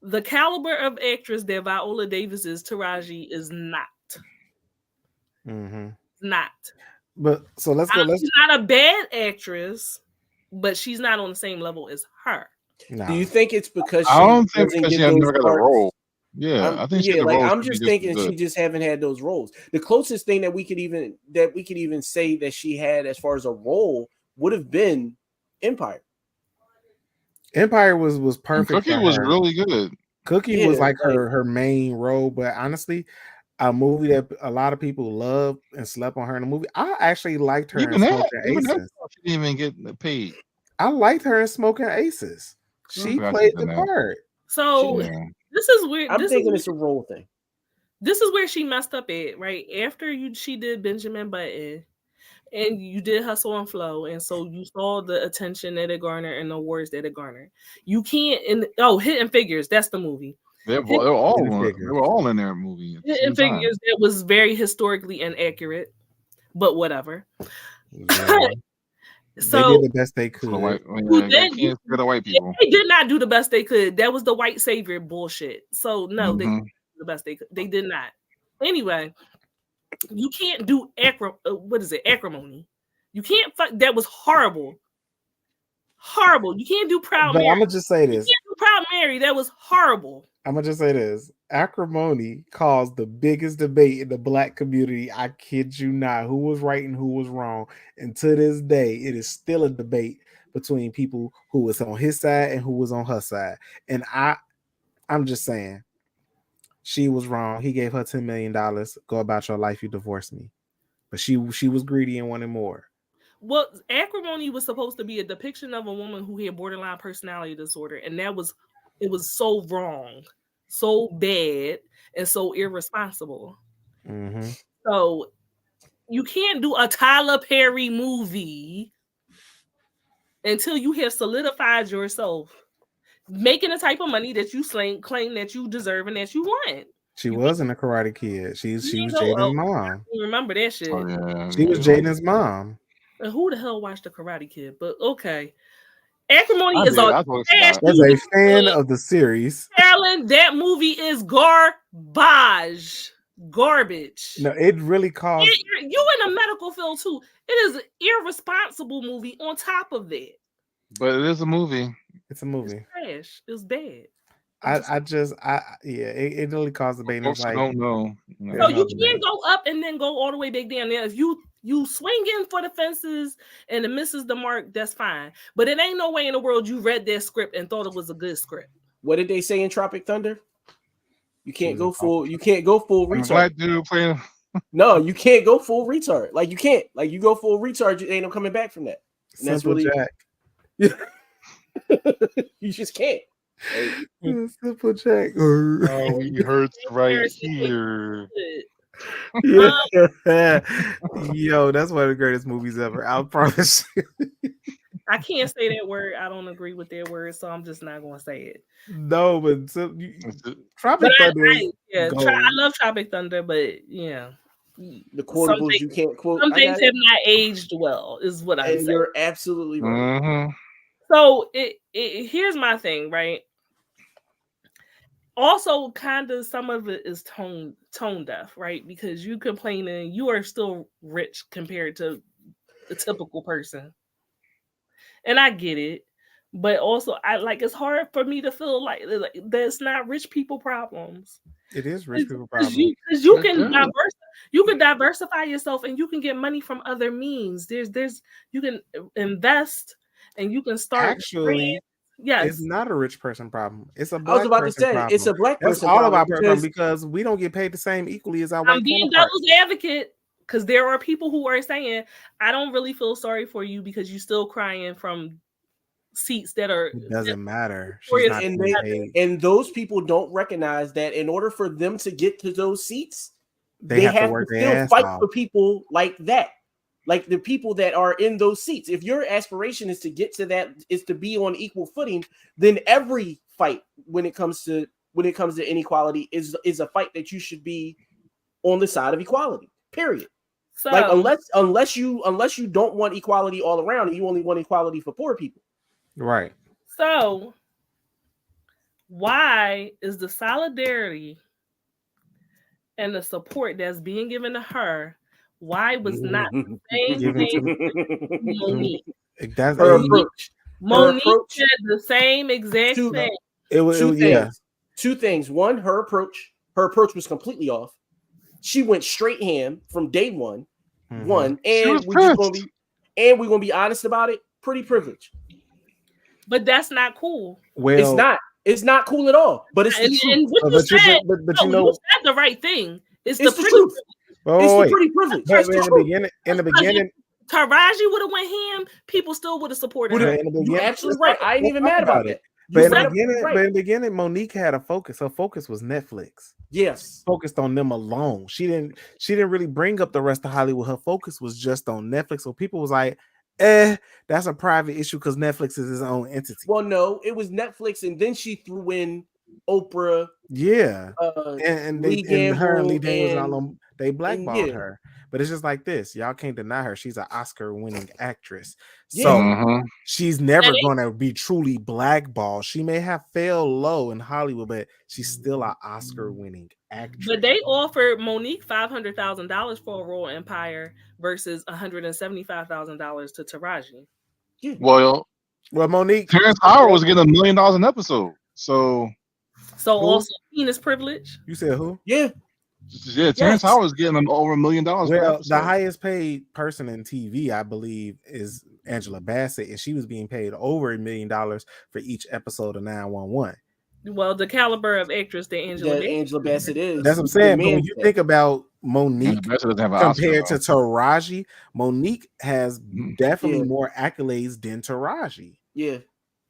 the caliber of actress that Viola Davis is, Taraji is not. Mm-hmm. Not. But so let's go. She's not a bad actress, but she's not on the same level as her. Nah. Do you think it's because I don't think because she never got a role? Yeah, I think she had the like roles I'm to be just just as thinking she good. just haven't had those roles. The closest thing that we could even say that she had as far as a role would have been Empire. Empire was And perfect Cookie for was her. really good. Cookie Yeah, was like like her main role, but honestly, a movie that a lot of people loved and slept on her in the movie. I actually liked her in Smoking Even that Aces. she didn't even get paid. I liked her in Smoking Aces. I She forgot she was played in the that. part. So Yeah. this is weird. I'm thinking it's a role thing. This is where she messed up at, right? After she did Benjamin Button and you did Hustle and Flow, and so you saw the attention that it garnered and the awards that it garnered. You can't Hidden Figures, that's the movie. They Hidden were all Hidden they Figures. were all in their movie at the Hidden same time. Figures, that was very historically inaccurate, but whatever. Yeah. They So did the best they For the could. white, you can't scare the white people. they did not do the best they could. That was the white savior bullshit. So no, they Mhm. didn't do the best they could. They did not. Anyway, you can't do acrimony. You can't that was horrible. Horrible. You can't do Proud But Mary. I'm gonna just say You this. can't do Proud Mary. That was horrible. I'm gonna just say this. Acrimony caused the biggest debate in the black community. I kid you not. Who was right and who was wrong? And to this day, it is still a debate between people who was on his side and who was on her side. And I'm just saying, she was wrong. He gave her $10 million. Go about your life. You divorced me. But she was greedy and wanted more. Well, Acrimony was supposed to be a depiction of a woman who had borderline personality disorder, and it was so wrong, so bad, and so irresponsible. Mm-hmm. So you can't do a Tyler Perry movie until you have solidified yourself making the type of money that you claim that you deserve and that you want. She You wasn't a Karate Kid. She was go, Jaden's mom. I remember that shit. Oh, yeah, She was Jaden's mom. And who the hell watched the Karate Kid? But okay. Acrimony I is did. on I thought trash. As a fan of the series, Carolyn, that movie is garbage. Garbage. no, it really caused. You in the medical field too. It is an irresponsible movie on top of that. But it is a movie. It's a movie. It's trash. It's bad. It really caused debate. Folks Like, don't know. So you can't go up and then go all the way back down. Now, if you swing in for the fences and it misses the mark, that's fine. But it ain't no way in the world you read that script and thought it was a good script. What did they say in Tropic Thunder? You can't go full. You can't go full retard. Black dude playing. No, you can't go full retard. Like you can't. Like you go full retard, you ain't no coming back from that. And that's Simple really Jack. you just can't. Like, Simple Jack. Oh, he hurts right here. Yeah. Yo, that's one of the greatest movies ever. I promise you. I can't say that word. I don't agree with that word, so I'm just not going to say it. No, but Tropic Thunder. I love Tropic Thunder, but yeah, the quotables you can't quote. Some things have not aged well, is what I'm saying. You're absolutely right. Mm-hmm. So here's my thing, right? Also, kind of some of it is tone deaf, right? Because you complaining, you are still rich compared to the typical person. And I get it, but also it's hard for me to feel like that's not rich people problems. It is rich people problems. Because you can diversify yourself and you can get money from other means. There's you can invest and you can start. Actually, yes, it's not a rich person problem. It's a black I was about to person say problem. it's a black That's person all problem of our problem because we don't get paid the same equally as our white I'm being counterparts. devil's advocate. Because there are people who are saying, I don't really feel sorry for you because you're still crying from seats that are... It doesn't matter. And those people don't recognize that in order for them to get to those seats, they have to still fight for people like that. Like the people that are in those seats. If your aspiration is to get to that, is to be on equal footing, then every fight when it comes to inequality is a fight that you should be on the side of equality. Period. So, like unless you don't want equality all around and you only want equality for poor people. Right. So why is the solidarity and the support that's being given to her, why was not the same thing Monique? Her approach. Monique said the same exact thing. It was yeah. Two things. One, her approach was completely off. She went straight ham from day one. Mhm. She was And we're pissed. gonna be honest about it. Pretty privileged. But that's not cool. Well, It's not cool at all. But it's the truth. And what you but you said, but no, you know, you said the right thing. It's the It's the pretty truth. It's the wait. pretty privilege. But It's the in the truth. beginning, Taraji would have went ham, people still would have supported her. in the You're beginning, absolutely right. I ain't let's even talk mad about about it. that. But You're in the right. beginning, Right. but in the beginning, Monique had a focus. Her focus was Netflix. Yes. Focused on them alone. She didn't really bring up the rest of Hollywood. Her focus was just on Netflix. So people was like, that's a private issue because Netflix is its own entity. Well, no, it was Netflix, and then she threw in Oprah. Yeah. And Lee her and Lee Gamble Daniels and- all on, they blackballed yeah. her. But it's just like this. Y'all can't deny her. She's an Oscar-winning actress. Yeah. So Mhm. she's never And it- going to be truly blackballed. She may have failed low in Hollywood, but she's still an Oscar-winning actress. But they offered Monique $500,000 for a role in Empire versus $175,000 to Taraji. Well, Monique, Terrence Howard was getting $1 million an episode. So So Who? also penis privilege. you said who? Yeah. yeah, Terrence Howard was getting over $1 million per Well, episode. the highest paid person in TV, I believe, is Angela Bassett, and she was being paid over $1 million for each episode of 911. Well, the caliber of actress that Angela Bassett. Angela Bassett is. That's what I'm saying. But when demands you that. think about Monique Bassett doesn't have an Oscar, compared to though. Taraji, Monique has definitely Yeah. more accolades than Taraji. Yeah.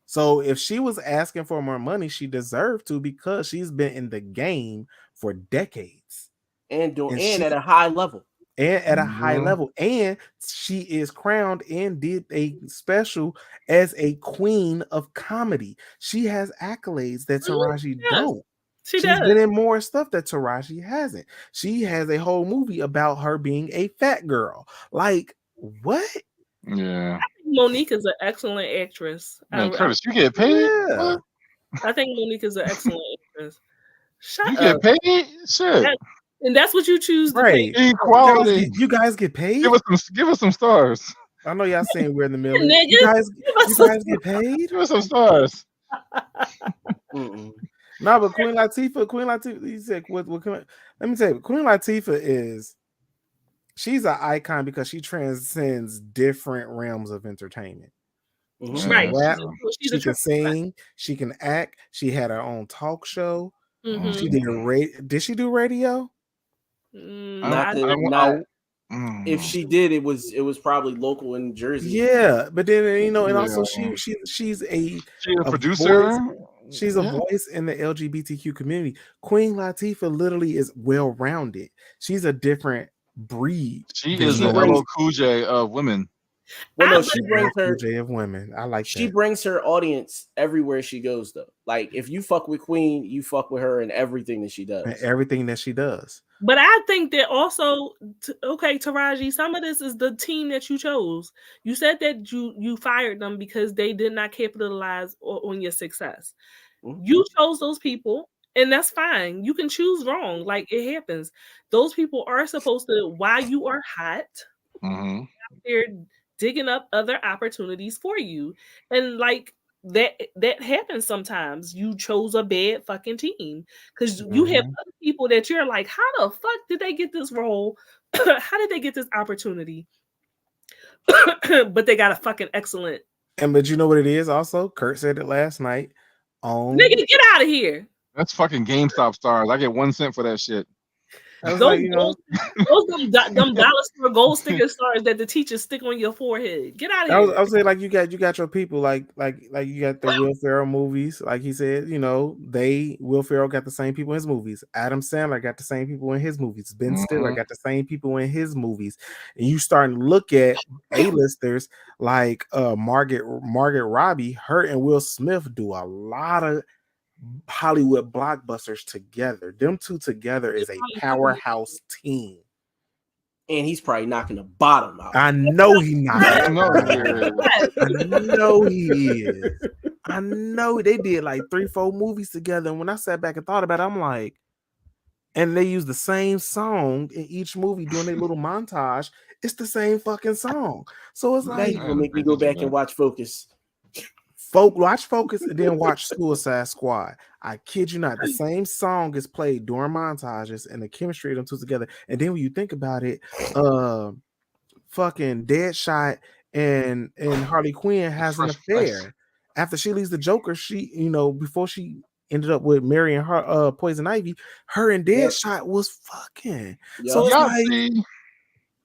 So if she was asking for more money, she deserved to because she's been in the game for decades And she- at a high level. and at a high level. And she is crowned and did a special as a queen of comedy. She has accolades that Taraji Yes. don't. She's She's been in more stuff that Taraji hasn't. She has a whole movie about her being a fat girl. Like, what? Yeah. Monique is an excellent actress. Man, Curtis, you get paid? Yeah. What? I think Monique is an excellent actress. Shut You up. get paid? Shit. That- And that's what you choose to Right. pay. Equality. You guys get paid? Give us some stars. I know y'all saying we're in the middle. Niggas, You guys give us get paid? Give us some stars. Mm-mm. No, but Queen Latifah, you said what let me tell you, Queen Latifah she's an icon because she transcends different realms of entertainment. Mhm. She Right. can rap, She's she a can triple threat. sing, she can act, she had her own talk show. Mhm. She did she do radio? If she did, it was probably local in Jersey. Yeah, but then and also Yeah. she's a producer. voice. She's a voice in the LGBTQ community. Queen Latifah literally is well-rounded. She's a different breed. She than is the most LL Cool J of women. Well, no, I- she brings her. J of women. I like She that. brings her audience everywhere she goes, though. Like if you fuck with Queen, you fuck with her in everything that she does. And everything that she does. But I think that also, okay, Taraji, some of this is the team that you chose. You said that you fired them because they did not capitalize on your success. Mhm. You chose those people, and that's fine. You can choose wrong. Like, it happens. Those people are supposed to, while you are hot, they're digging up other opportunities for you. And like that happens sometimes. You chose a bad fucking team because you have other people that you're like, how the fuck did they get this role? How did they get this opportunity? But they got a fucking excellent. But you know what it is also? Kurt said it last night on Nigga, get out of here. That's fucking GameStop stars. I get 1 cent for that shit. I was Those, like, you know, those them dollar store gold sticker stars that the teachers stick on your forehead. Get out of here. I was saying like you got your people like you got the Will Ferrell movies, like he said, you know, Will Ferrell got the same people in his movies. Adam Sandler got the same people in his movies. Ben Stiller got the same people in his movies. And you starting to look at A-listers like Margaret Robbie, her and Will Smith do a lot of Hollywood blockbusters together. Them two together is a powerhouse team. And he's probably knocking the bottom out. I know he not. I know he is. I know they did like 3-4 movies together. And when I sat back and thought about it, I'm like, and they use the same song in each movie doing their little montage. It's the same fucking song. So it's Now like, you gonna make me go back and watch Focus. Watch Focus and then watch Suicide Squad. I kid you not, the same song is played during montages and the chemistry of them two together. And then when you think about it, fucking Deadshot and Harley Quinn has an Fresh Prince. affair. After she leaves the Joker, she, before she ended up with marrying her Poison Ivy, her and Yep. Deadshot was fucking. Yep. So it's Y'all like see,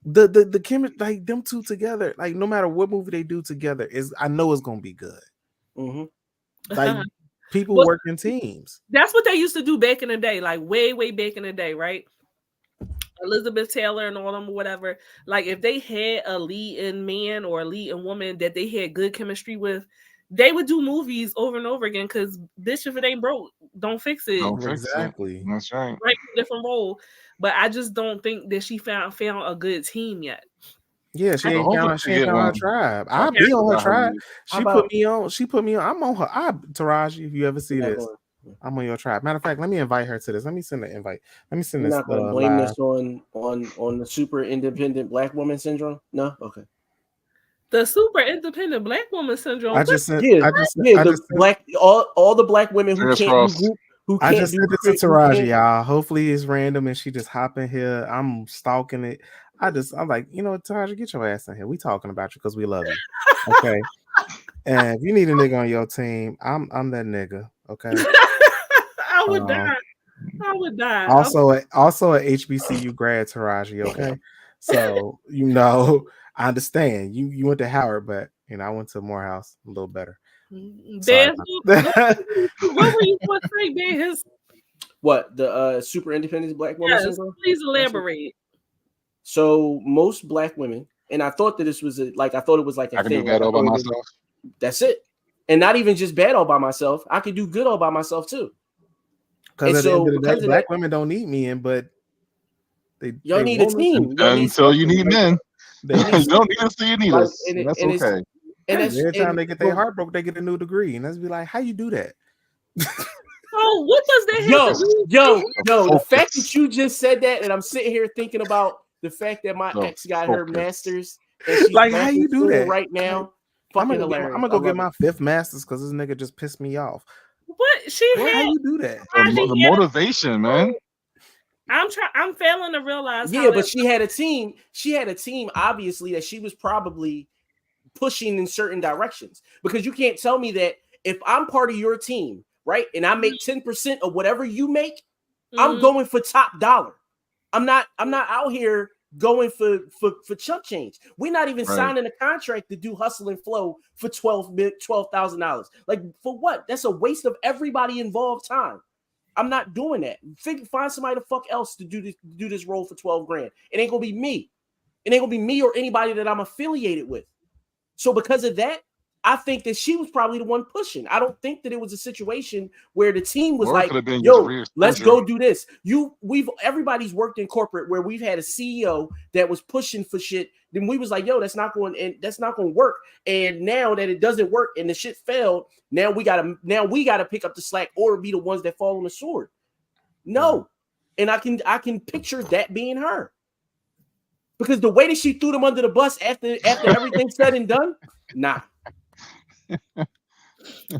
the chemistry, like them two together, like no matter what movie they do together, I know it's gonna be good. Mhm. Like people Well, work in teams. That's what they used to do back in the day, like way back in the day, right? Elizabeth Taylor and all them or whatever. Like if they had a leading man or a leading woman that they had good chemistry with, they would do movies over and over again. Because bitch, if it ain't broke, don't fix it. don't fix it. Exactly. That's right. Right, different role. But I just don't think that she found a good team yet. Yeah, she I ain't hope found she her get one. tribe. I I'll be on her forgot her tribe. name. She How put about- me on. She put me on. I'm on her. Taraji, if you ever see You're not this, gonna- I'm on your tribe. Matter of fact, let me invite her to this. Let me send the invite. Let me send You're this not going to blame live. this on the super independent black woman syndrome? No, okay. The super independent black woman syndrome. I just sent. Yeah, I just. yeah. I The just. Sent, black all the black women who Fingers can't crossed. do group, who I can't just do sent it to who Taraji, can't- y'all. Hopefully it's random and she just hop in here. I'm stalking it. I'm like, Taraji, get your ass in here. We talking about you because we love you. Okay. And if you need a nigga on your team, I'm that nigga. Okay. I would die. I would die. Also a HBCU grad, Taraji. Okay. So I understand. You went to Howard, but I went to Morehouse, a little better. Sorry. What were you going to say, Ben? What the super independent black woman Yes, syndrome? please elaborate. So most black women, and I thought that this was I thought it was like a I can thing. do that all by myself. That's it, and not even just bad all by myself. I could do good all by myself too. Because at the end of the day, because of black that- women don't need men, but y'all need a want us. team. Y'all need Until you something. need men. They You need don't need us till you need Like, us. and it- That's and it's- okay. And that's every time and- they get their heart broke, they get a new degree, and that's be like, how you do that? Oh, what does that have to do? Yo, the Focus. fact that you just said that, and I'm sitting here thinking about the fact that my No, ex got her focus. master's, and she's Like, how back you in do school that? right now. I'm Fucking gonna hilarious. go I get love my it. 5th master's because this nigga just pissed me off. What she How had? you do that? The motivation, man. I'm failing to realize. Yeah, how but she had a team. She had a team, obviously, that she was probably pushing in certain directions. Because you can't tell me that if I'm part of your team, right, and I make 10% of whatever you make, I'm going for top dollar. I'm not out here going for chump change. We're not even signing a contract to do hustle and flow for $12,000. Like, for what? That's a waste of everybody involved time. I'm not doing that. Find somebody the fuck else to do this role for 12 grand. It ain't gonna be me. It ain't gonna be me or anybody that I'm affiliated with. So because of that, I think that she was probably the one pushing. I don't think that it was a situation where the team was like, yo, let's go do this. Everybody's worked in corporate where we've had a CEO that was pushing for shit. Then we was like, yo, that's not going to work. And now that it doesn't work and the shit failed, now we gotta pick up the slack or be the ones that fall on the sword. No. And I can picture that being her. Because the way that she threw them under the bus after everything's said and done, nah.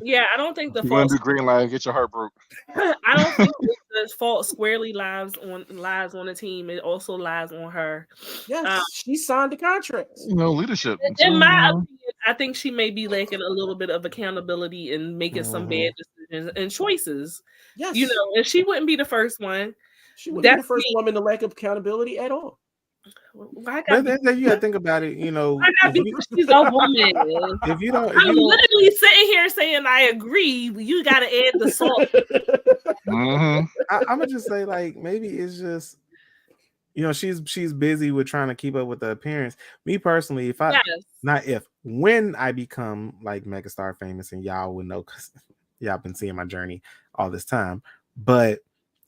Yeah, I don't think the You fault. do green line, get your heart broke. I don't think the fault squarely lies on the team. It also lies on her. Yes, she signed the contract. Leadership. In my opinion, I think she may be lacking a little bit of accountability and making some bad decisions and choices. Yes, and she wouldn't be the first one. She wouldn't be the first woman to lack accountability at all. Then you gotta think about it. she's a woman. If you don't, I'm literally sitting here saying I agree. You got to add the salt. I'm gonna just say, like, maybe it's just, she's busy with trying to keep up with the appearance. Me personally, when I become like megastar famous, and y'all would know because y'all been seeing my journey all this time, but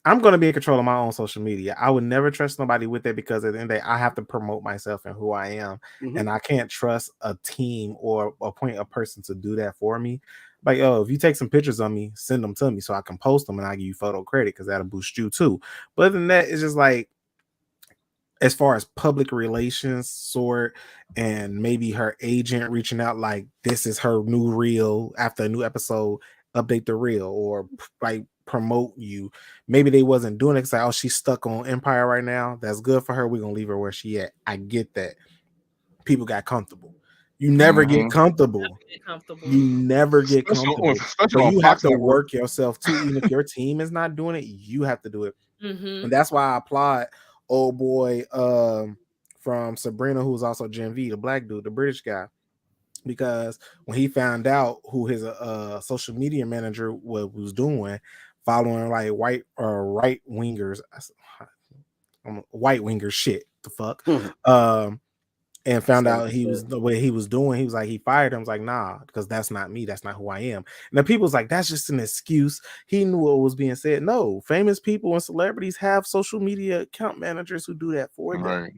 I'm going to be in control of my own social media. I would never trust nobody with it because at the end of the day, I have to promote myself and who I am. And I can't trust a team or appoint a person to do that for me. Like, if you take some pictures of me, send them to me so I can post them and I give you photo credit because that'll boost you too. But other than that, it's just like, as far as public relations sort, and maybe her agent reaching out like this is her new reel after a new episode, update the reel or like promote you. Maybe they wasn't doing it because like, oh, she's stuck on Empire right now. That's good for her. We're gonna leave her where she at. I get that. People got comfortable. You never get Mm-hmm. comfortable. Get comfortable. You never get comfortable. Especially So on you have Fox to Network. work yourself too. Even if your team is not doing it, you have to do it. Mm-hmm. And that's why I applaud old boy from Sabrina, who's also Gen V, the black dude, the British guy, because when he found out who his social media manager was doing, following like white or right wingers, white wingers shit, the fuck, and found out he was the way he was doing, he was like, he fired him. I was like, nah, because that's not me, that's not who I am. And the people's like, that's just an excuse. He knew what was being said. No, famous people and celebrities have social media account managers who do that for them. Right.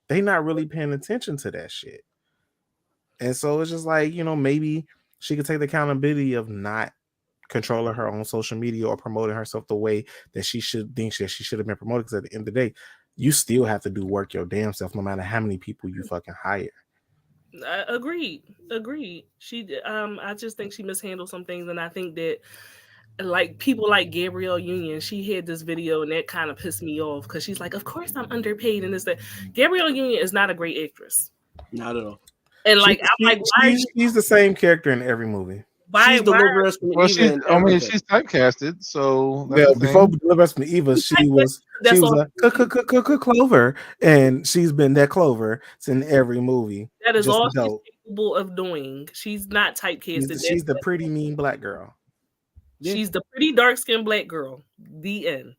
They not really paying attention to that shit. And so it's just like, maybe she could take the accountability of not controlling her own social media or promoting herself the way that she should think that she should have been promoted. Because at the end of the day, you still have to do work your damn self, no matter how many people you fucking hire. Agreed. She, I just think she mishandled some things, and I think that, like, people like Gabrielle Union, she had this video, and that kind of pissed me off because she's like, "Of course I'm underpaid," and this that. Gabrielle Union is not a great actress. Not at all. And like, I'm like, why? She's the same character in every movie. She's Deliver Us from Well, Eva. she's typecasted, so yeah. Before Deliver Us from Eva, she was a Clover, and she's been that Clover in every movie. That is all she's capable of doing. She's not typecasted. She's the pretty mean black girl. She's the pretty dark skinned black girl. The end.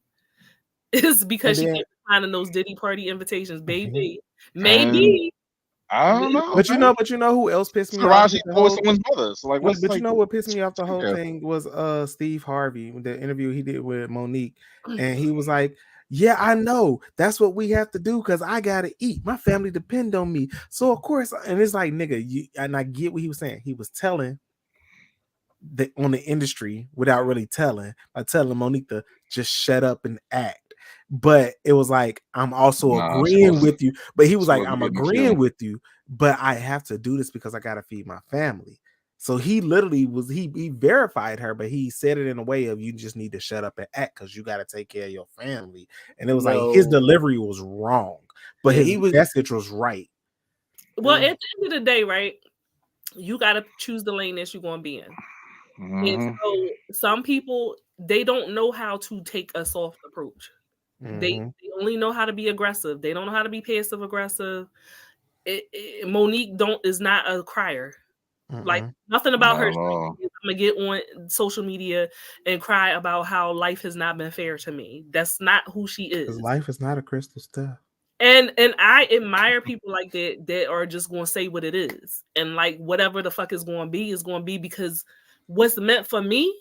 It's because she kept finding those Diddy party invitations, baby. Maybe. I don't know. But you know who else pissed me off? Someone's mother. So like, but you know what pissed me off the whole thing was Steve Harvey, the interview he did with Monique, and he was like, "Yeah, I know that's what we have to do because I gotta eat. My family depend on me. So of course." And it's like, nigga, and I get what he was saying. He was telling on the industry without really telling, by telling Monique to just shut up and act. But it was like, I'm also agreeing with you. But he was like, I'm agreeing with you, but I have to do this because I got to feed my family. So he literally he verified her, but he said it in a way of, you just need to shut up and act because you got to take care of your family. And it was like, his delivery was wrong, but his message was right. Well, at the end of the day, right, you got to choose the lane that you're going to be in. And so some people, they don't know how to take a soft approach. They only know how to be aggressive. They don't know how to be passive aggressive. Monique is not a crier. Like, nothing about her. I'm gonna get on social media and cry about how life has not been fair to me. That's not who she is. Life is not a crystal stuff. And I admire people like that are just gonna say what it is, and like whatever the fuck is gonna be because what's meant for me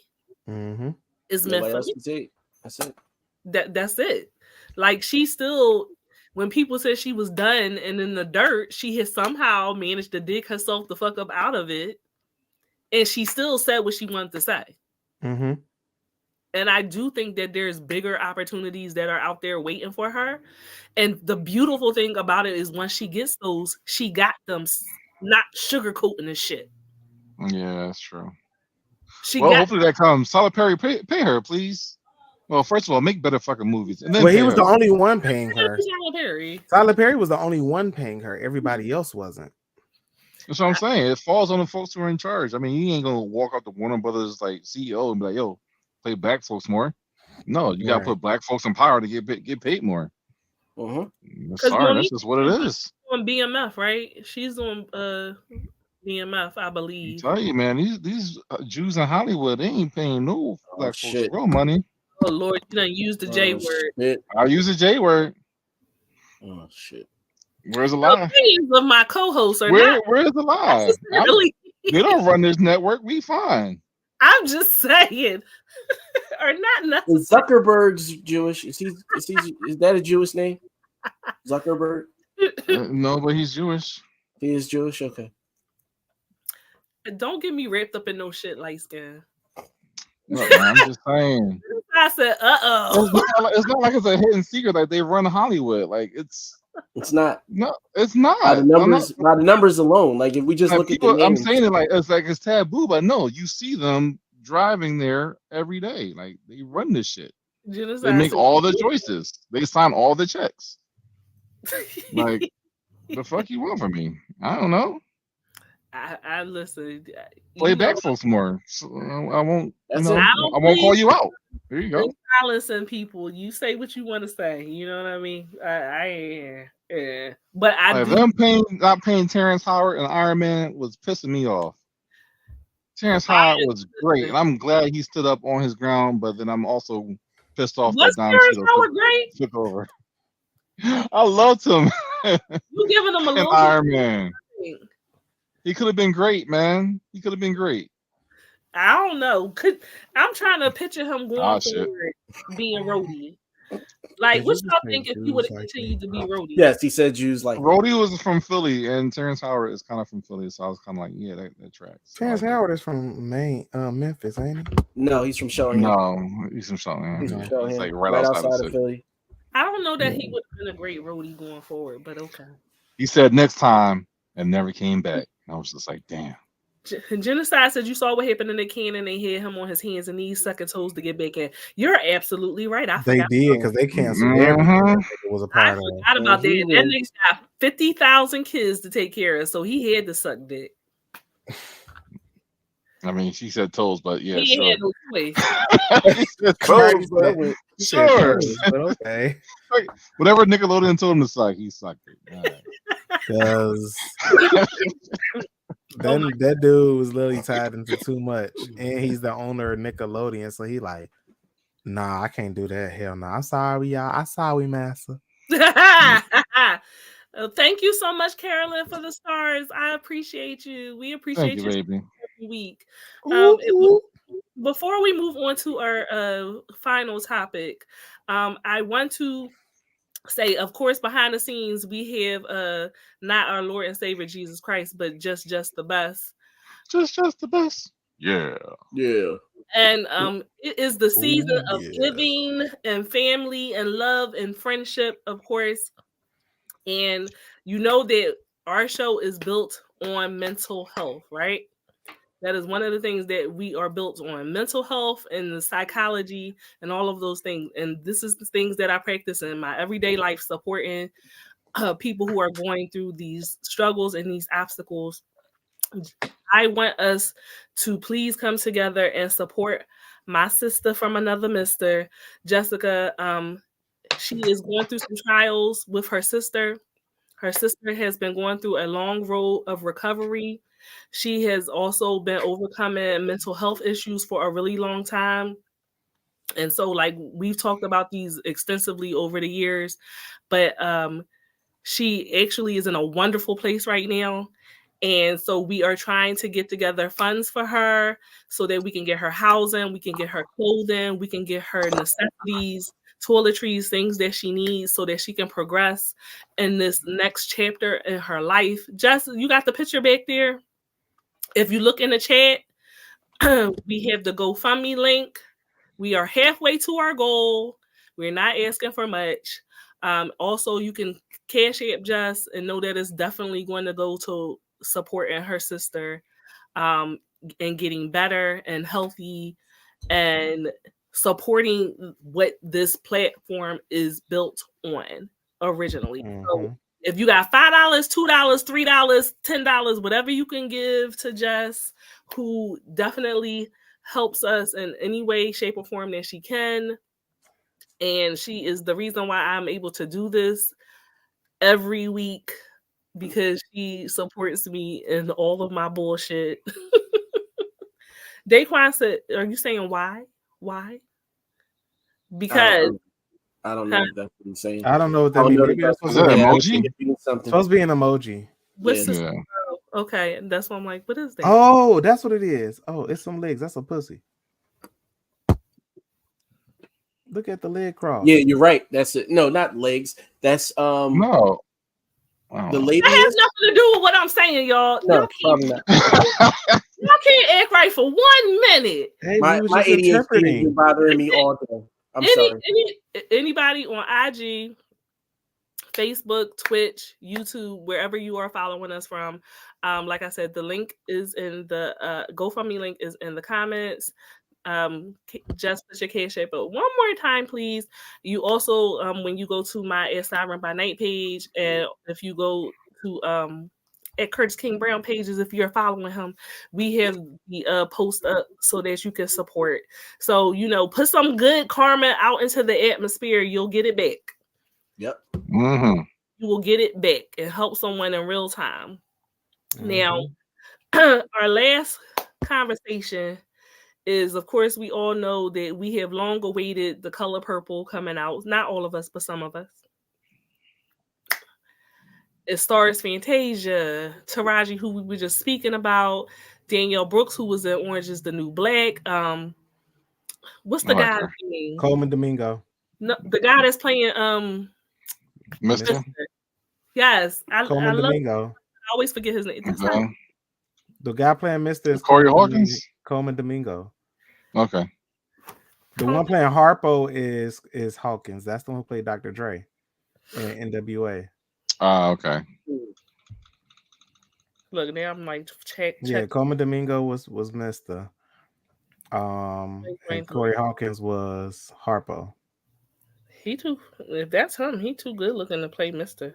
is meant for me. That's it. That's it. Like, she still, when people said she was done and in the dirt, she has somehow managed to dig herself the fuck up out of it, and she still said what she wanted to say. And I do think that there's bigger opportunities that are out there waiting for her. And the beautiful thing about it is once she gets those, she got them, not sugarcoating the shit. Yeah, that's true. Hopefully that comes. Tyler Perry, pay her, please. Well, first of all, make better fucking movies. And then he was the only one paying her. Tyler Perry was the only one paying her. Everybody else wasn't. That's what I'm saying. It falls on the folks who are in charge. I mean, you ain't gonna walk out to Warner Brothers like CEO and be like, "Yo, pay black folks more." No, you gotta put black folks in power to get paid more. Sorry, that's just what it is. On BMF, right? She's on BMF, I believe. I tell you, man, these Jews in Hollywood, they ain't paying no black folks real money. Oh Lord, you done used the J word. Shit. I use the J word. Oh shit. Where's the lie? The opinions of my co-hosts are Where's the lie? They don't run this network. We fine. I'm just saying. Or not necessarily. Zuckerberg's Jewish. Is that a Jewish name? Zuckerberg? No, but he's Jewish. He is Jewish? Okay. Don't get me wrapped up in no shit, light skin. No, I'm just saying. I said, It's not like it's a hidden secret. Like, they run Hollywood. Like, it's It's not. No, it's not. By the numbers, by the numbers alone. Like if we just Like, look people, at the I'm names, saying it like it's taboo, but no, you see them driving there every day. Like they run this shit. They Genocide make said, all the choices. They sign all the checks. Like the fuck you want from me? I don't know. I listen. Play You know, back for some more. So, I won't. That's You know, it. I I don't won't call believe you out. There you in go. silencing people. You say what you want to say. You know what I mean? Yeah. But I Like, do. them not paying Terrence Howard and Iron Man was pissing me off. Terrence Howard was great, and I'm glad he stood up on his ground. But then I'm also pissed off that What's Don Terrence Cheadle Howard great? took over. I loved him You giving him a and little Iron Man. bit? He could have been great, man. He could have been great. I don't know. I'm trying to picture him going Ah, shit. forward being Rhodey. Like, Did what you just y'all say think if he Jews would have like continued to be Rhodey? Yes, he said Jews like Rhodey was from Philly, and Terrence Howard is kind of from Philly, so I was kind of like, yeah, that tracks. Terrence Howard is from Memphis, ain't he? No, he's from Showing. No, he's from something. He's from No. Showing. He's like right right outside outside of the city. Philly. I don't know that he Yeah. would have been a great Rhodey going forward, but okay. He said next time and never came back. And I was just like, damn. Genocide said you saw what happened in the can and they had him on his hands and knees sucking toes to get back in. You're absolutely right. I They forgot. did because they canceled Mhm. everything it was a I part of. forgot about that. he And then was- they got 50,000 kids to take care of, so he had to suck dick. I mean, she said toes, but yeah, He sure. had no choice. She said Cardi toes, but said- She said sure. toes, but okay. Whatever Nickelodeon told him to suck, he sucked it. All right. Because Oh my that dude was literally tied into too much. And he's the owner of Nickelodeon. So he like, nah, I can't do that. Hell no. I'm sorry, y'all. I'm sorry, master. Thank you so much, Carolyn, for the stars. I appreciate you. We appreciate Thank you, baby. every week. Ooh. Before we move on to our final topic, I want to say, of course, behind the scenes, we have not our Lord and Savior Jesus Christ, but just the best. Just the best. Yeah. Yeah. And it is the season Ooh, of yeah. giving and family and love and friendship, of course. And you know that our show is built on mental health, right? That is one of the things that we are built on: mental health and the psychology and all of those things. And this is the things that I practice in my everyday life, supporting people who are going through these struggles and these obstacles. I want us to please come together and support my sister from another mister, Jessica. She is going through some trials with her sister. Her sister has been going through a long road of recovery. She has also been overcoming mental health issues for a really long time. And so, like, we've talked about these extensively over the years, but she actually is in a wonderful place right now. And so we are trying to get together funds for her so that we can get her housing, we can get her clothing, we can get her necessities, toiletries, things that she needs so that she can progress in this next chapter in her life. Jess, you got the picture back there? If you look in the chat, we have the GoFundMe link. We are halfway to our goal. We're not asking for much. Also, you can cash app Jess and know that it's definitely going to go to supporting her sister and getting better and healthy and supporting what this platform is built on originally. So if you got $5, $2, $3, $10, whatever you can give to Jess, who definitely helps us in any way, shape, or form that she can. And she is the reason why I'm able to do this every week, because she supports me in all of my bullshit. Daquan said, are you saying why? Why? Because I don't know if that's what he's saying. I don't know what I that don't means. know Maybe if it's that's supposed to be Is that an emoji? emoji. it means something. Supposed to be an emoji. what's Yeah. this? Okay, and that's why I'm like, what is that? Oh, that's what it is. Oh, it's some legs. That's a pussy. Look at the leg cross. Yeah, you're right. That's it. No, not legs. That's No. the lady. That has nothing to do with what I'm saying, y'all. No, Y'all probably not. can't act right for 1 minute. Hey, My we was my just ADHD has interpreting. been bothering me all day. I'm sorry. Anybody on IG, Facebook, Twitch, YouTube, wherever you are following us from. Like I said, the link is in the GoFundMe link is in the comments. Just put your cash app, but one more time, please. You also, when you go to my As Siren by Night page, and if you go to at Curtis King Brown pages, if you're following him, we have the post up so that you can support. So put some good karma out into the atmosphere. You'll get it back. Yep. Mm-hmm. You will get it back and help someone in real time. Mm-hmm. Now, our last conversation is, of course, we all know that we have long awaited The Color Purple coming out. Not all of us, but some of us. It stars Fantasia, Taraji, who we were just speaking about, Danielle Brooks, who was in Orange is the New Black. What's the guy's name? Coleman Domingo. No, the guy that's playing Mister. Mr. Yes, I Coleman love. Domingo. I always forget his name. That's Okay. not, The guy playing Mr. is Corey Hawkins. Coleman Domingo. Okay. The one playing Harpo is Hawkins. That's the one who played Dr. Dre in NWA. Okay. Look, now I'm like check. Yeah, Coleman Domingo was Mr. And Corey Hawkins was Harpo. If that's him, he too good looking to play Mr.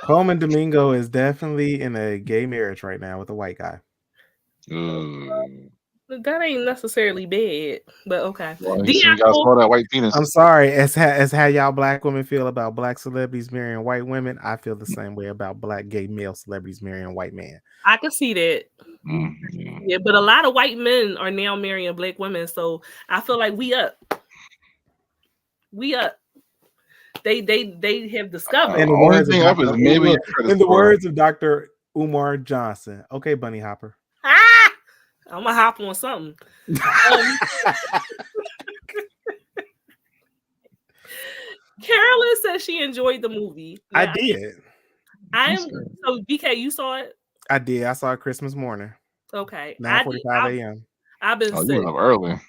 Coleman Domingo is definitely in a gay marriage right now with a white guy. That ain't necessarily bad, but okay. Well, you guys saw that white penis. I'm sorry, as how y'all black women feel about black celebrities marrying white women, I feel the same way about black gay male celebrities marrying white men. I can see that. Yeah, but a lot of white men are now marrying black women, so I feel like we up. They have discovered. In the words of Dr. Umar Johnson. Okay, Bunny Hopper. I'm gonna hop on something. Carolyn said she enjoyed the movie. Now, I did. So BK, you saw it? I did. I saw it Christmas morning. Okay. 9:45 a.m. I've been sick. You were up early.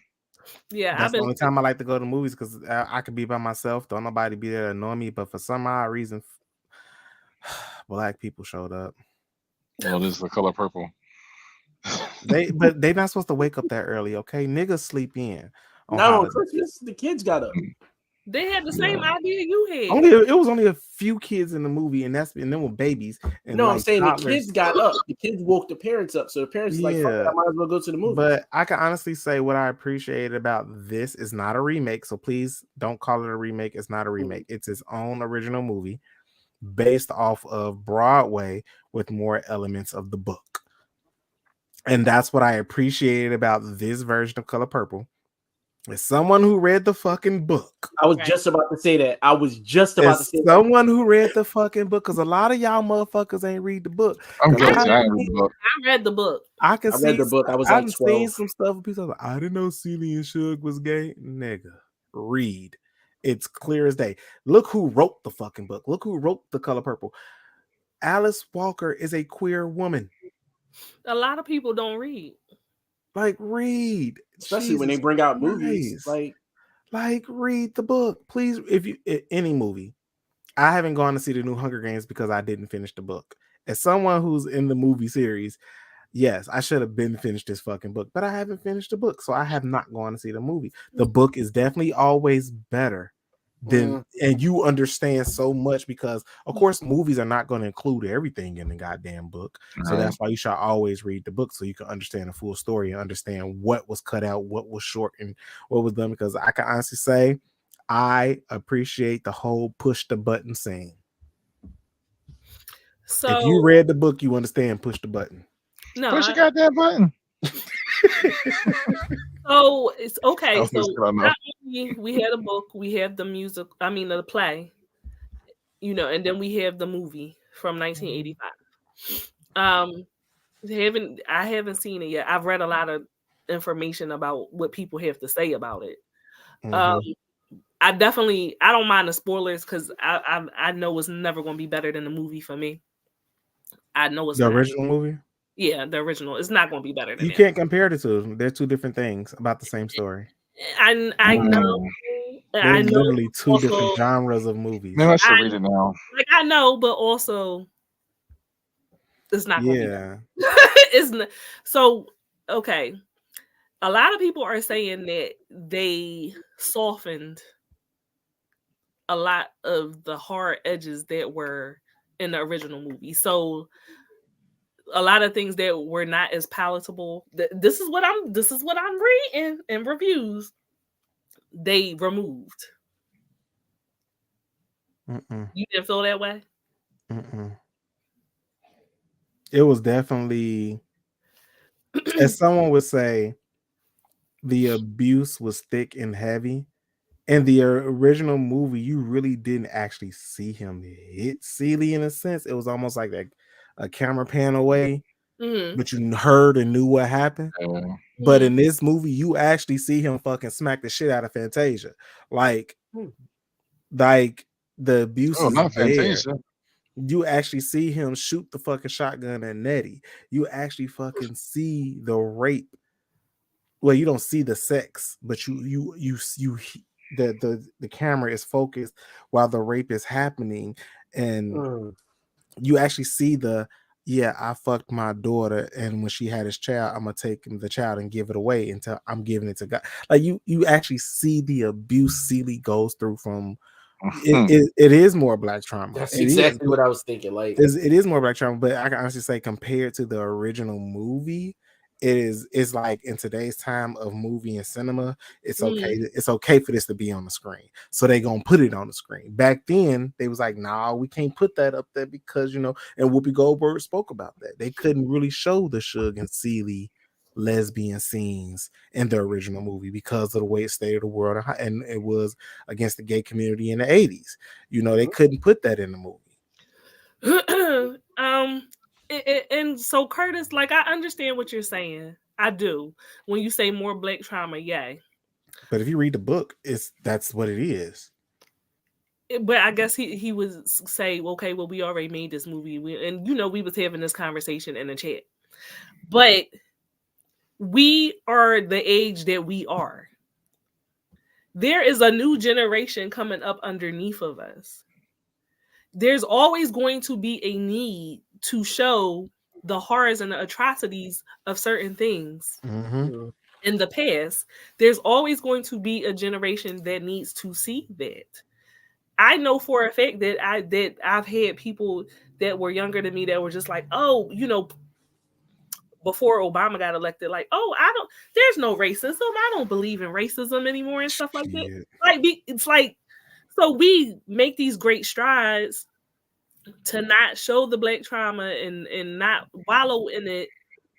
Yeah, that's the only time I like to go to movies because I could be by myself. Don't nobody be there to annoy me. But for some odd reason, black people showed up. Well, this is The Color Purple. They not supposed to wake up that early, okay? Niggas sleep in. On Christmas, the kids got up. They had the same idea you had. It was only a few kids in the movie, and then with babies. And no, I'm saying toddlers. The kids got up. The kids woke the parents up, so the parents like, fuck it, I might as well go to the movie. But I can honestly say what I appreciated about this is not a remake, so please don't call it a remake. It's not a remake. It's its own original movie based off of Broadway with more elements of the book. And that's what I appreciated about this version of Color Purple. As someone who read the fucking book. I was just about to say that. Someone who read the fucking book, because a lot of y'all motherfuckers ain't read the book. I'm guilty. I read the book. I read the book. I was like 12. Seen some stuff. People like, I didn't know Celie and Suge was gay. Nigga, read. It's clear as day. Look who wrote the fucking book. Look who wrote The Color Purple. Alice Walker is a queer woman. A lot of people don't read. Like, read, especially when they bring out movies. Like read the book, please. If you any movie, I haven't gone to see the new Hunger Games because I didn't finish the book. As someone who's in the movie series, yes, I should have been finished this fucking book, but I haven't finished the book, so I have not gone to see the movie. The book is definitely always better than, and you understand so much because, of course, movies are not going to include everything in the goddamn book. So that's why you should always read the book so you can understand the full story and understand what was cut out, what was short, and what was done. Because I can honestly say, I appreciate the whole push the button scene. So if you read the book, you understand push the button. No, push the goddamn button. So it's okay. So we had a book, we have the music. I mean the play, and then we have the movie from 1985. I haven't seen it yet. I've read a lot of information about what people have to say about it. I don't mind the spoilers because I know it's never going to be better than the movie for me. I know it's the original movie. Yeah, the original. It's not going to be better than you can't compare the two. They're two different things about the same story. I know, I There's know literally two different also genres of movies. Maybe I I should read it now. I know, but also it's not gonna be Yeah. that. It's not, so okay. A lot of people are saying that they softened a lot of the hard edges that were in the original movie. So a lot of things that were not as palatable. This is what I'm reading in reviews. They removed. Mm-mm. You didn't feel that way? Mm-mm. It was definitely, as someone would say, the abuse was thick and heavy. In the original movie, you really didn't actually see him hit Celie in a sense. It was almost like a camera pan away, Mm-hmm. but you heard and knew what happened. Yeah. But in this movie, you actually see him fucking smack the shit out of Fantasia. Like the abuse Oh, is not there. Fantasia. You actually see him shoot the fucking shotgun at Nettie. You actually fucking see the rape. Well, you don't see the sex, but the camera is focused while the rape is happening, and you actually see I fucked my daughter, and when she had his child, I'm gonna take the child and give it away until I'm giving it to God. Like you actually see the abuse Celie goes through from it is more black trauma. That's It is. exactly what I was thinking. Like, It is more black trauma, but I can honestly say compared to the original movie, it's like in today's time of movie and cinema, it's okay. It's okay for this to be on the screen. So they gonna put it on the screen. Back then, they was like, nah, we can't put that up there because and Whoopi Goldberg spoke about that. They couldn't really show the Suge and Celie lesbian scenes in the original movie because of the way it stated the world and it was against the gay community in the 80s. They couldn't put that in the movie. And so Curtis, like I understand what you're saying. I do. When you say more black trauma, yay. But if you read the book, that's what it is. But I guess he would say, okay, well, we already made this movie, and we was having this conversation in the chat. But we are the age that we are. There is a new generation coming up underneath of us. There's always going to be a need to show the horrors and the atrocities of certain things in the past. There's always going to be a generation that needs to see that. I know for a fact that I've had people that were younger than me that were just like, oh, before Obama got elected, like, oh, there's no racism. I don't believe in racism anymore and stuff like that. Like, it's like, so we make these great strides to not show the black trauma and not wallow in it.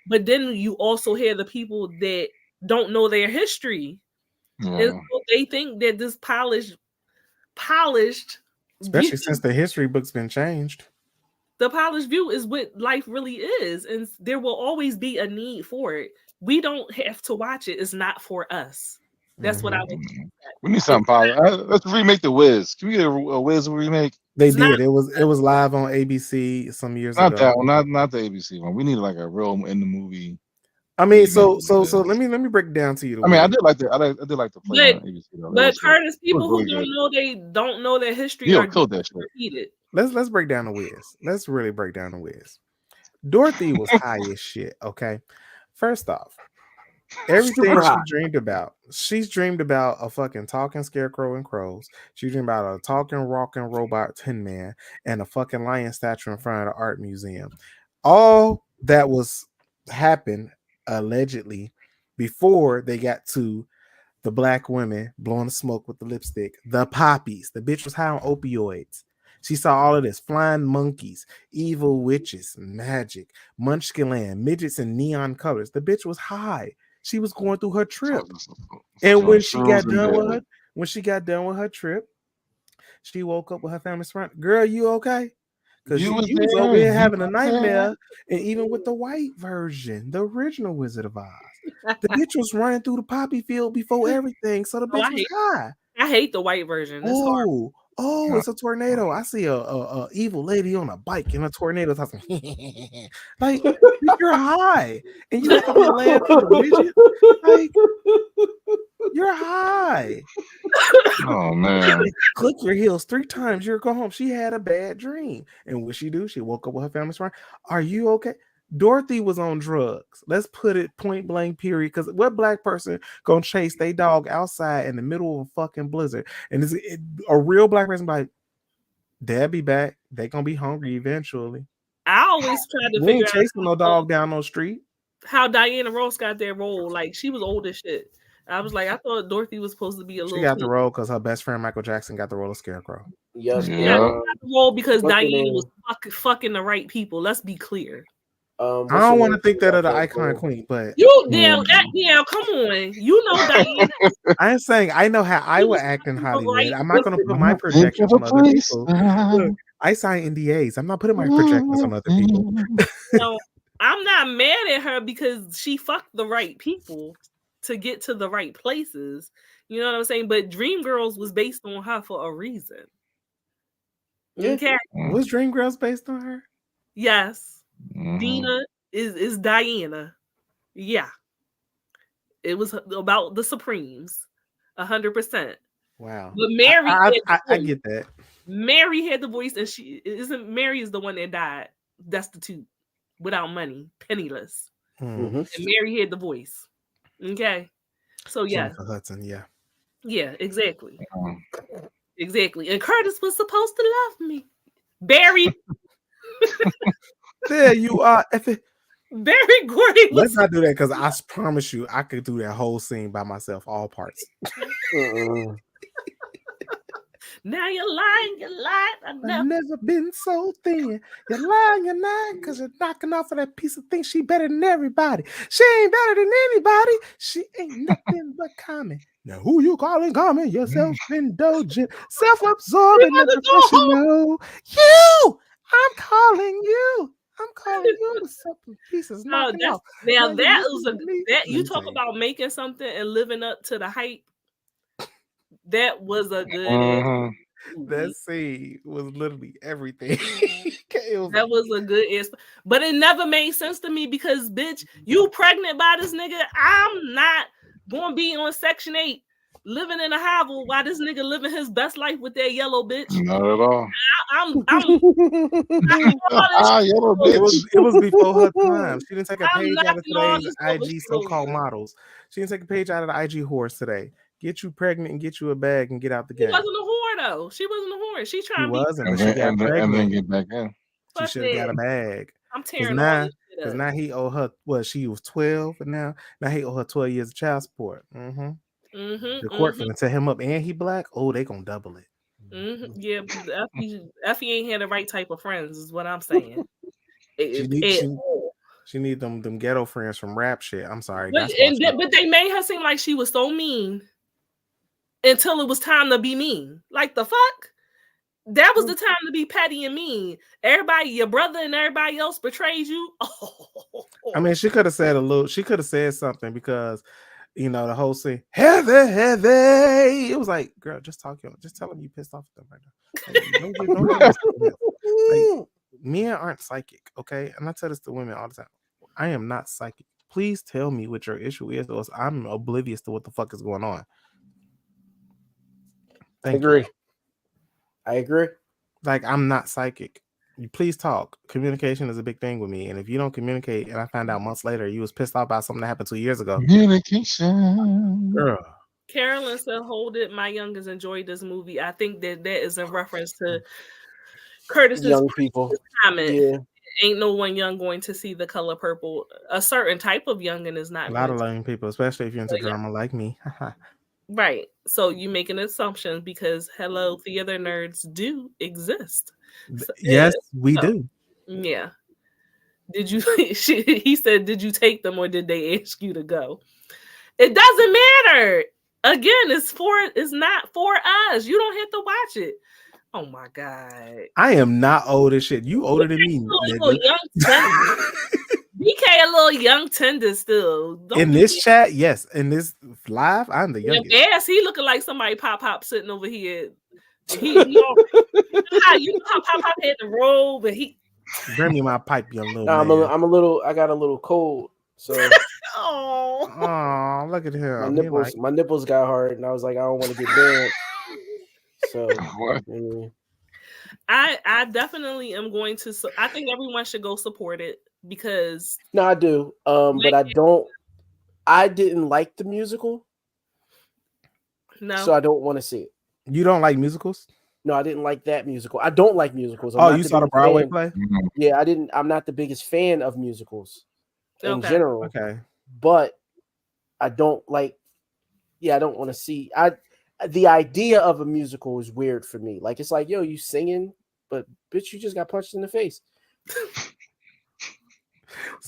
But then you also hear the people that don't know their history. Yeah. And so they think that this polished especially view, since the history book's been changed. The polished view is what life really is, and there will always be a need for it. We don't have to watch it. It's not for us. That's what I would say. We need something positive. Let's remake the Wiz. Can we get a Wiz remake? They did. It was live on ABC some years Not ago. that one, not the ABC one. We need like a real in the movie. I mean, so let me break it down to you. I mean, I did like the play on ABC though. But Curtis, people who really don't know their history are killed that shit. Let's break down the Wiz. Let's really break down the Wiz. Dorothy was high as shit. Okay, first off, everything she's dreamed about a fucking talking scarecrow and crows. She dreamed about a talking rocking robot Tin Man and a fucking lion statue in front of the art museum. All that was happened allegedly before they got to the black women blowing the smoke with the lipstick, the poppies. The bitch was high on opioids. She saw all of this: flying monkeys, evil witches, magic, munchkin land, midgets in neon colors. The bitch was high. She was going through her trip. And when she got done with her trip, she woke up with her family front. Girl, you okay? Because you was over here having a nightmare. And even with the white version, the original Wizard of Oz, the bitch was running through the poppy field before everything. So the bitch was high. I hate the white version. Oh, it's a tornado. I see a evil lady on a bike in a tornado. Like, you're high. And you have to laugh at the midget. Like, you're high. Oh man. Click your heels 3 times. You'll go home. She had a bad dream. And what she do? She woke up with her family's friend. Are you okay? Dorothy was on drugs. Let's put it point blank, period. Because what black person gonna chase their dog outside in the middle of a fucking blizzard? And a real black person be like, they'll be back. They gonna be hungry eventually. I always tried to We figure ain't chasing no out dog down no street. how Diana Ross got that role. Like she was old as shit. I was like, I thought Dorothy was supposed to be a She little. got the role because her best friend Michael Jackson got the role of Scarecrow. Yep. She Yeah. got the role because What's her Diana name? was fucking the right people. Let's be clear. What's I her don't want to name? think that of the Okay, icon cool. queen, but You damn, come on. You know Diana. I ain't saying I know how I She would was act in fucking the Hollywood. right I'm not going to put my Think projections of on a other place people. now. Look, I sign NDAs. I'm not putting my projections on other people. So I'm not mad at her because she fucked the right people to get to the right places. You know what I'm saying? But Dreamgirls was based on her for a reason. Yeah. Okay. Was Dreamgirls based on her? Yes. Mhm. Dina is Diana. Yeah. It was about the Supremes. 100%. Wow. But Mary I get that. Mary had the voice, and she isn't. Mary is the one that died destitute, without money, penniless. Hmm. And Mary had the voice. Okay, so yeah, Jennifer Hudson, yeah. yeah, exactly, Um, exactly. And Curtis was supposed to love me. Barry, There you are. Barry Gordy Let's was. not do that because I promise you, I could do that whole scene by myself, all parts. Now you're lying, you're lying. I've never been so thin. You're lying, because you're knocking off of that piece of thing. She better than everybody. She ain't better than anybody. She ain't nothing but common. Now, who you calling common? You're self-indulgent, self-absorbing, and professional. You! I'm calling you. The something pieces No, knocking that's off. now Now that you was listen to me. that Let you me talk tell you. about making something and living up to the hype. That was a good ass mhm. movie. That scene was literally everything. That was a good ass, but it never made sense to me because, bitch, you pregnant by this nigga. I'm not gonna be on Section 8 living in a hovel while this nigga living his best life with that yellow bitch. Not at all. I'm Yellow It bitch. was before her time. She didn't take a I'm page out of knocking all today's this over IG shit so-called over. models. She didn't take a page out of the IG horse today. Get you pregnant and get you a bag and get out the She game. wasn't a whore though. She wasn't a whore. She She trying to be. wasn't, And but she then, got and, then, and pregnant. then get back in. She Fuck should have got that. a bag. I'm Because tearing all this shit now, up. now he owe her, well, she was 12, and now he owe her 12 years of child support. The court finna set him up, and he black. Oh, they gonna double it. Yeah, Effie ain't had the right type of friends, is what I'm saying. She need them ghetto friends from rap shit. I'm sorry, But they made her seem like she was so mean until it was time to be mean. Like the fuck? That was the time to be petty and mean. Everybody, your brother and everybody else betrays you. I mean, she could have said she could have said something because, the whole scene, heavy. It was like, girl, just tell them you pissed off at them right now. Like, don't give us like, men aren't psychic, okay? And I tell this to women all the time. I am not psychic. Please tell me what your issue is, or else I'm oblivious to what the fuck is going on. I agree. Like, I'm not psychic. You please talk. Communication is a big thing with me. And if you don't communicate and I find out months later you was pissed off about something that happened 2 years ago. Communication. Girl. Carolyn said, hold it. My youngest enjoyed this movie. I think that is in reference to Curtis's young people comment. Yeah. Ain't no one young going to see The Color Purple. A certain type of youngin is not. A lot of young people, especially if you're into drama like me. Right. So you make an assumption because hello, theater nerds do exist. So, yes, we do. Yeah. Did you he said, did you take them or did they ask you to go? It doesn't matter. Again, it's not for us. You don't have to watch it. Oh my God. I am not old as shit. You older than me, nigga. BK a little young tender still. In this chat, yes. In this live, I'm the youngest. Yes, he looking like somebody pop sitting over here. You know how pop had the robe, but he bring me my pipe, young little man. I got a little cold So Oh. Oh, look at him. He like, my nipples got hard, and I was like, I don't want to get banned. So What? I definitely am going to. I think everyone should go support it because no, I do. But I don't. I didn't like the musical, no. so I don't want to see it. you don't like musicals? No, I didn't like that musical. I don't like musicals. I'm Oh, not you the saw the biggest Broadway fan. play? Yeah, I didn't. I'm not the biggest fan of musicals in Okay. general. Okay. But I don't like. Yeah, I don't want to see. The idea of a musical is weird for me. Like it's like, yo, you singing, but bitch, you just got punched in the face.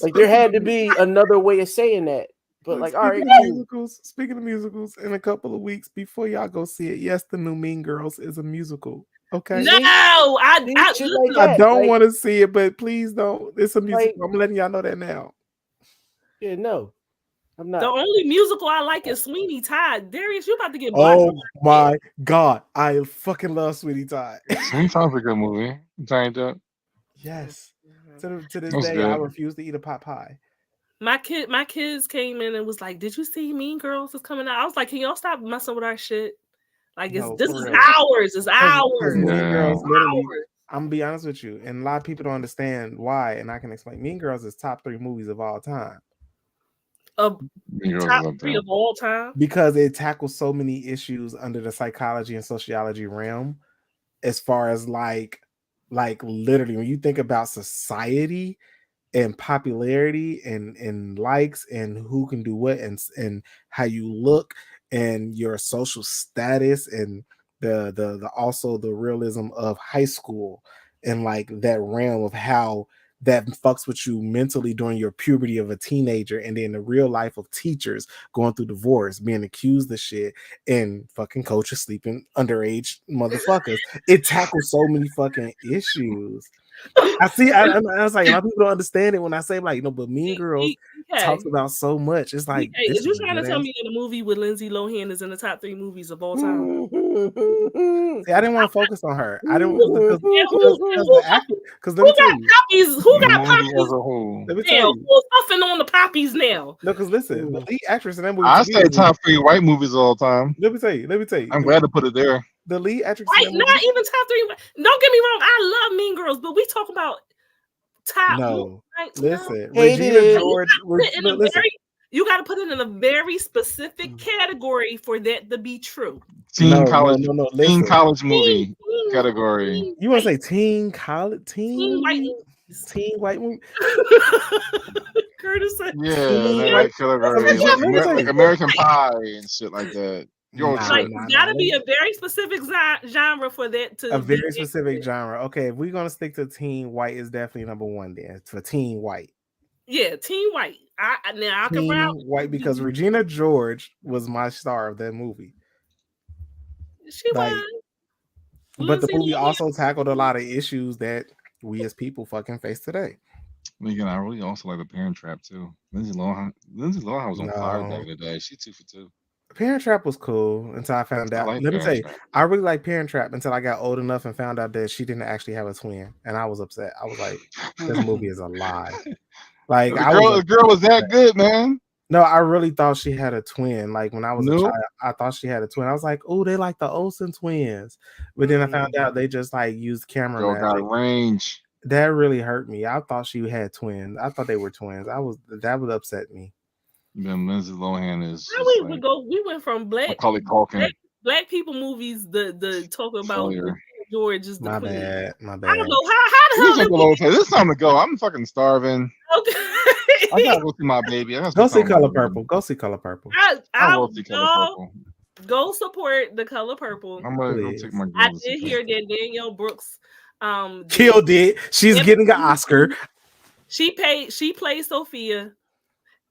Like there had to be another way of saying that. But like, all right, cool. Speaking of musicals, in a couple of weeks before y'all go see it, yes, the new Mean Girls is a musical. Okay. No, I Shit like I that. don't Like, want to see it, but please don't. It's a musical. Like- I'm letting y'all know that now. yeah, no, I'm the not. only musical I like is Sweeney Todd. Darius, you about to get Oh my God. I fucking love Sweetie Todd. Seems sounds like a good movie. Giant Duck. Yes. To this That's day, I good. refuse to eat a pot pie. My kids came in and was like, "Did you see Mean Girls is coming out?" I was like, "Can y'all stop messing with our shit? Like, No, this for is real. ours. It's ours. Because Mean Yeah. Girls, literally, Ours." I'm gonna be honest with you, and a lot of people don't understand why, and I can explain. Mean Girls is top 3 movies of all time Mean Girls Top is up 3 there. of all time. because it tackles so many issues under the psychology and sociology realm, as far as like literally when you think about society and popularity and likes and who can do what and how you look and your social status and the also the realism of high school and like that realm of how that fucks with you mentally during your puberty of a teenager and then the real life of teachers going through divorce, being accused of shit and fucking coaches sleeping underage motherfuckers. It tackles so many fucking issues. I see. I was like, a lot of people don't understand it when I say like, but Mean Girls talks about so much. It's like, is you trying to tell me that a movie with Lindsay Lohan is in the top 3 movies of all time? See, I didn't want to focus on her. I didn't because Who the actor. Because got poppies? Who got Movie poppies? as a whole. Let me tell you. Who's puffing on the poppies now? No, because listen, the lead actress in that movie. I say top 3 white movies of all time. Let me tell you. I'm glad to put it there. The lead actress. Right, not even top 3. Don't get me wrong. I love Mean Girls, but we talk about top. No, like, listen, no. Regina George. You got to put it in a very specific category for that to be true. Teen college movie category. You want to say teen college? Teen white movie? Curtis said, yeah, that category. Like American Pie and shit like that. It's got to be a very specific genre for that to a very specific genre. Okay, if we're gonna stick to teen white, is definitely number 1 there for teen white. Yeah, teen white. I can round white because Regina George was my star of that movie. She was. But the movie also tackled a lot of issues that we as people fucking face today. Again, I really also like The Parent Trap too. Lindsay Lohan was on fire back in the day. She 2 for 2. Parent Trap was cool until I found out. Let me tell you, I really like Parent Trap until I got old enough and found out that she didn't actually have a twin, and I was upset. I was like, "This movie is a lie." Like the girl was that good, man. No, I really thought she had a twin. Like when I was a child, I thought she had a twin. I was like, "Oh, they like the Olsen twins," but then I found out they just like used camera magic. Got range. That really hurt me. I thought she had twins. I thought they were twins. That would upset me. Then Lindsay Lohan is. We went from black people movies. The talk about George is the queen. My bad. I don't know how the hell. This time to go. I'm fucking starving. Okay. I gotta go see my baby. Go see Color Purple. Go see Color Purple. I'll see Color Purple. Go support The Color Purple. I'm gonna go take my. I did hear that Danielle Brooks killed it. She's getting an Oscar. She played Sophia,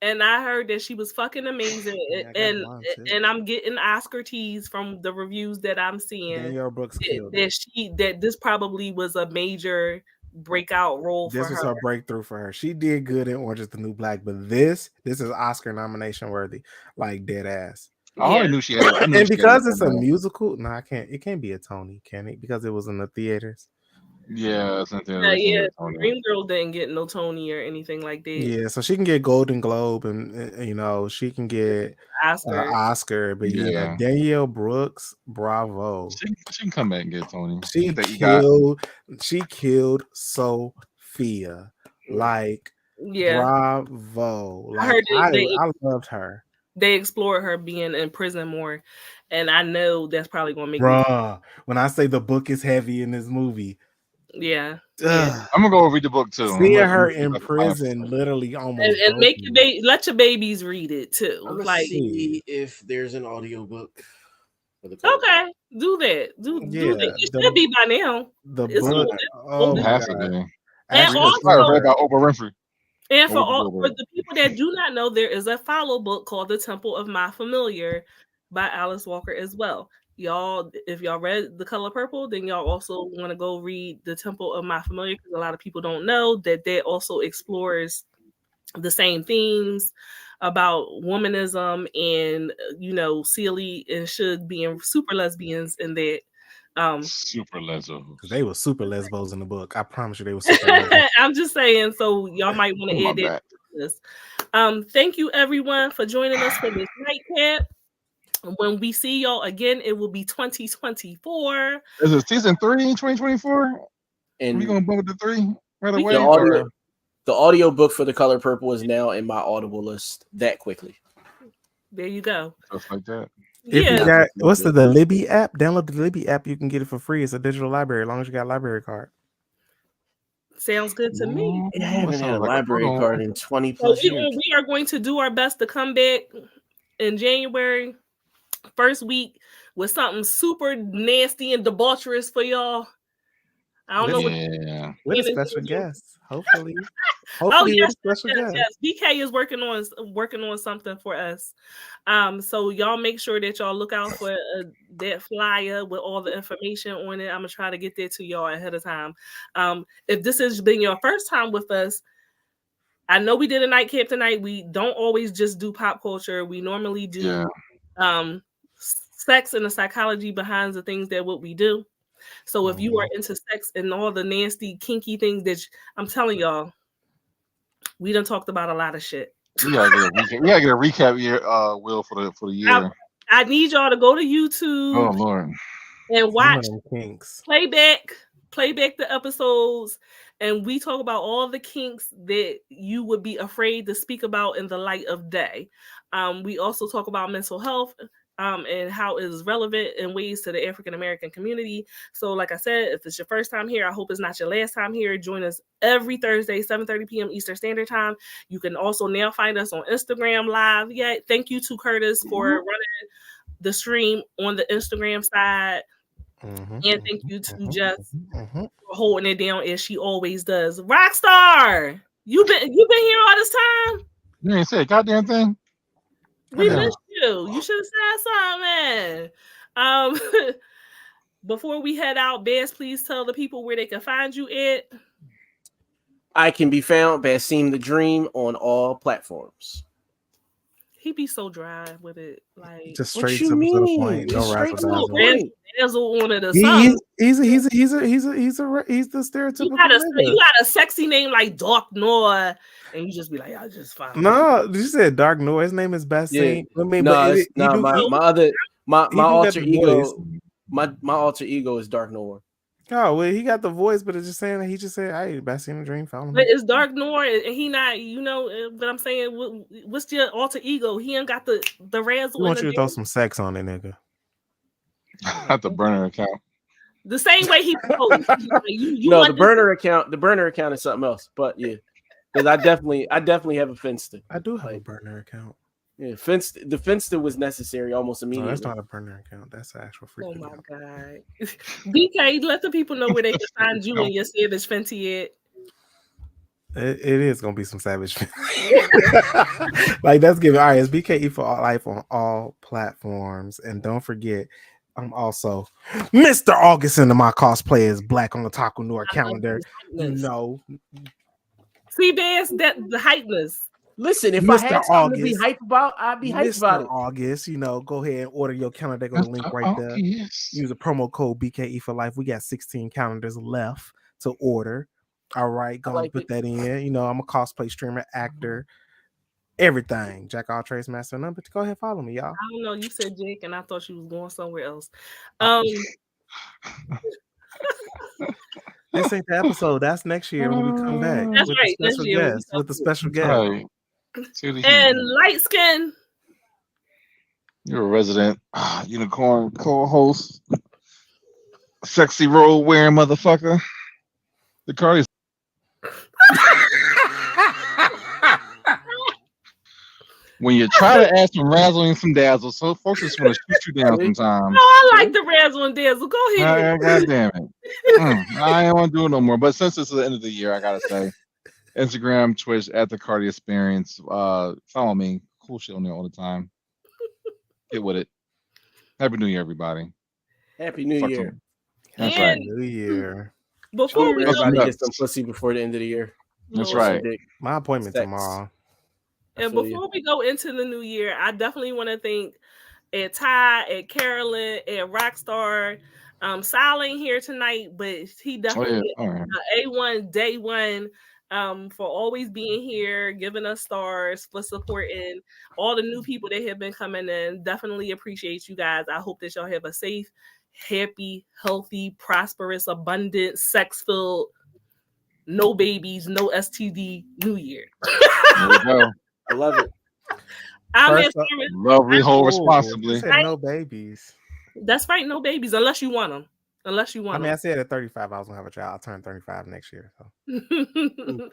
and I heard that she was fucking amazing. And I'm getting Oscar tease from the reviews that I'm seeing. Danielle Brooks killed that this probably was a major breakout role for her. This was her breakthrough for her. She did good in Orange is the New Black, but this is Oscar nomination worthy, like dead ass. I already knew she had it. And because it's a musical, no, I can't. It can't be a Tony, can it? Because it was in the theaters. Yeah, Cynthia, they can Yeah, get Tony. Dream Girl didn't get no Tony or anything like that. Yeah, so she can get Golden Globe and you know she can get Oscar. Oscar, but yeah, Yeah. Danielle Brooks, bravo. She can come back and get Tony. She Get that EGOT. killed Sophia. Like Yeah, bravo. I Like heard I loved her. they explored her being in prison more, and I know that's probably gonna make me. Bruh, when I say the book is heavy in this movie, Yeah. ugh, I'm gonna go read the book too. seeing I'm her gonna see if in I can find prison it. literally And, almost and broke make me. let your babies read it too. I'm gonna Like, see if there's an audiobook for the Color. okay, do that. Do Yeah, that. It should be by now. the It's book. on- Oh It my has to god! be. And Ashley It's probably also, read by Oprah Winfrey. and Or Whoopi for Goldberg. the people that do not know, there is a follow book called The Temple of My Familiar by Alice Walker as well. Y'all, if y'all read The Color Purple, then y'all also want to go read The Temple of My Familiar, because a lot of people don't know that also explores the same themes about womanism and Celie and Suge being super lesbians, and that Super lesbo. They were super lesbos in the book. I promise you, they were super lesbos. I'm just saying, so y'all might want to My add that bad. to this. Thank you everyone for joining us for this nightcap. When we see y'all again, it will be 2024. Is it season 3 in 2024? And we gonna bump it to 3 right We away? the can- audio, the audio book for The Color Purple is now in my Audible list that quickly. There you go. Stuff like that. If you Yeah, got what's the Libby app? Download the Libby app. You can get it for free. It's a digital library as long as you got a library card. sounds good to me. I haven't had a library card in 20 So plus years. we are going to do our best to come back in January, first week, with something super nasty and debaucherous for y'all. I don't know Yeah. With a special guest, hopefully. Oh Hopefully yes, with a special guest. BK is working on something for us. So y'all make sure that y'all look out for that flyer with all the information on it. I'm gonna try to get that to y'all ahead of time. If this has been your first time with us, I know we did a nightcap tonight. We don't always just do pop culture. We normally do sex and the psychology behind the things that what we do. So if you are into sex and all the nasty, kinky things that I'm telling y'all, we done talked about a lot of shit. We gotta get a recap year, Will, for the year. I need y'all to go to YouTube. Oh Lord. And watch kinks. playback the episodes, and we talk about all the kinks that you would be afraid to speak about in the light of day. We also talk about mental health and how it is relevant in ways to the African American community. So like I said, if it's your first time here, I hope it's not your last time here. Join us every Thursday, 7:30 p.m. Eastern Standard Time. You can also now find us on Instagram Live. Yeah, thank you to Curtis for running the stream on the Instagram side. And thank you to Jess for holding it down as she always does. Rockstar, you been here all this time? You ain't said a goddamn thing. We missed you. You should have said something. Before we head out, Bass, please tell the people where they can find you at. I can be found Basim the Dream on all platforms. He be so dry with it, like just straight to the point. No straight to the razzle point. Dazzle on it or He's something. the stereotypical. You got a sexy name like Dark Noah, and you just be like, I just found. No, you said Dark Noah. His name is Basim. Yeah. I mean, my alter ego. voice. My alter ego is Dark Noah. Oh well, he got the voice, but it's just saying that he just said, "Hey, Basim the Dream found him." But it's Dark Noir, and he not, but I'm saying, what's your alter ego? He ain't got the razzle. I want you to throw some sex on it, nigga. At the burner account. The same way he proposed. No, the burner account. The burner account is something else. But yeah, because I definitely have a Finsta. I do have a burner account. Yeah, the Finsta was necessary almost immediately. No, that's not a burner account. That's an actual freak. Oh my god, BK, let the people know where they can find you and your Savage Fenty at. It is gonna be some savage. Like that's giving. All right, it's BKE for all life on all platforms, and don't forget, I'm also Mr. August, and my cosplay is black on the Taco Noir calendar. You know, see, Bass, that the hypeness. Listen, if I had something to be hype about, I'd be hyped about it. August, go ahead and order your calendar. Go to the link right there. Use the promo code BKE for life. We got 16 calendars left to order. All right, gonna like put it. that in. You know, I'm a cosplay streamer, actor, everything. Jack all trades, master of none. But go ahead, follow me, y'all. I don't know. You said Jake, and I thought you was going somewhere else. Oh. This ain't the episode. That's next year when we come back That's with right. the Next special year when we guest. come With the through. special guest. Right. To the And heat. light skin. You're a resident unicorn co-host, sexy robe wearing motherfucker. The Cardi's. When you try to add some razzle and some dazzle, so folks just want to shoot you down See? sometimes. No, I like the razzle and dazzle. Go ahead. God damn it. I don't want to do it no more. But since it's the end of the year, I gotta say, Instagram, Twitch, at the Cardi Experience. Follow me. Cool shit on there all the time. Get with it. Happy New Year, everybody. Happy New Fuck Year. them. That's And right. New Year. Before Hope we That's go, everybody nuts. gets some pussy before the end of the year. That's Lord. right. Dick. My appointment Sex. tomorrow. I And feel you. before we go into the new year, I definitely want to thank at Ty, at Carolyn, at Rockstar. Silent here tonight, but he Oh definitely yeah. All right. A1 day one for always being here, giving us stars, for supporting all the new people that have been coming in. Definitely appreciate you guys. I hope that y'all have a safe, happy, healthy, prosperous, abundant, sex-filled, no babies, no STD New Year. There we go. I love it. I'm First at up- Simon. Love, rehold Oh, responsibly. you said no babies. That's right, no babies unless you want them. Unless you I want mean, I said at 35 I was gonna have a child. I'll turn 35 next year. So them.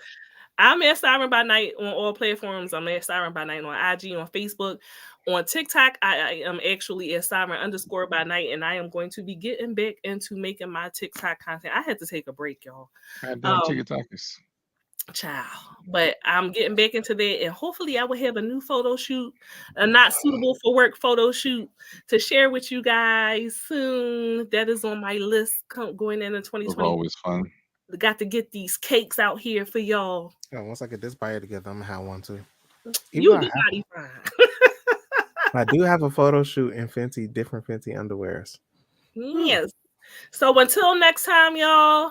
I'm at Siren by Night on all platforms. I'm at Siren by Night on IG, on Facebook, on TikTok. I am actually at Siren_ by Night, and I am going to be getting back into making my TikTok content. I had to take a break, y'all. Goddamn TikTokers. Child, but I'm getting back into that, and hopefully I will have a new photo shoot, a not suitable for work photo shoot to share with you guys soon. That is on my list going into It's 2020. always fun. Got to get these cakes out here for y'all. yeah, once I get this bio together, I'm gonna have one too. You Even do though body fine. I do have a photo shoot in different Fenty underwears. Yes. So until next time, y'all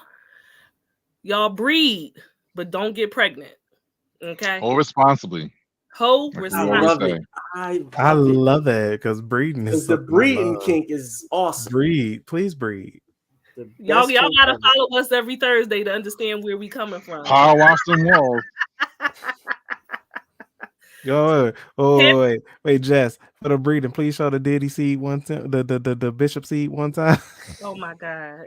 breed, but don't get pregnant. Okay. Hold responsibly. Hold Like we responsibly. always love say. it. I I love it. love that because breeding is Because the something I breeding love. kink is awesome. Breed, please breed. The Y'all best kink gotta ever. follow us every Thursday to understand where we coming from. Power wash them walls. Yo, wait, Jess, for the breeding, please show the Diddy seed one time, the Bishop seed one time. Oh my God.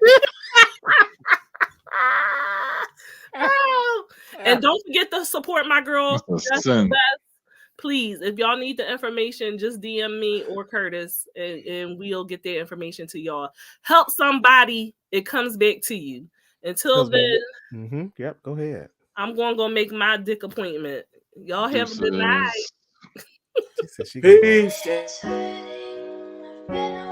And don't forget to support my girl. That's a Jess sin. the best. Please, if y'all need the information, just DM me or Curtis, and we'll get that information to y'all. Help somebody, it comes back to you. Until then, Yep, go ahead. I'm gonna go make my dick appointment. Y'all have a good night. Deuces. She said she gonna go. Peace. It's hurting. I've been